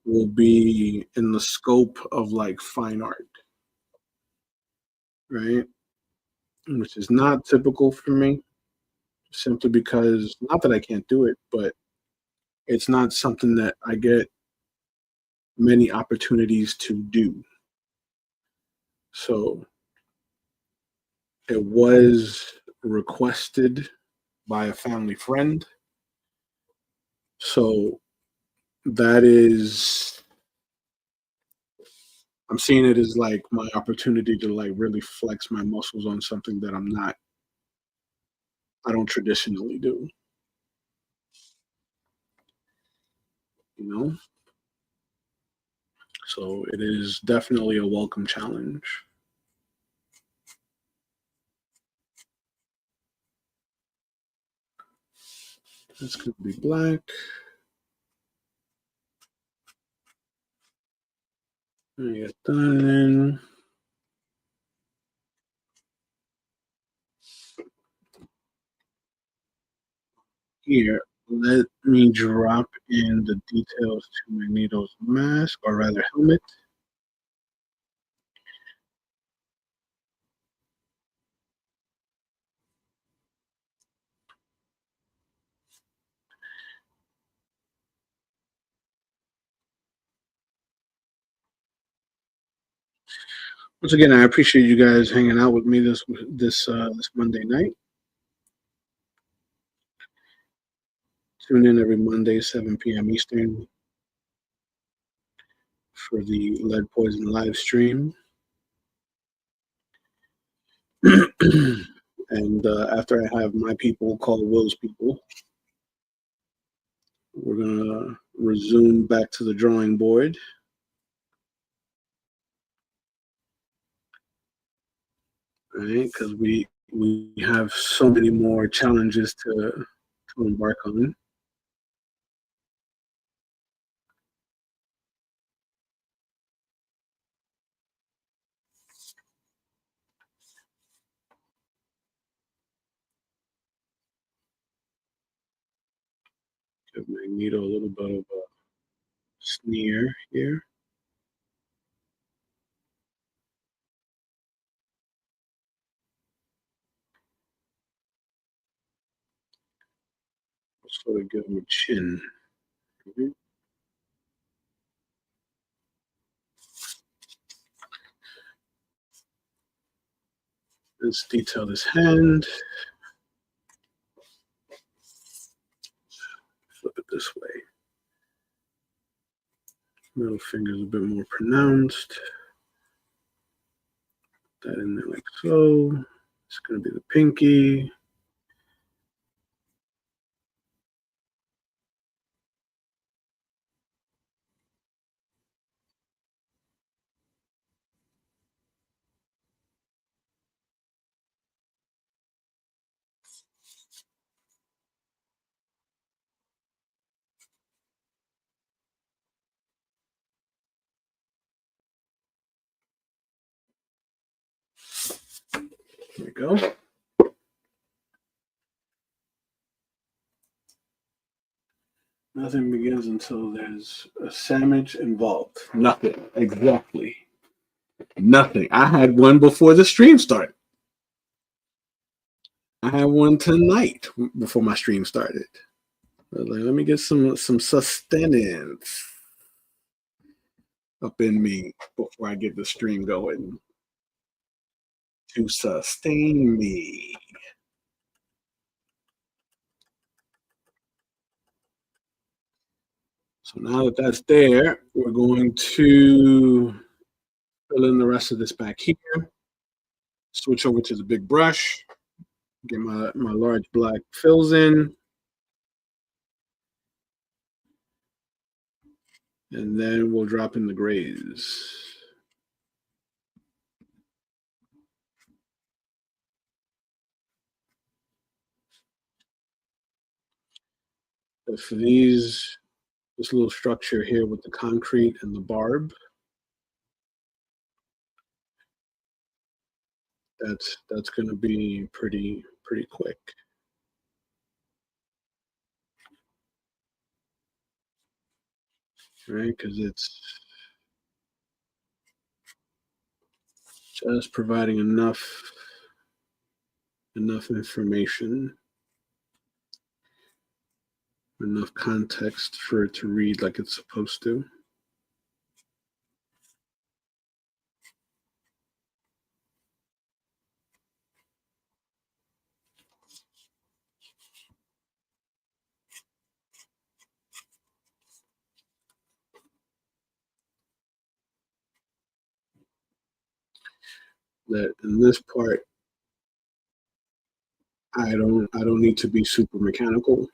will be in the scope of like fine art, right? Which is not typical for me, simply because not that I can't do it, but it's not something that I get many opportunities to do. So it was requested by a family friend. So that is, I'm seeing it as like my opportunity to like really flex my muscles on something that I don't traditionally do, you know? So it is definitely a welcome challenge. It's going to be black. I get done. Here, let me drop in the details to Magneto's mask, or rather helmet. Once again, I appreciate you guys hanging out with me this Monday night. Tune in every Monday, 7 p.m. Eastern, for the Lead Poison live stream. And after I have my people call Will's people, we're gonna resume back to the drawing board, right? Because we have so many more challenges to embark on. Give Magneto a little bit of a sneer here. Sort of give him a chin. Mhm. Let's detail this hand. Flip it this way. Middle finger is a bit more pronounced. Put that in there like so. It's going to be the pinky. There we go. Nothing begins until there's a sandwich involved. Nothing. Exactly. Nothing. I had one before the stream started. I had one tonight before my stream started. Like, let me get some sustenance up in me before I get the stream going to sustain me. So now that that's there, we're going to fill in the rest of this back here. Switch over to the big brush. Get my large black fills in. And then we'll drop in the grays. For this little structure here with the concrete and the barb, that's going to be pretty quick. Right, because it's just providing enough information, enough context for it to read like it's supposed to. That in this part, I don't need to be super mechanical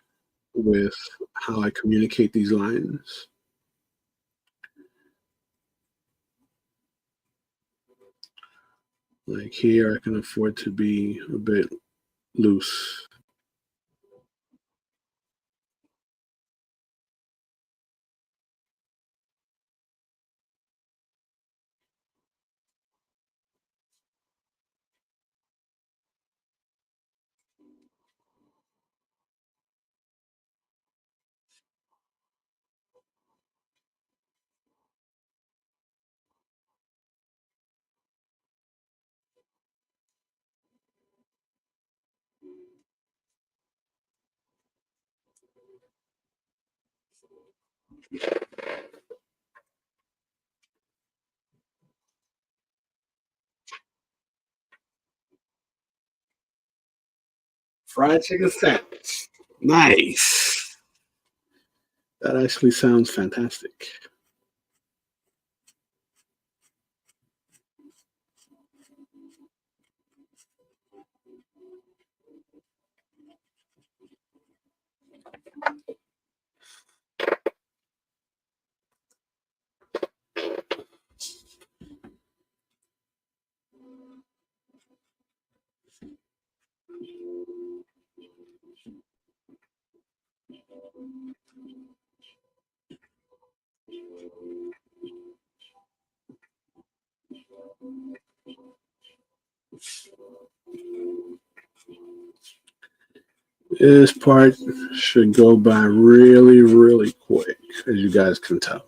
with how I communicate these lines. Like here, I can afford to be a bit loose. Fried chicken sandwich. Nice. That actually sounds fantastic. This part should go by really quick, as you guys can tell.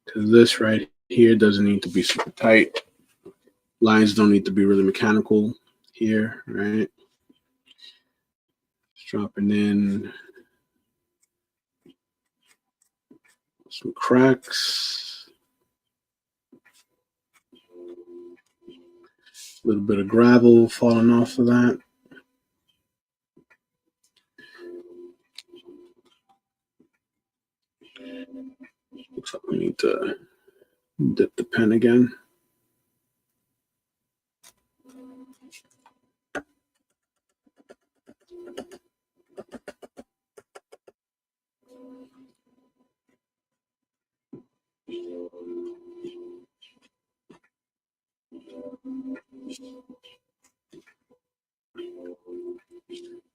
Because this right here doesn't need to be super tight. Lines don't need to be really mechanical here, right? Just dropping in Some cracks. A little bit of gravel falling off of that. Looks like we need to dip the pen again.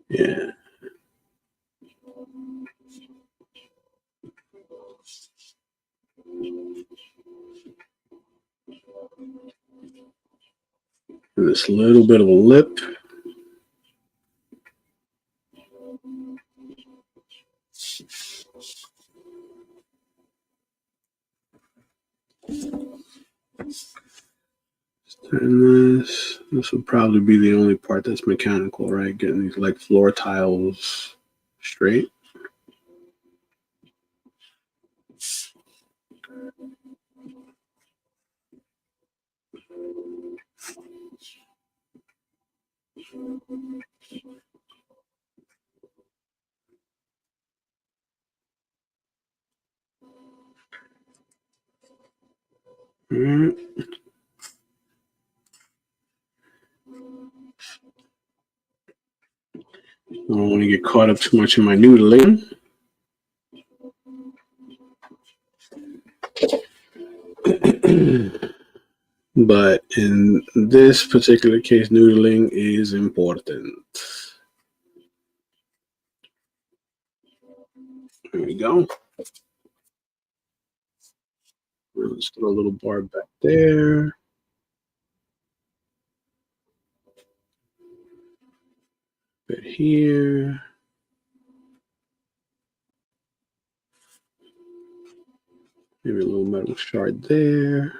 Yeah. And this little bit of a lip. And this would probably be the only part that's mechanical, right? Getting these like floor tiles straight. Mm. I don't want to get caught up too much in my noodling. But in this particular case, noodling is important. There we go. Let's put a little bar back there. Bit here. Maybe a little metal shard there.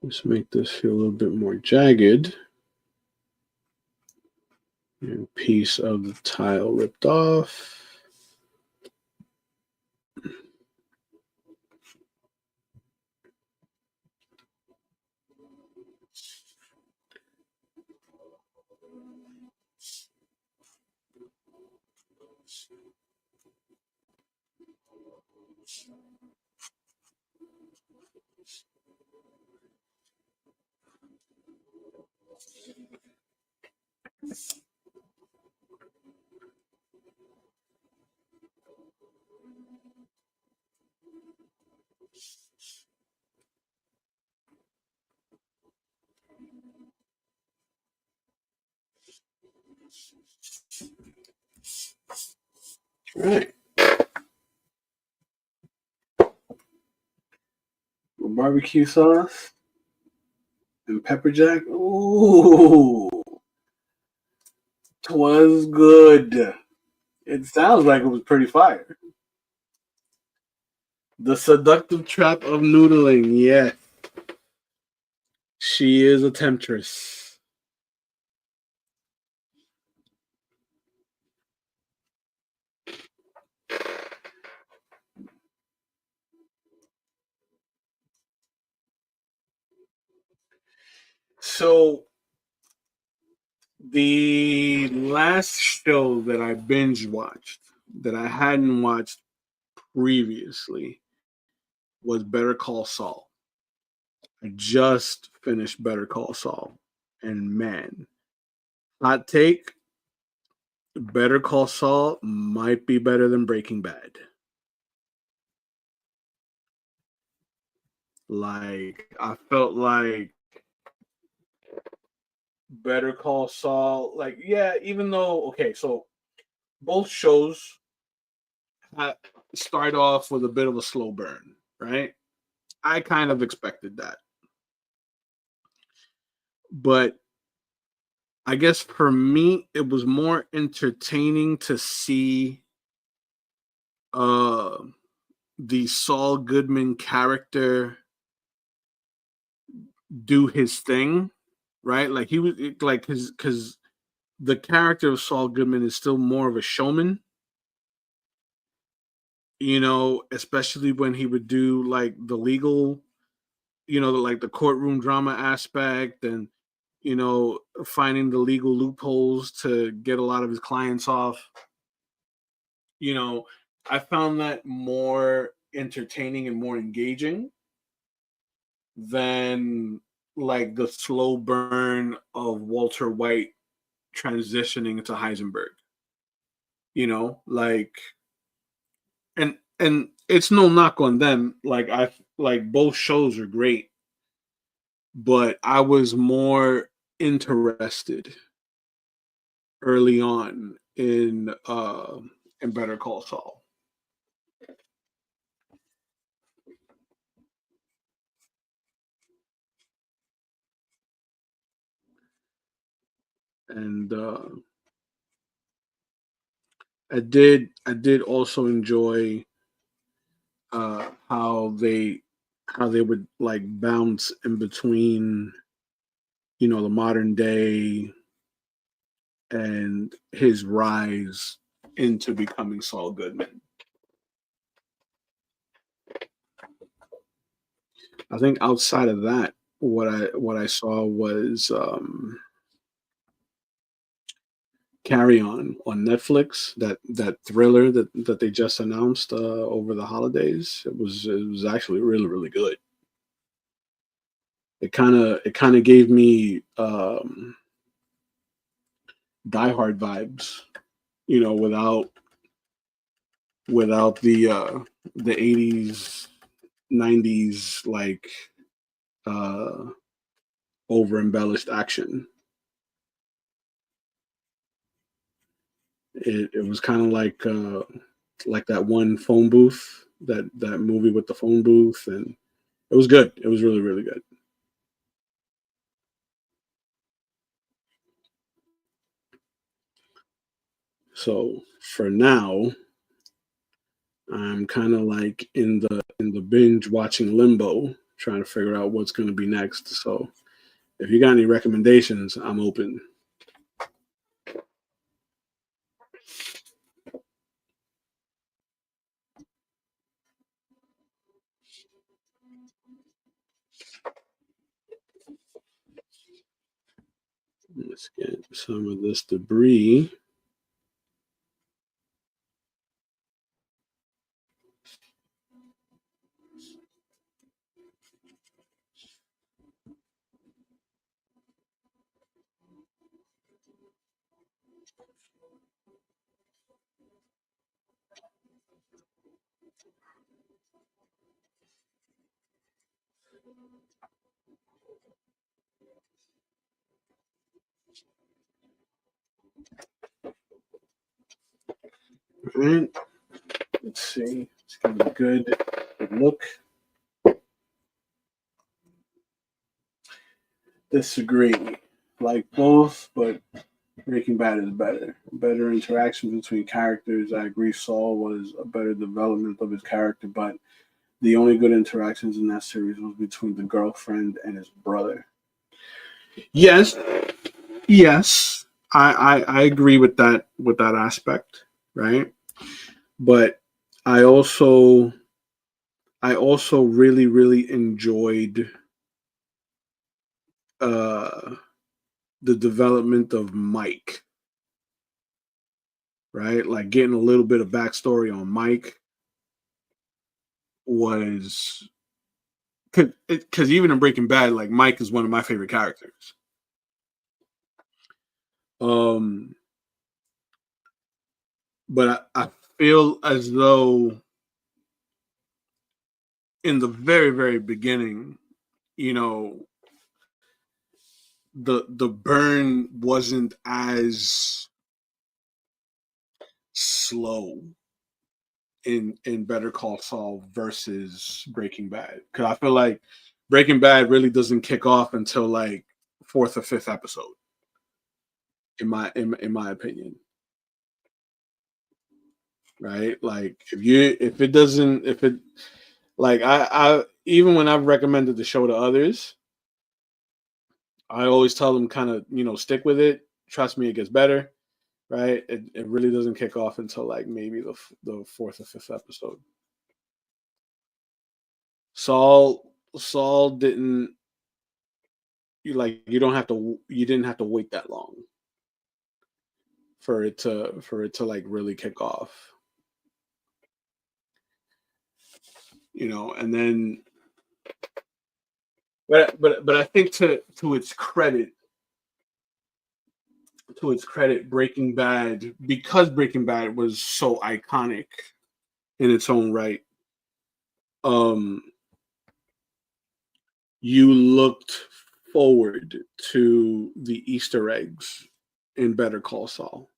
Let's make this feel a little bit more jagged. And a piece of the tile ripped off. All right. Barbecue sauce and pepper jack. Ooh, was good. It sounds like it was pretty fire. The seductive trap of noodling. Yeah, she is a temptress. So the last show that I binge watched that I hadn't watched previously was Better Call Saul. I just finished Better Call Saul. And man, hot take, Better Call Saul might be better than Breaking Bad. Like, I felt like Better Call Saul, like, yeah, even though, okay, so both shows start off with a bit of a slow burn, right? I kind of expected that. But I guess for me, it was more entertaining to see uh, the Saul Goodman character do his thing right? Like he was like his because the character of Saul Goodman is still more of a showman, especially when he would do like the legal, like the courtroom drama aspect and finding the legal loopholes to get a lot of his clients off. You know, I found that more entertaining and more engaging than like the slow burn of Walter White transitioning to Heisenberg. Like and it's no knock on them. Like I like both shows are great, but I was more interested early on in Better Call Saul. And I did also enjoy how they would like bounce in between the modern day and his rise into becoming Saul Goodman. I think outside of that, what I saw was Carry on Netflix. That thriller that they just announced over the holidays. It was actually really really good. It kind of gave me Die Hard vibes, without the 80s 90s like uh over embellished action. It was kind of like that one phone booth, that movie with the phone booth, and it was good. It was really really good. So for now, I'm kind of like in the binge watching limbo, trying to figure out what's going to be next. So if you got any recommendations, I'm open. Let's get some of this debris. All right, let's see. It's gonna be good look. Disagree. Like both, but Breaking Bad is better. Better interaction between characters. I agree Saul was a better development of his character, but the only good interactions in that series was between the girlfriend and his brother. Yes, yes. I agree with that aspect, right? But I also I also really, really enjoyed uh the development of Mike, right? Like getting a little bit of backstory on Mike was because even in Breaking Bad, like Mike is one of my favorite characters. Um, but I feel as though in the very, very beginning, you know, the burn wasn't as slow in Better Call Saul versus Breaking Bad, because I feel like Breaking Bad really doesn't kick off until like fourth or fifth episode, in my opinion, right? Like if it doesn't if it like I even when I've recommended the show to others, I always tell them kind of, stick with it. Trust me, it gets better, right? It really doesn't kick off until like maybe the fourth or fifth episode. Saul didn't you don't have to you didn't have to wait that long for it to like really kick off, and then but I think to its credit, Breaking Bad, because Breaking Bad was so iconic in its own right, um, you looked forward to the Easter eggs in Better Call Saul.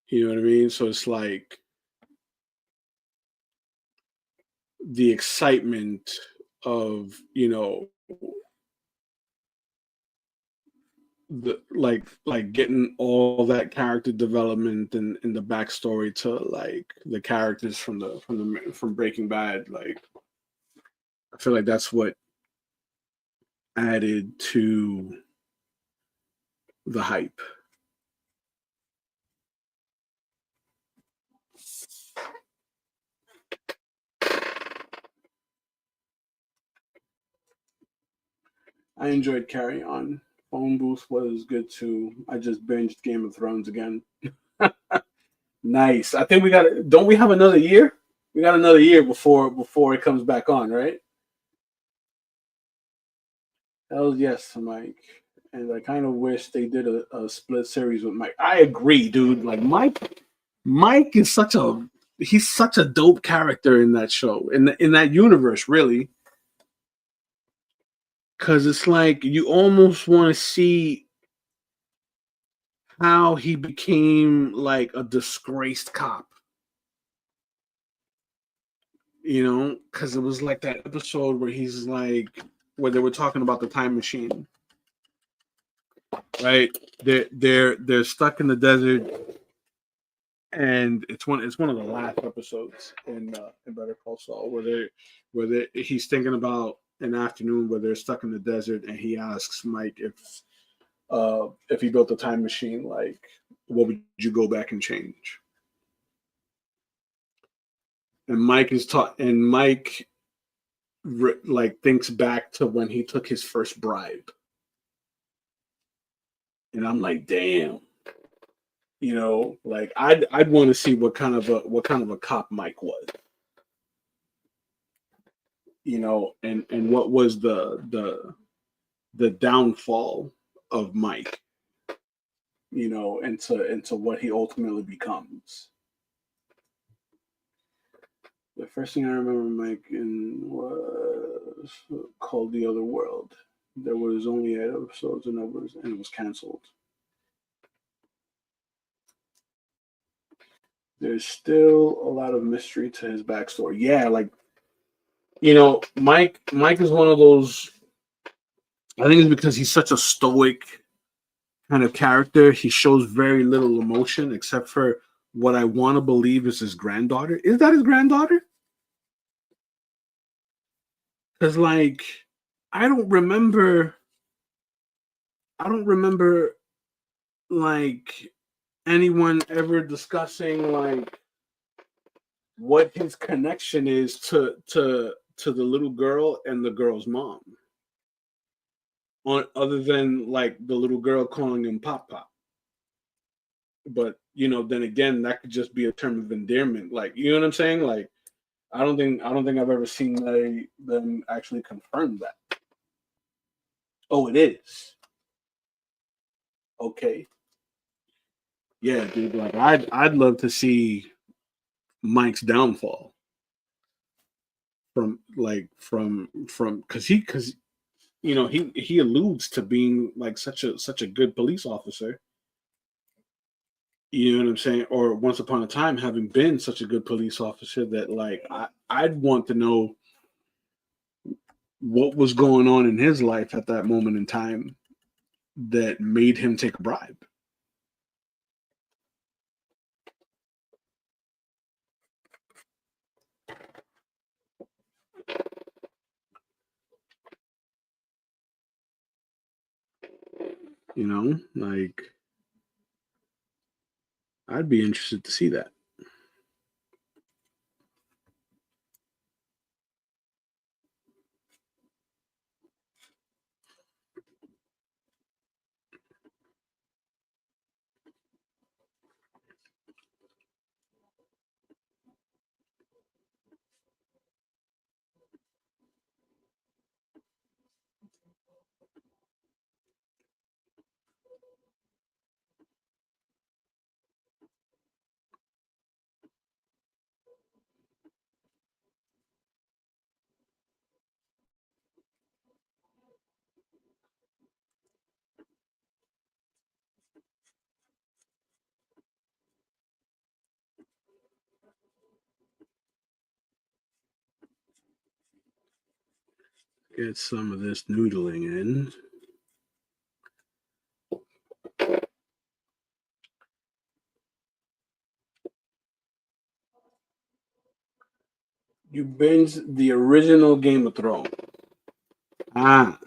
You know what I mean? So it's like the excitement of the like getting all that character development and the backstory to like the characters from Breaking Bad. Like I feel like that's what added to the hype. I enjoyed Carry On. Phone Booth was good too. I just binged Game of Thrones again. Nice. I think we got. Don't we have another year? We got another year before it comes back on, right? Hell yes, Mike. And I kind of wish they did a split series with Mike. I agree, dude. Like Mike is he's such a dope character in that show, in that universe, really. Because it's like you almost want to see how he became like a disgraced cop, because it was like that episode where he's like, where they were talking about the time machine, right? They're stuck in the desert, and it's one of the last episodes in Better Call Saul where he's thinking about an afternoon where they're stuck in the desert, and he asks Mike if he built a time machine, like what would you go back and change? And Mike like thinks back to when he took his first bribe, and I'm like, damn, like I'd want to see what kind of a cop Mike was, and what was the downfall of Mike, into what he ultimately becomes. The first thing I remember Mike in was called The Other World. There was only 8 episodes and it was canceled. There's still a lot of mystery to his backstory. Yeah, like Mike is one of those. I think it's because he's such a stoic kind of character. He shows very little emotion except for what I want to believe is his granddaughter. Is that his granddaughter? Because like I don't remember. I don't remember like anyone ever discussing like what his connection is to the little girl and the girl's mom, on other than like the little girl calling him pop pop. But then again, that could just be a term of endearment. Like, you know what I'm saying? Like, I don't think I've ever seen them actually confirm that. Oh, it is. Okay. Yeah, dude. Like, I'd love to see Mike's downfall from because he alludes to being like such a good police officer. You know what I'm saying? Or once upon a time, having been such a good police officer, that like I'd want to know what was going on in his life at that moment in time that made him take a bribe. Like I'd be interested to see that. Get some of this noodling in. You binge the original Game of Thrones. Ah,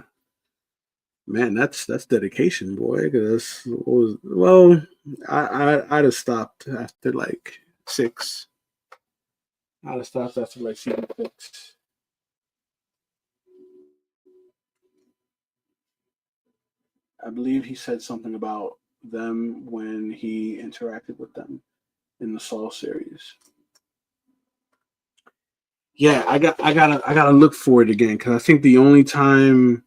man, that's dedication, boy. Because well, I'd have stopped after like six. I'd have stopped after like season six. I believe he said something about them when he interacted with them in the Saul series. Yeah, I gotta look for it again because I think the only time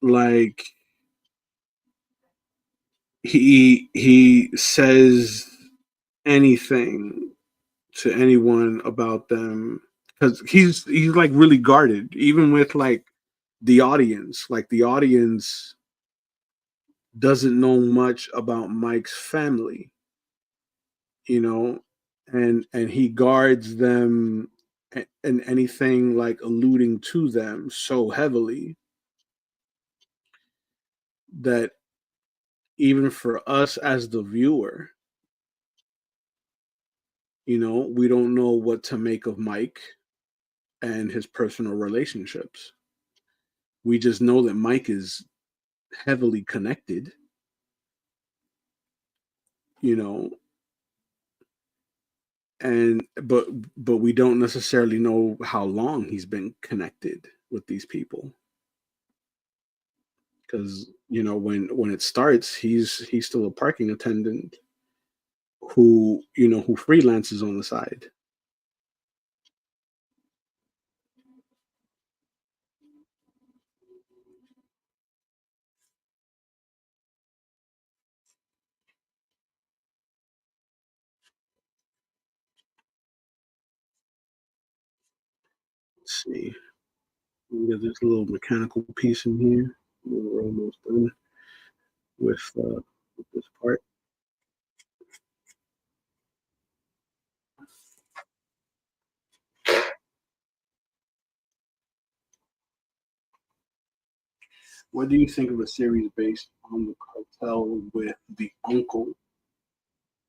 like he says anything to anyone about them because he's like really guarded even with like the audience doesn't know much about Mike's family, you know, and he guards them and anything like alluding to them so heavily that even for us as the viewer, we don't know what to make of Mike and his personal relationships. We just know that Mike is heavily connected, you know, and but we don't necessarily know how long he's been connected with these people because when it starts he's still a parking attendant who freelances on the side. Let's see, we got this little mechanical piece in here. We're almost done with with this part. What do you think of a series based on the cartel with the uncle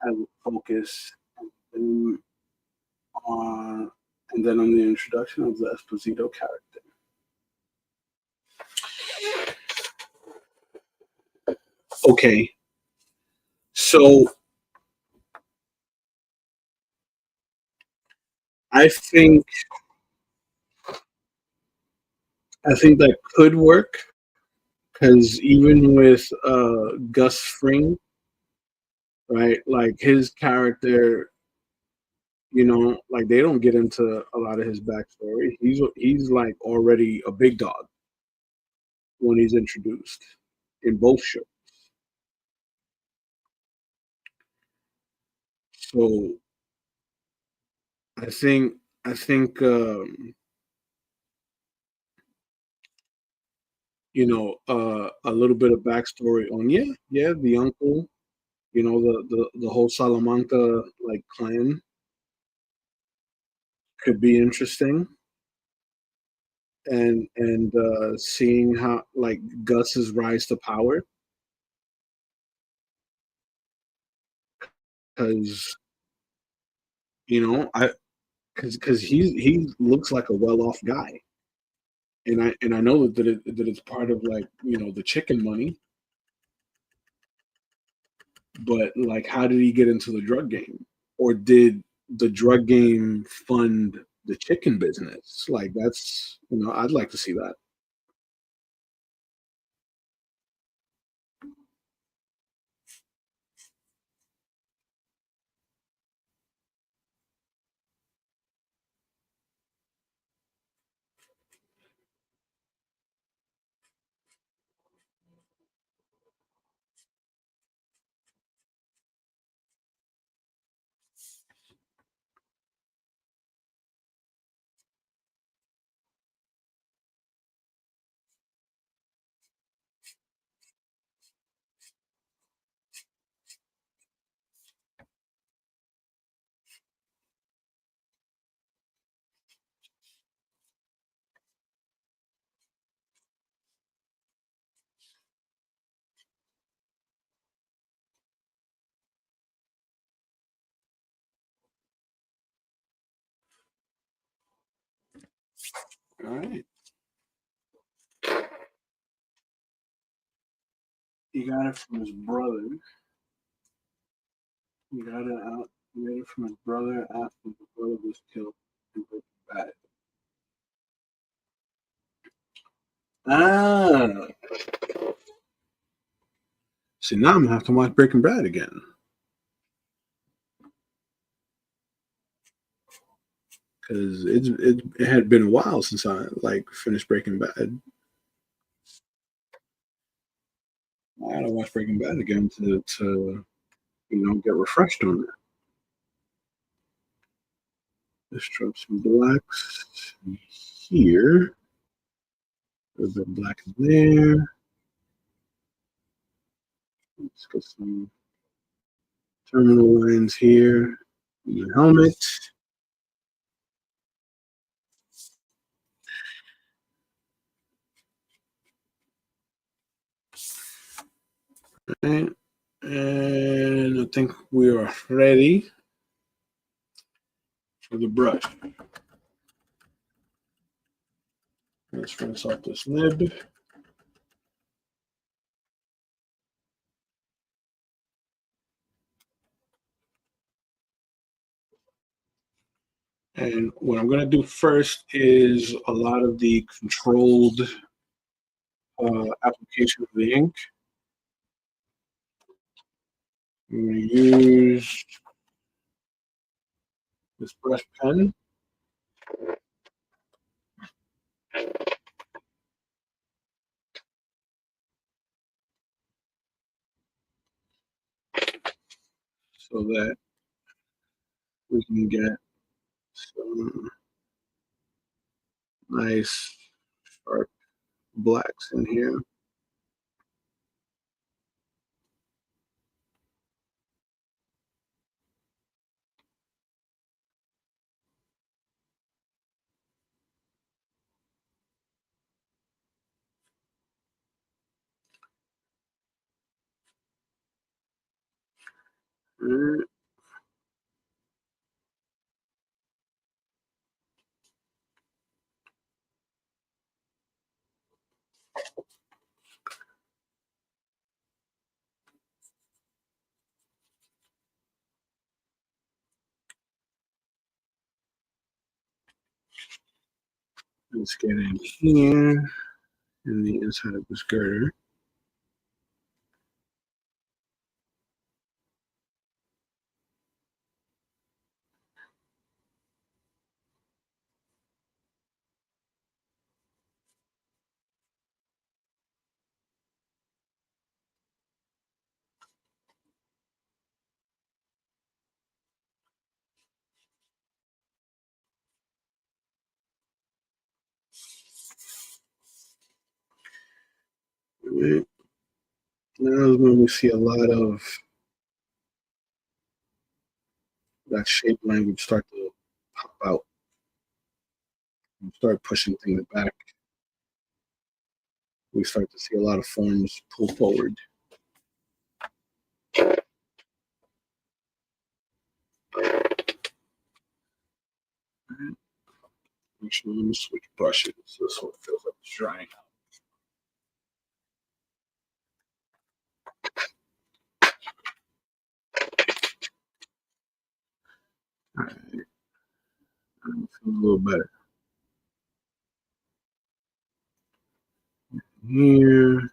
as a focus, and on and then on the introduction of the Esposito character? Okay, so I think I think that could work because even with Gus Fring, right, like his character, like they don't get into a lot of his backstory. He's like already a big dog when he's introduced in both shows. So I think I think a little bit of backstory on yeah the uncle, the whole Salamanca like clan could be interesting, and seeing how like Gus's rise to power because I because he looks like a well off guy and I know that it's part of like the chicken money, but like how did he get into the drug game, or did the drug game fund the chicken business? Like that's I'd like to see that. All right, he got it from his brother. He got it out. He got it from his brother after the brother was killed in Breaking Bad. Ah, see now I'm gonna have to watch Breaking Bad again because it had been a while since I like finished Breaking Bad. I gotta watch Breaking Bad again to get refreshed on it. Let's drop some blacks here. A little bit of black in there. Let's get some terminal lines here. The helmet. Right. And I think we are ready for the brush. Let's rinse off this nib. And what I'm going to do first is a lot of the controlled application of the ink. I'm going to use this brush pen. So that we can get some nice sharp blacks in here. Right. Let's get in here in the inside of this girder. Right. Now is when we see a lot of that shape language start to pop out and start pushing things back. We start to see a lot of forms pull forward. Actually, let me switch brushes. This one feels like it's drying out. All right, feel a little better here.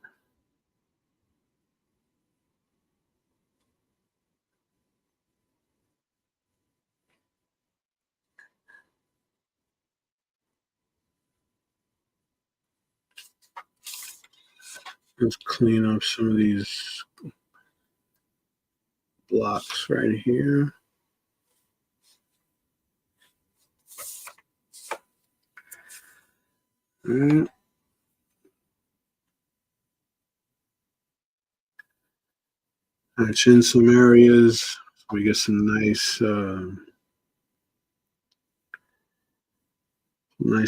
Let's clean up some of these blocks right here. All right. Patch in some areas so we get some nice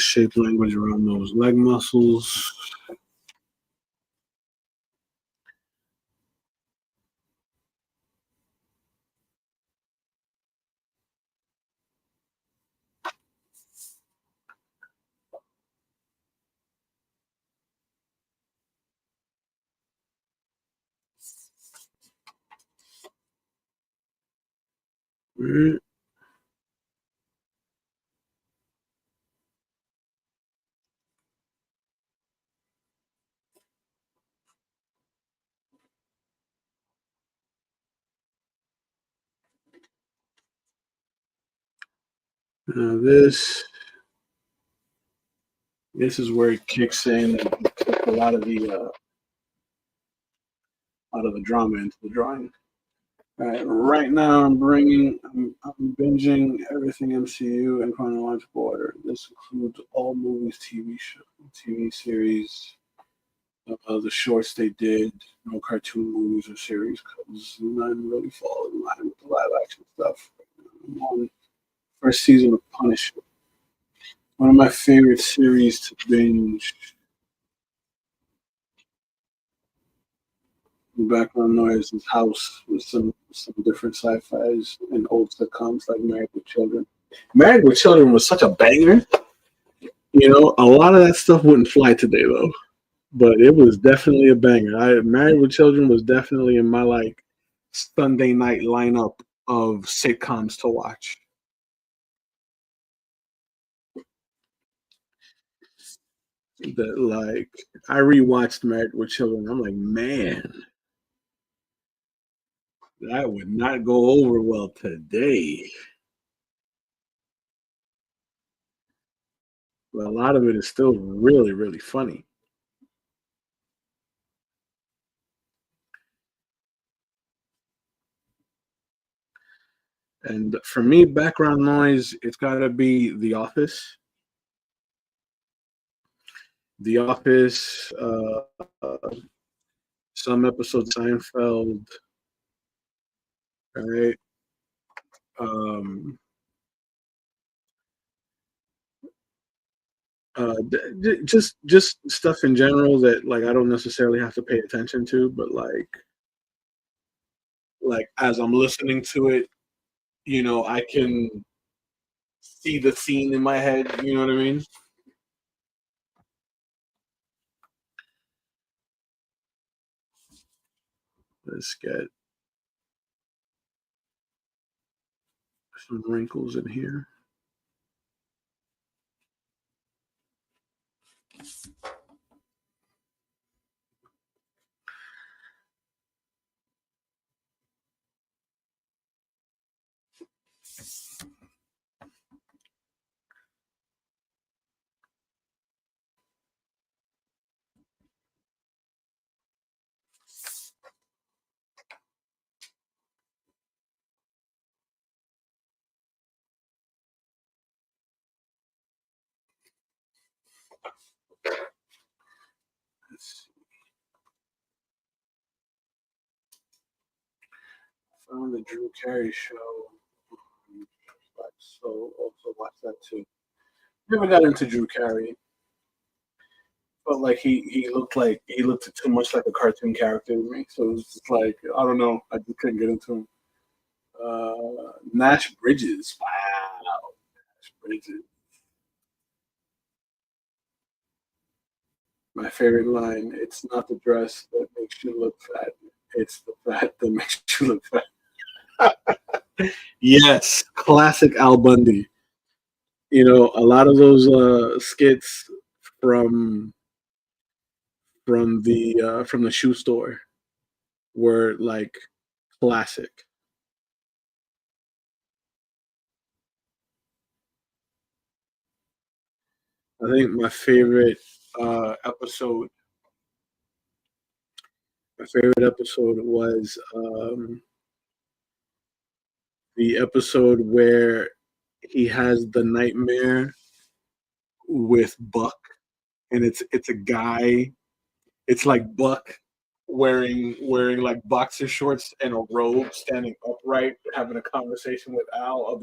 shape language around those leg muscles. All right. Now this is where it kicks in and takes a lot of the drama into the drawing. All right, right now I'm binging everything MCU in chronological order. This includes all movies, TV series, the shorts they did, no cartoon movies or series because none really fall in line with the live action stuff. I'm on first season of Punisher, one of my favorite series to binge. Background noise is House with some different sci-fis and old sitcoms like Married with Children. Married with Children was such a banger. You know, a lot of that stuff wouldn't fly today though, but it was definitely a banger. I Married with Children was definitely in my like Sunday night lineup of sitcoms to watch. That like I rewatched Married with Children. I'm like, man, that would not go over well today. But a lot of it is still really, really funny. And for me, background noise, it's got to be The Office. The Office, some episodes Seinfeld, right? Um, just stuff in general that like I don't necessarily have to pay attention to, but like as I'm listening to it, you know, I can see the scene in my head. You know what I mean? Let's get some wrinkles in here. Let's found the Drew Carey show. So also watch that too. Never got into Drew Carey. Felt like he looked too much like a cartoon character to me. So it was just like I don't know. I just couldn't get into him. Nash Bridges. Wow, Nash Bridges. My favorite line: "It's not the dress that makes you look fat; it's the fat that makes you look fat." Yes, classic Al Bundy. You know, a lot of those skits from from the shoe store were like classic. I think my favorite episode was the episode where he has the nightmare with Buck, and it's a guy. It's like Buck wearing like boxer shorts and a robe, standing upright, having a conversation with Al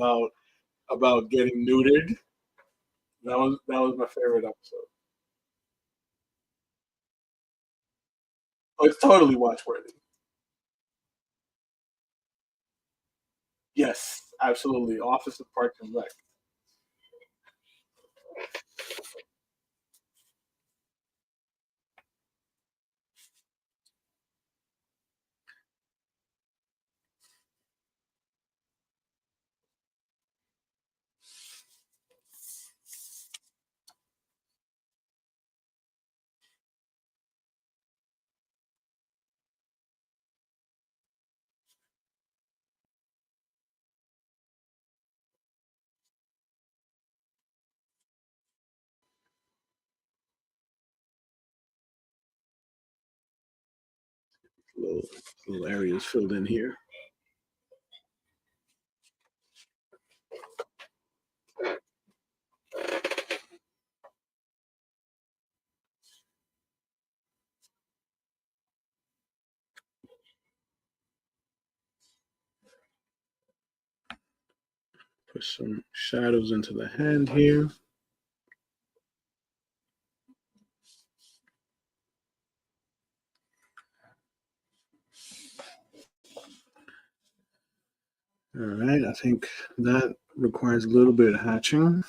about getting neutered. That was my favorite episode. Oh, it's totally watch worthy. Yes, absolutely. Office of Parks and Rec. Little, little areas filled in here. Put some shadows into the hand here. All right, I think that requires a little bit of hatching.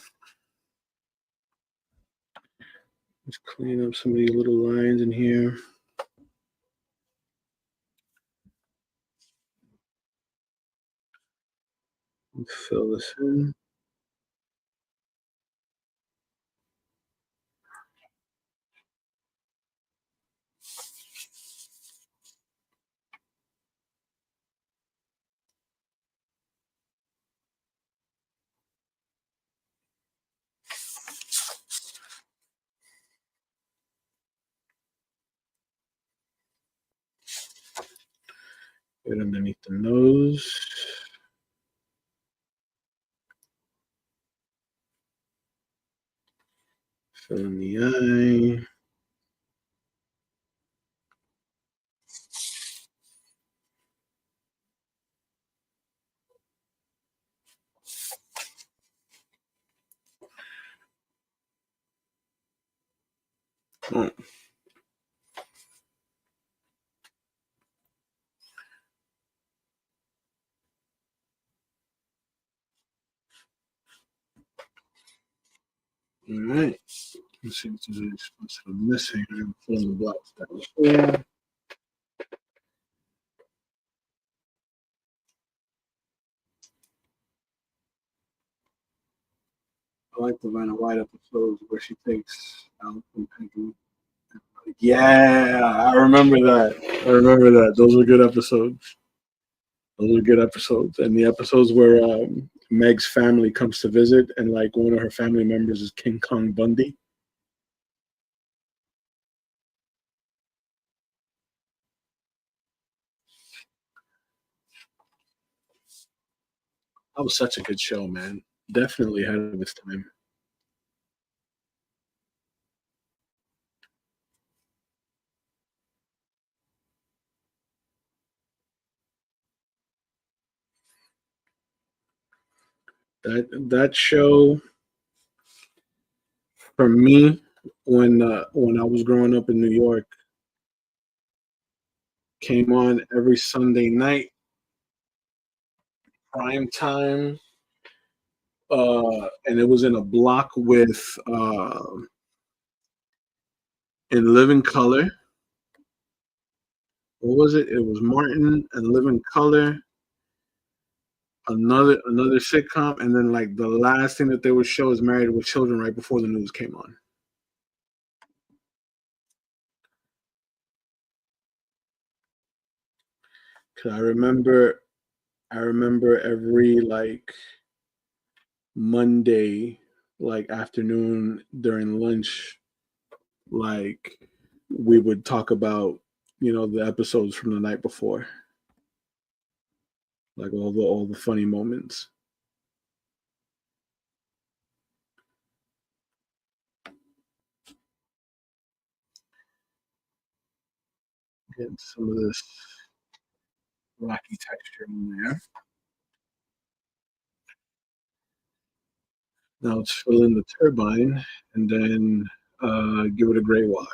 Let's clean up some of these little lines in here. Fill this in. Get underneath the nose. Fill in the eye. Oh, all right. Let's see what this is supposed to be missing. I'm gonna fill in the blocks down here. I like the Vanna White episodes where she takes Alex and Peggy. Yeah, I remember that. I remember that. Those were good episodes. Those were good episodes. And the episodes where Meg's family comes to visit and like one of her family members is King Kong Bundy. That was such a good show, man. Definitely ahead of its time. That show for me when I was growing up in New York came on every Sunday night, prime time, and it was in a block with In Living Color. What was it? It was Martin and Living Color, another sitcom, and then like the last thing that they would show is Married with Children right before the news came on. Cause I remember every like Monday, like afternoon during lunch, like we would talk about the episodes from the night before, like all the funny moments. Get some of this rocky texture in there. Now let's fill in the turbine and then give it a gray wash.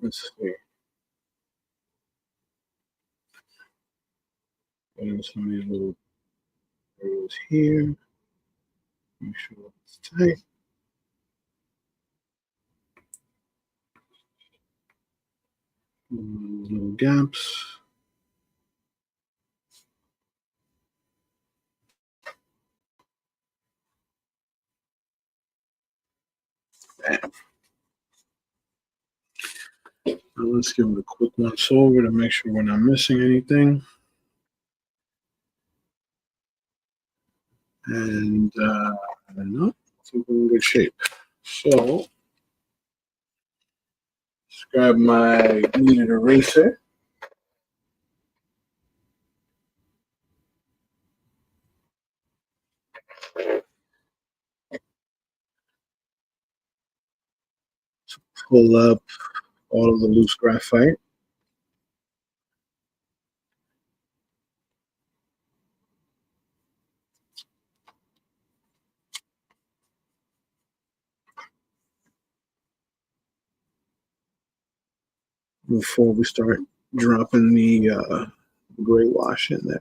Let's see. And some of these little areas here. Make sure it's tight. Little gaps. Now let's give it a quick once over to make sure we're not missing anything. And no, I think we're in good shape. So let's grab my kneaded eraser. Pull up all of the loose graphite. Before we start dropping the gray wash in there.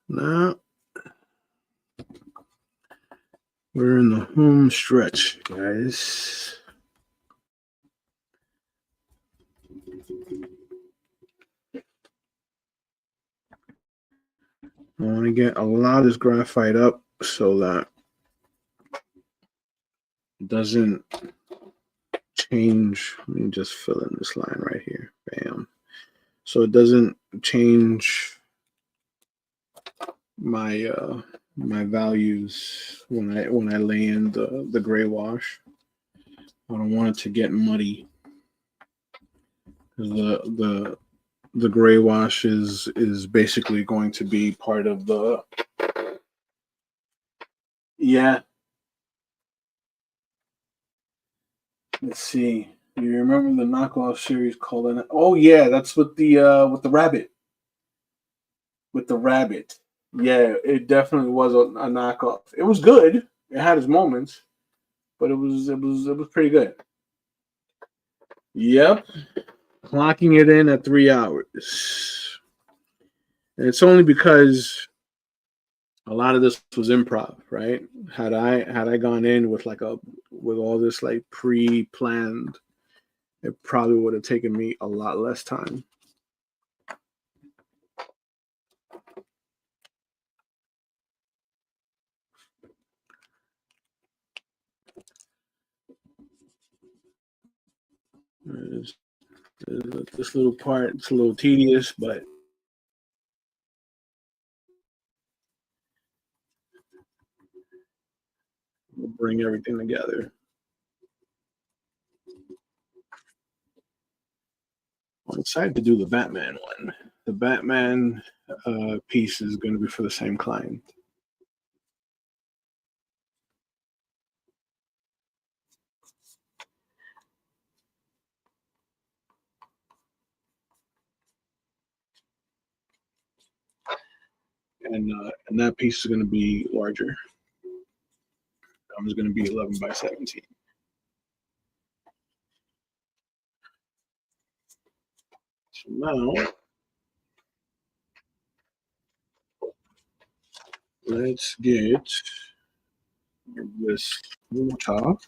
Now we're in the home stretch, guys. I want to get a lot of this graphite up so that it doesn't change. Let me just fill in this line right here. Bam. So it doesn't change my values when I lay in the gray wash. I don't want it to get muddy. The gray wash is basically going to be part of Yeah. Let's see. Do you remember the knockoff series called? Oh yeah, that's with the rabbit. With the rabbit. Yeah, it definitely was a knockoff. It was good. It had its moments, but it was pretty good. Yep, clocking it in at 3 hours. And it's only because a lot of this was improv, right? Had I gone in with with all this like pre-planned, it probably would have taken me a lot less time. This, this little part, it's a little tedious, but we'll bring everything together. I'm excited to do the Batman one. The Batman piece is going to be for the same client. And that piece is going to be larger. It's going to be 11 by 17. So now let's get this top.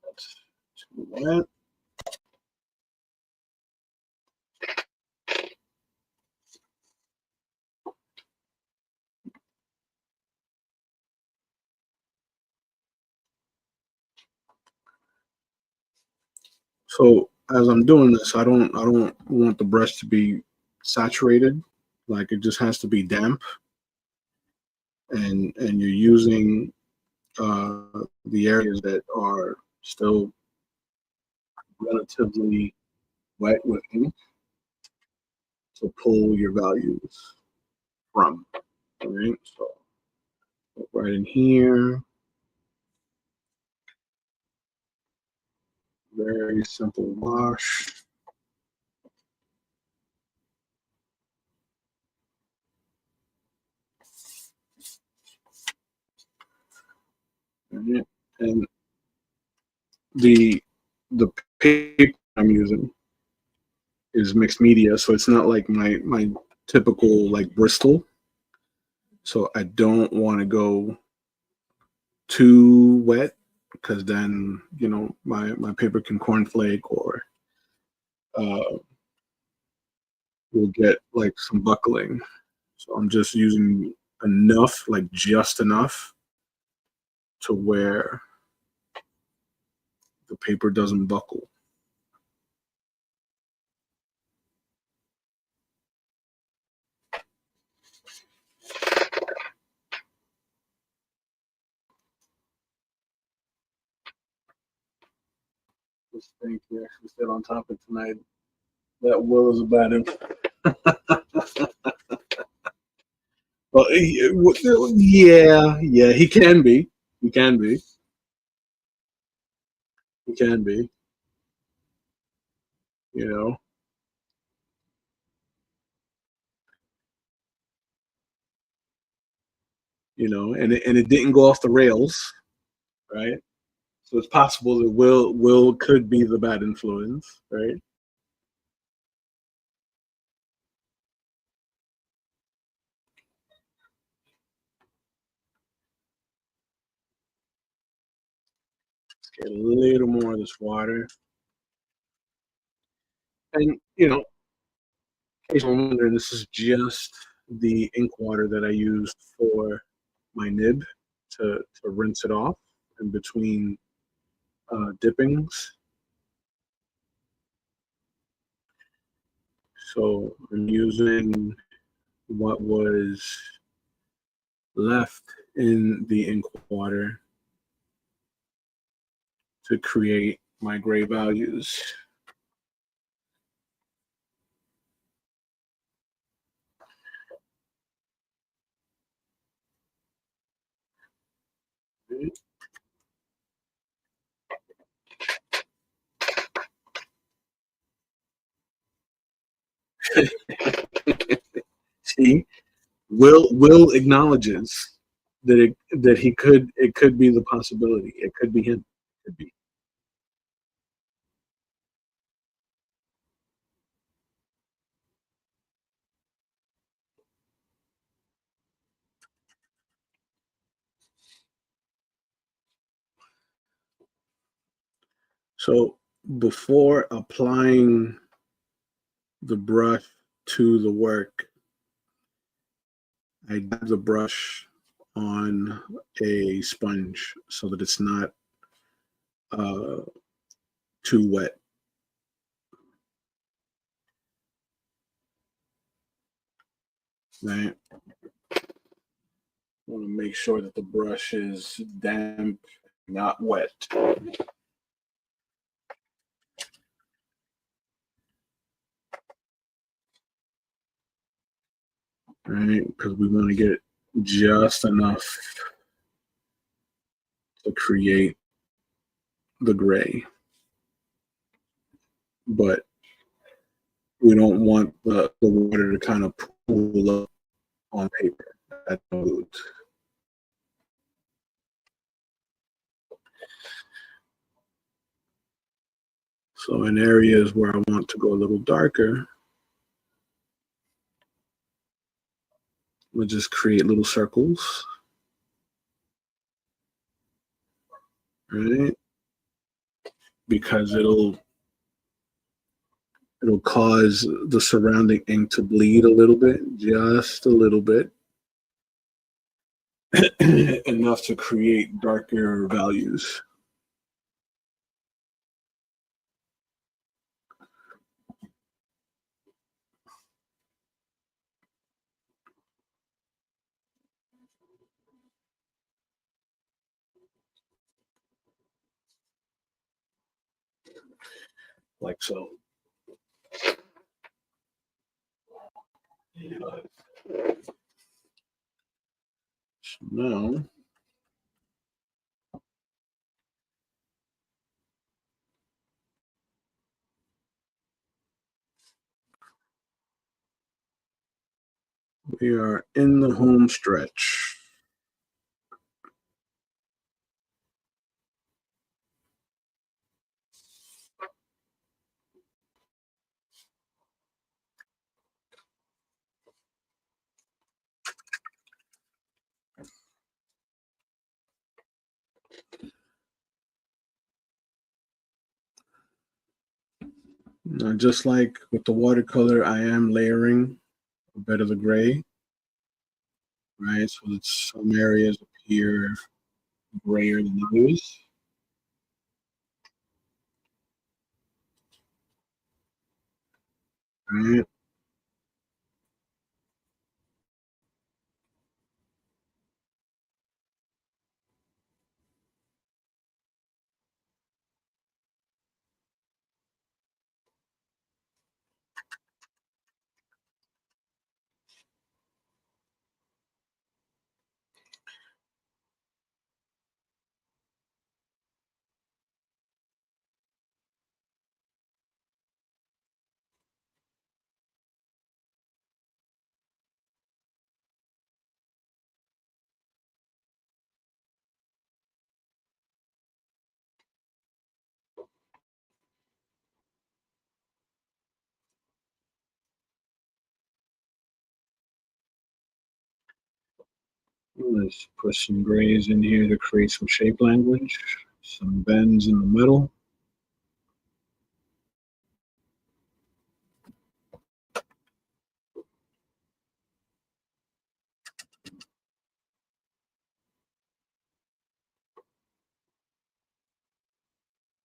Let's do that. So as I'm doing this, I don't want the brush to be saturated. Like it just has to be damp, and you're using uh, the areas that are still relatively wet with ink to pull your values from. All right, so right in here, very simple wash. All right. And the the paper I'm using is mixed media, so it's not like my typical like Bristol. So I don't want to go too wet because then my paper can cornflake or uh, will get like some buckling. So I'm just using enough, like just enough, to where the paper doesn't buckle. This thing he actually said on topic tonight. That Will is a bad influence. Well, yeah, yeah, he can be. He can be. He can be. You know. And it didn't go off the rails, right? So it's possible that Will could be the bad influence, right? Let's get a little more of this water, and in case I'm wondering, this is just the ink water that I used for my nib to rinse it off in between dippings. So I'm using what was left in the ink water to create my gray values. See, Will acknowledges that he could it could be the possibility. It could be him. It could be. So before applying the brush to the work, I dab the brush on a sponge so that it's not uh, too wet. Right. Want to make sure that the brush is damp, not wet. Right, because we want to get just enough to create the gray, but we don't want the water to kind of pool up on paper. That's good. So in areas where I want to go a little darker, we'll just create little circles, right? Because it'll cause the surrounding ink to bleed a little bit, just a little bit, enough to create darker values. Like so. So now we are in the home stretch. Now, just like with the watercolor, I am layering a bit of the gray, right? So that some areas appear grayer than others, right? Let's put some grays in here to create some shape language, some bends in the middle.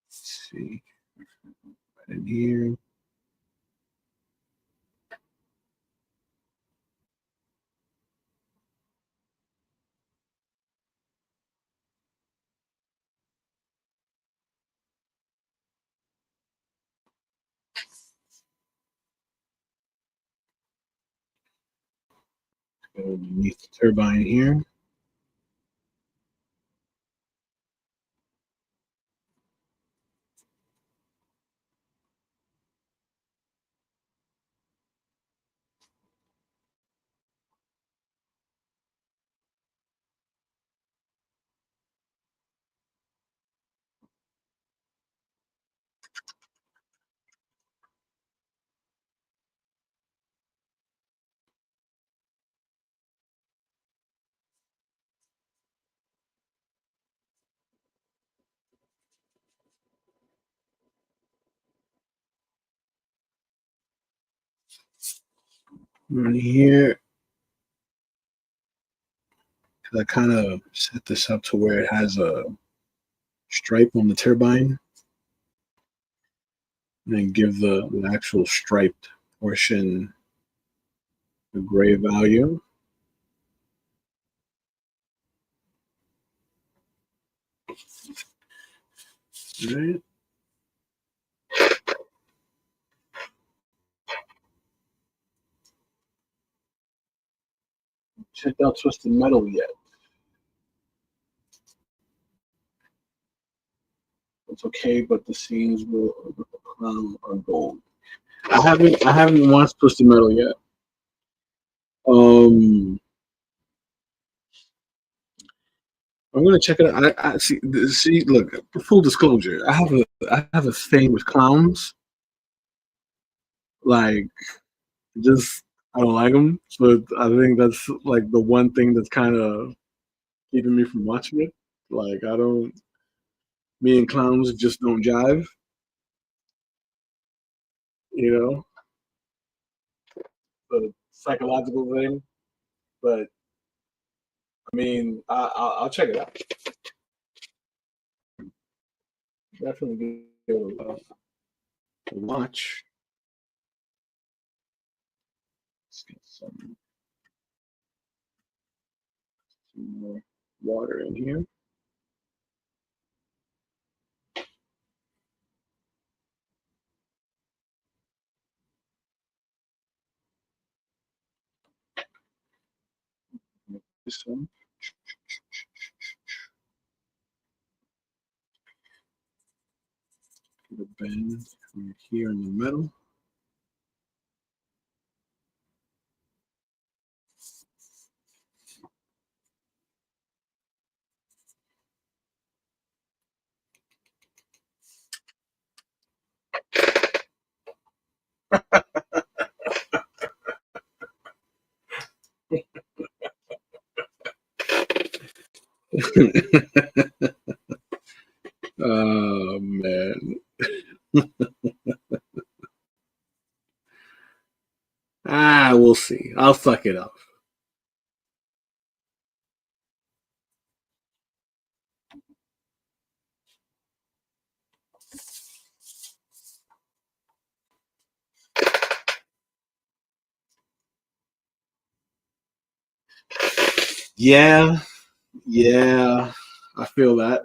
Let's see, right in here. Go underneath the turbine here. And here, I kind of set this up to where it has a stripe on the turbine, and then give the actual striped portion the gray value. Right. Checked out Twisted Metal yet? It's okay, but the scenes with the clown are gold. I haven't watched Twisted Metal yet. Um, I'm gonna check it out. I see. Look, full disclosure. I have a thing with clowns. Like, just I don't like them. So I think that's like the one thing that's kind of keeping me from watching it. Like, I don't. Me and clowns just don't jive. You know, the psychological thing. But I mean, I'll check it out. Definitely give it a watch. Let's get some more water in here. This one. Get a bend from here in the middle. Oh man. We'll see. I'll suck it up. Yeah, yeah. I feel that.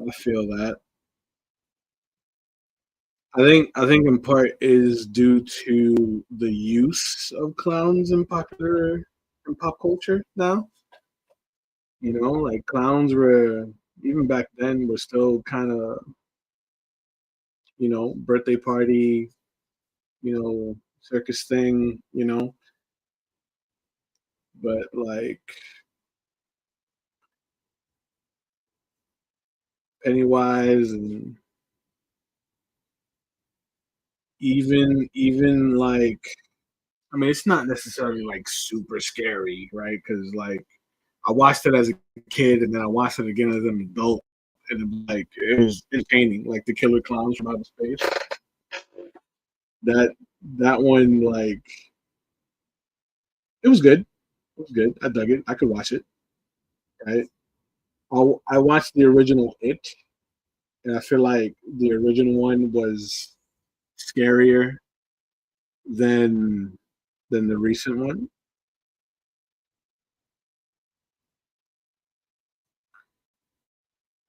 I feel that. I think in part is due to the use of clowns in pop culture now. You know, like clowns were even back then were still kind of, birthday party, circus thing, but like Pennywise and even like I mean it's not necessarily like super scary, right? Because like I watched it as a kid and then I watched it again as an adult, and it was entertaining. Like the Killer Clowns from Outer Space. That that one like it was good. It was good. I dug it. I could watch it. Right. I watched the original It, and I feel like the original one was scarier than the recent one.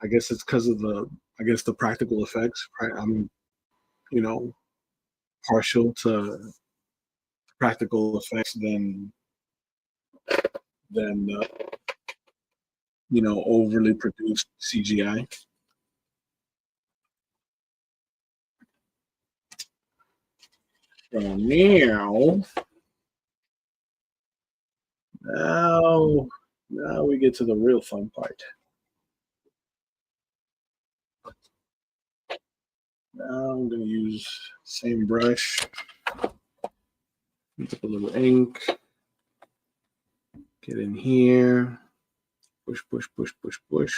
I guess it's because of the practical effects. Right? I'm you know partial to practical effects than overly produced CGI. So now now we get to the real fun part. Now I'm gonna use same brush, dip a little ink, get in here, push, push, push, push, push.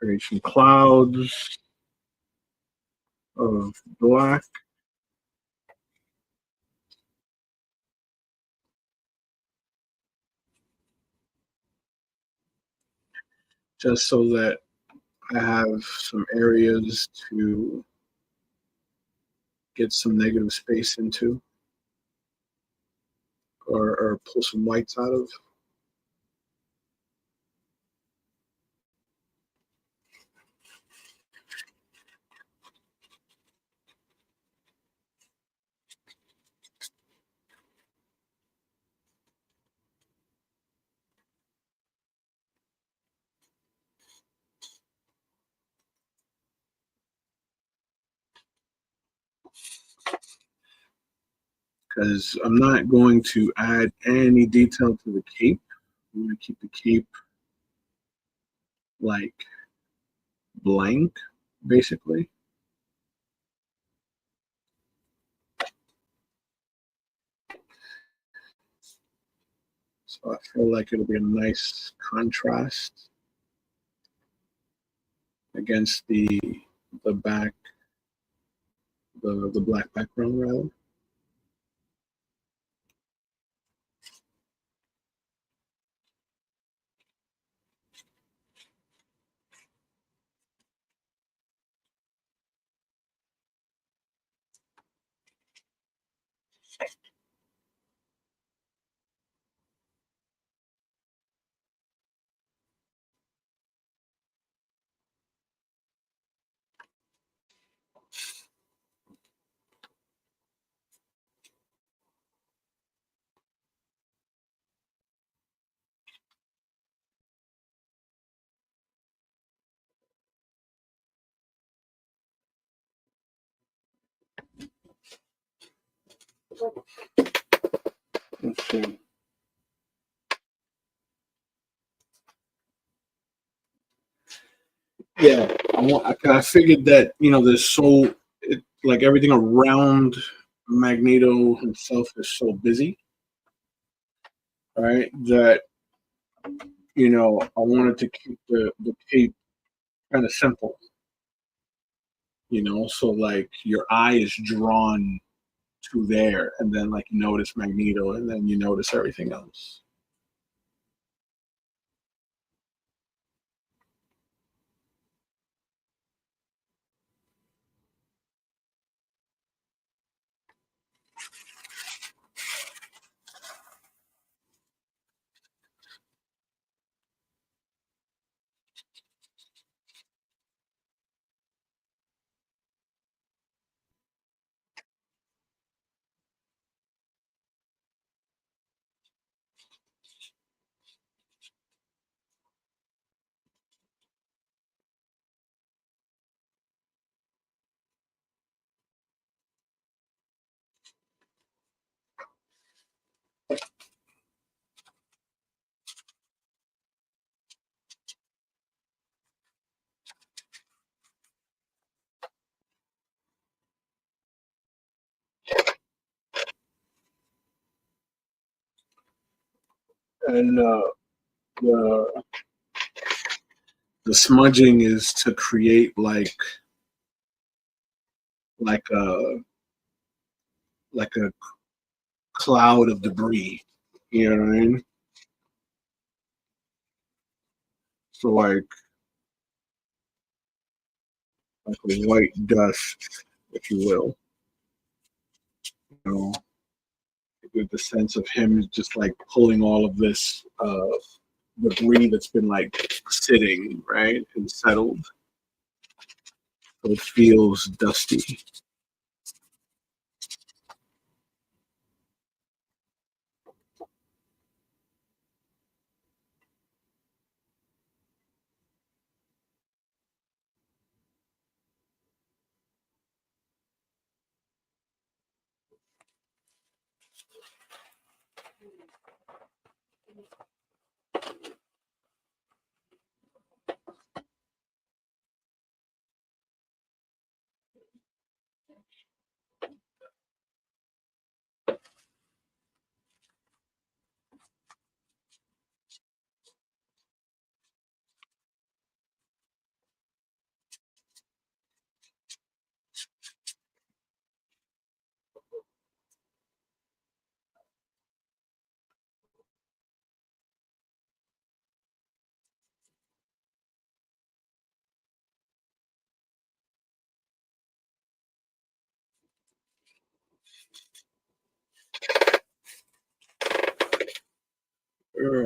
Create some clouds of black. Just so that I have some areas to get some negative space into, or pull some whites out of. Because I'm not going to add any detail to the cape. I'm going to keep the cape like blank, basically. So I feel like it'll be a nice contrast against the back, the black background rather. Let's see. Yeah, I figured that there's like everything around Magneto himself is so busy, right? That I wanted to keep the cape kind of simple, so like your eye is drawn to there, and then like you notice Magneto, and then you notice everything else. And the the smudging is to create like a like a cloud of debris. You know what I mean? So like a white dust, if you will. You know, with the sense of him just like pulling all of this debris that's been like sitting right and settled, so it feels dusty.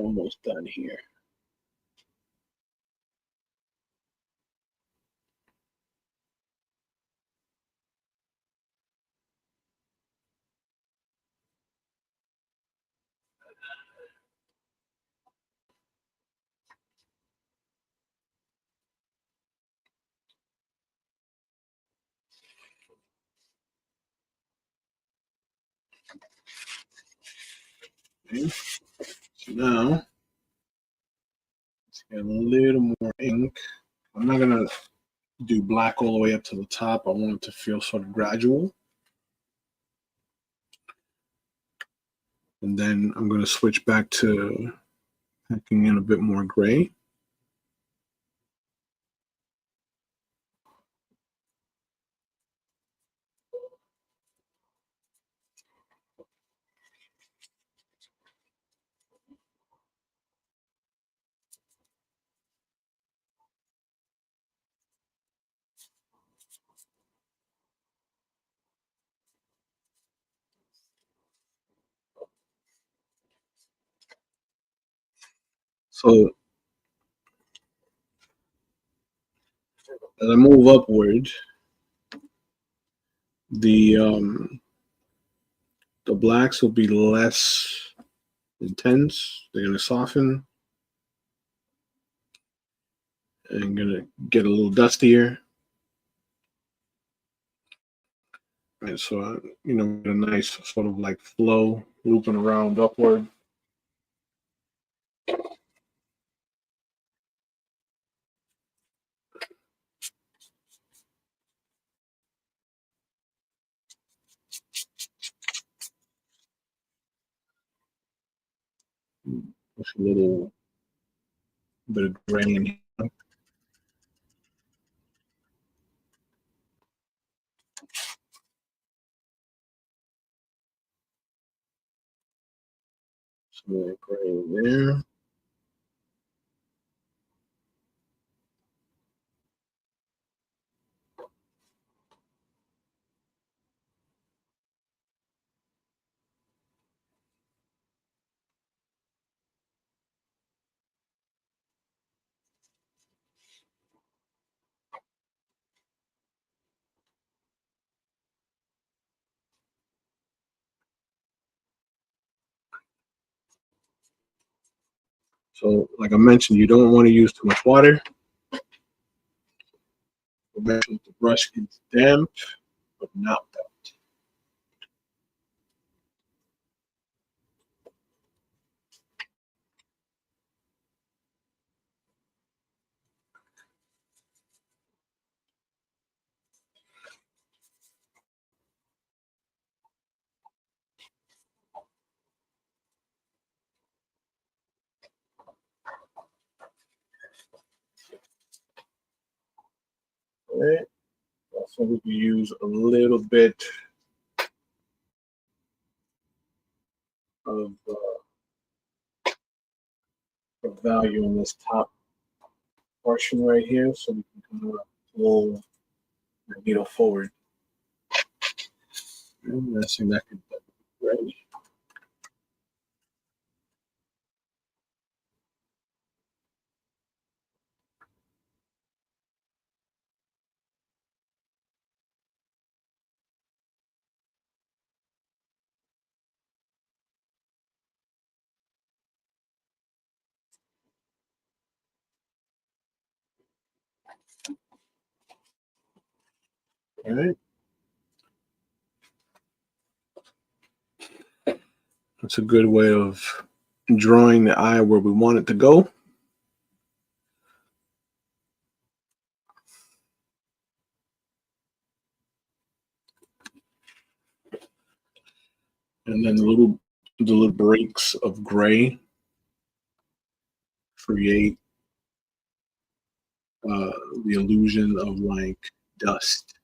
almost done here. Okay. So now let's get a little more ink. I'm not gonna do black all the way up to the top. I want it to feel sort of gradual. And then I'm gonna switch back to packing in a bit more gray. So as I move upward, the um, the blacks will be less intense. They're gonna soften and gonna get a little dustier. Right, so get a nice sort of like flow looping around upward. Push a little bit of gray in here. Some gray there. So, like I mentioned, you don't want to use too much water. The brush gets damp, but not wet. All right. So we can use a little bit of value in this top portion right here, so we can kind of pull Magneto forward. And I think that could be great. All right. That's a good way of drawing the eye where we want it to go. And then the little breaks of gray create uh, the illusion of like dust.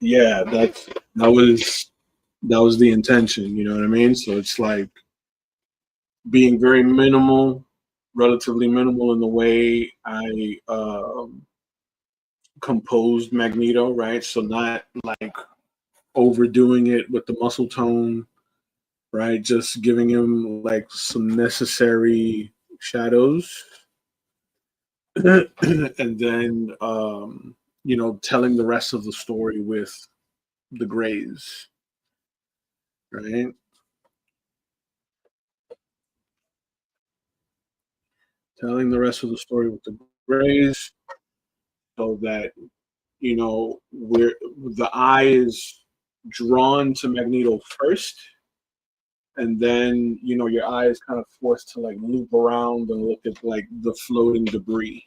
Yeah, that was the intention. You know what I mean? So it's like being very minimal, relatively minimal in the way I composed Magneto, right? So not like overdoing it with the muscle tone, right? Just giving him like some necessary shadows, and then telling the rest of the story with the grays, right? Telling the rest of the story with the grays, so that where the eye is drawn to Magneto first, and then your eye is kind of forced to like loop around and look at like the floating debris.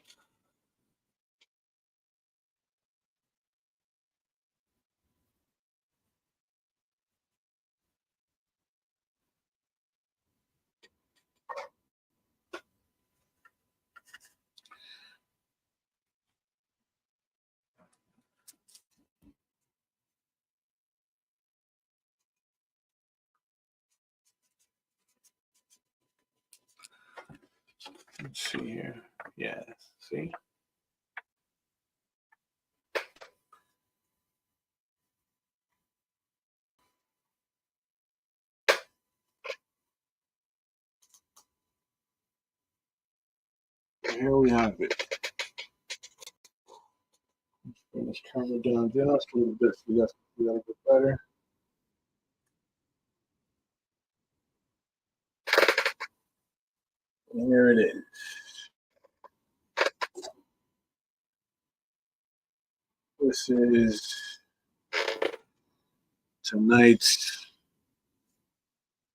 Let's see here. Yeah, see. Here we have it. Bring this camera down just a little bit so you guys can see that a bit better. And here it is. This is tonight's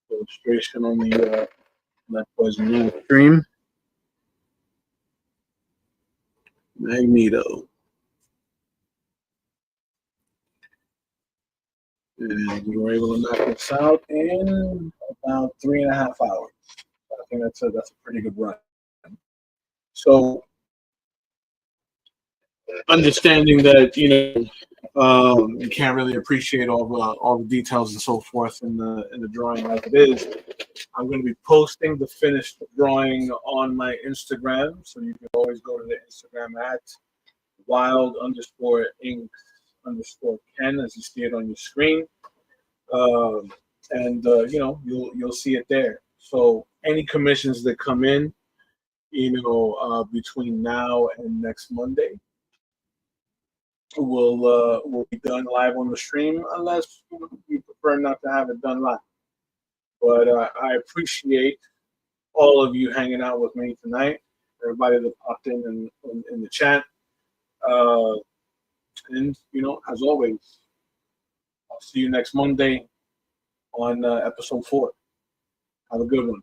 illustration on the That was no stream. Magneto. And we were able to knock this out in about 3.5 hours. I think that's a pretty good run. So understanding that you can't really appreciate all the details and so forth in the drawing as it is. I'm going to be posting the finished drawing on my Instagram, so you can always go to the Instagram at wild underscore ink underscore Ken, as you see it on your screen. Um, and you'll see it there. So any commissions that come in, between now and next Monday, will be done live on the stream, unless you prefer not to have it done live. But I appreciate all of you hanging out with me tonight. Everybody that popped in the chat, uh, and as always, I'll see you next Monday on episode 4. Have a good one.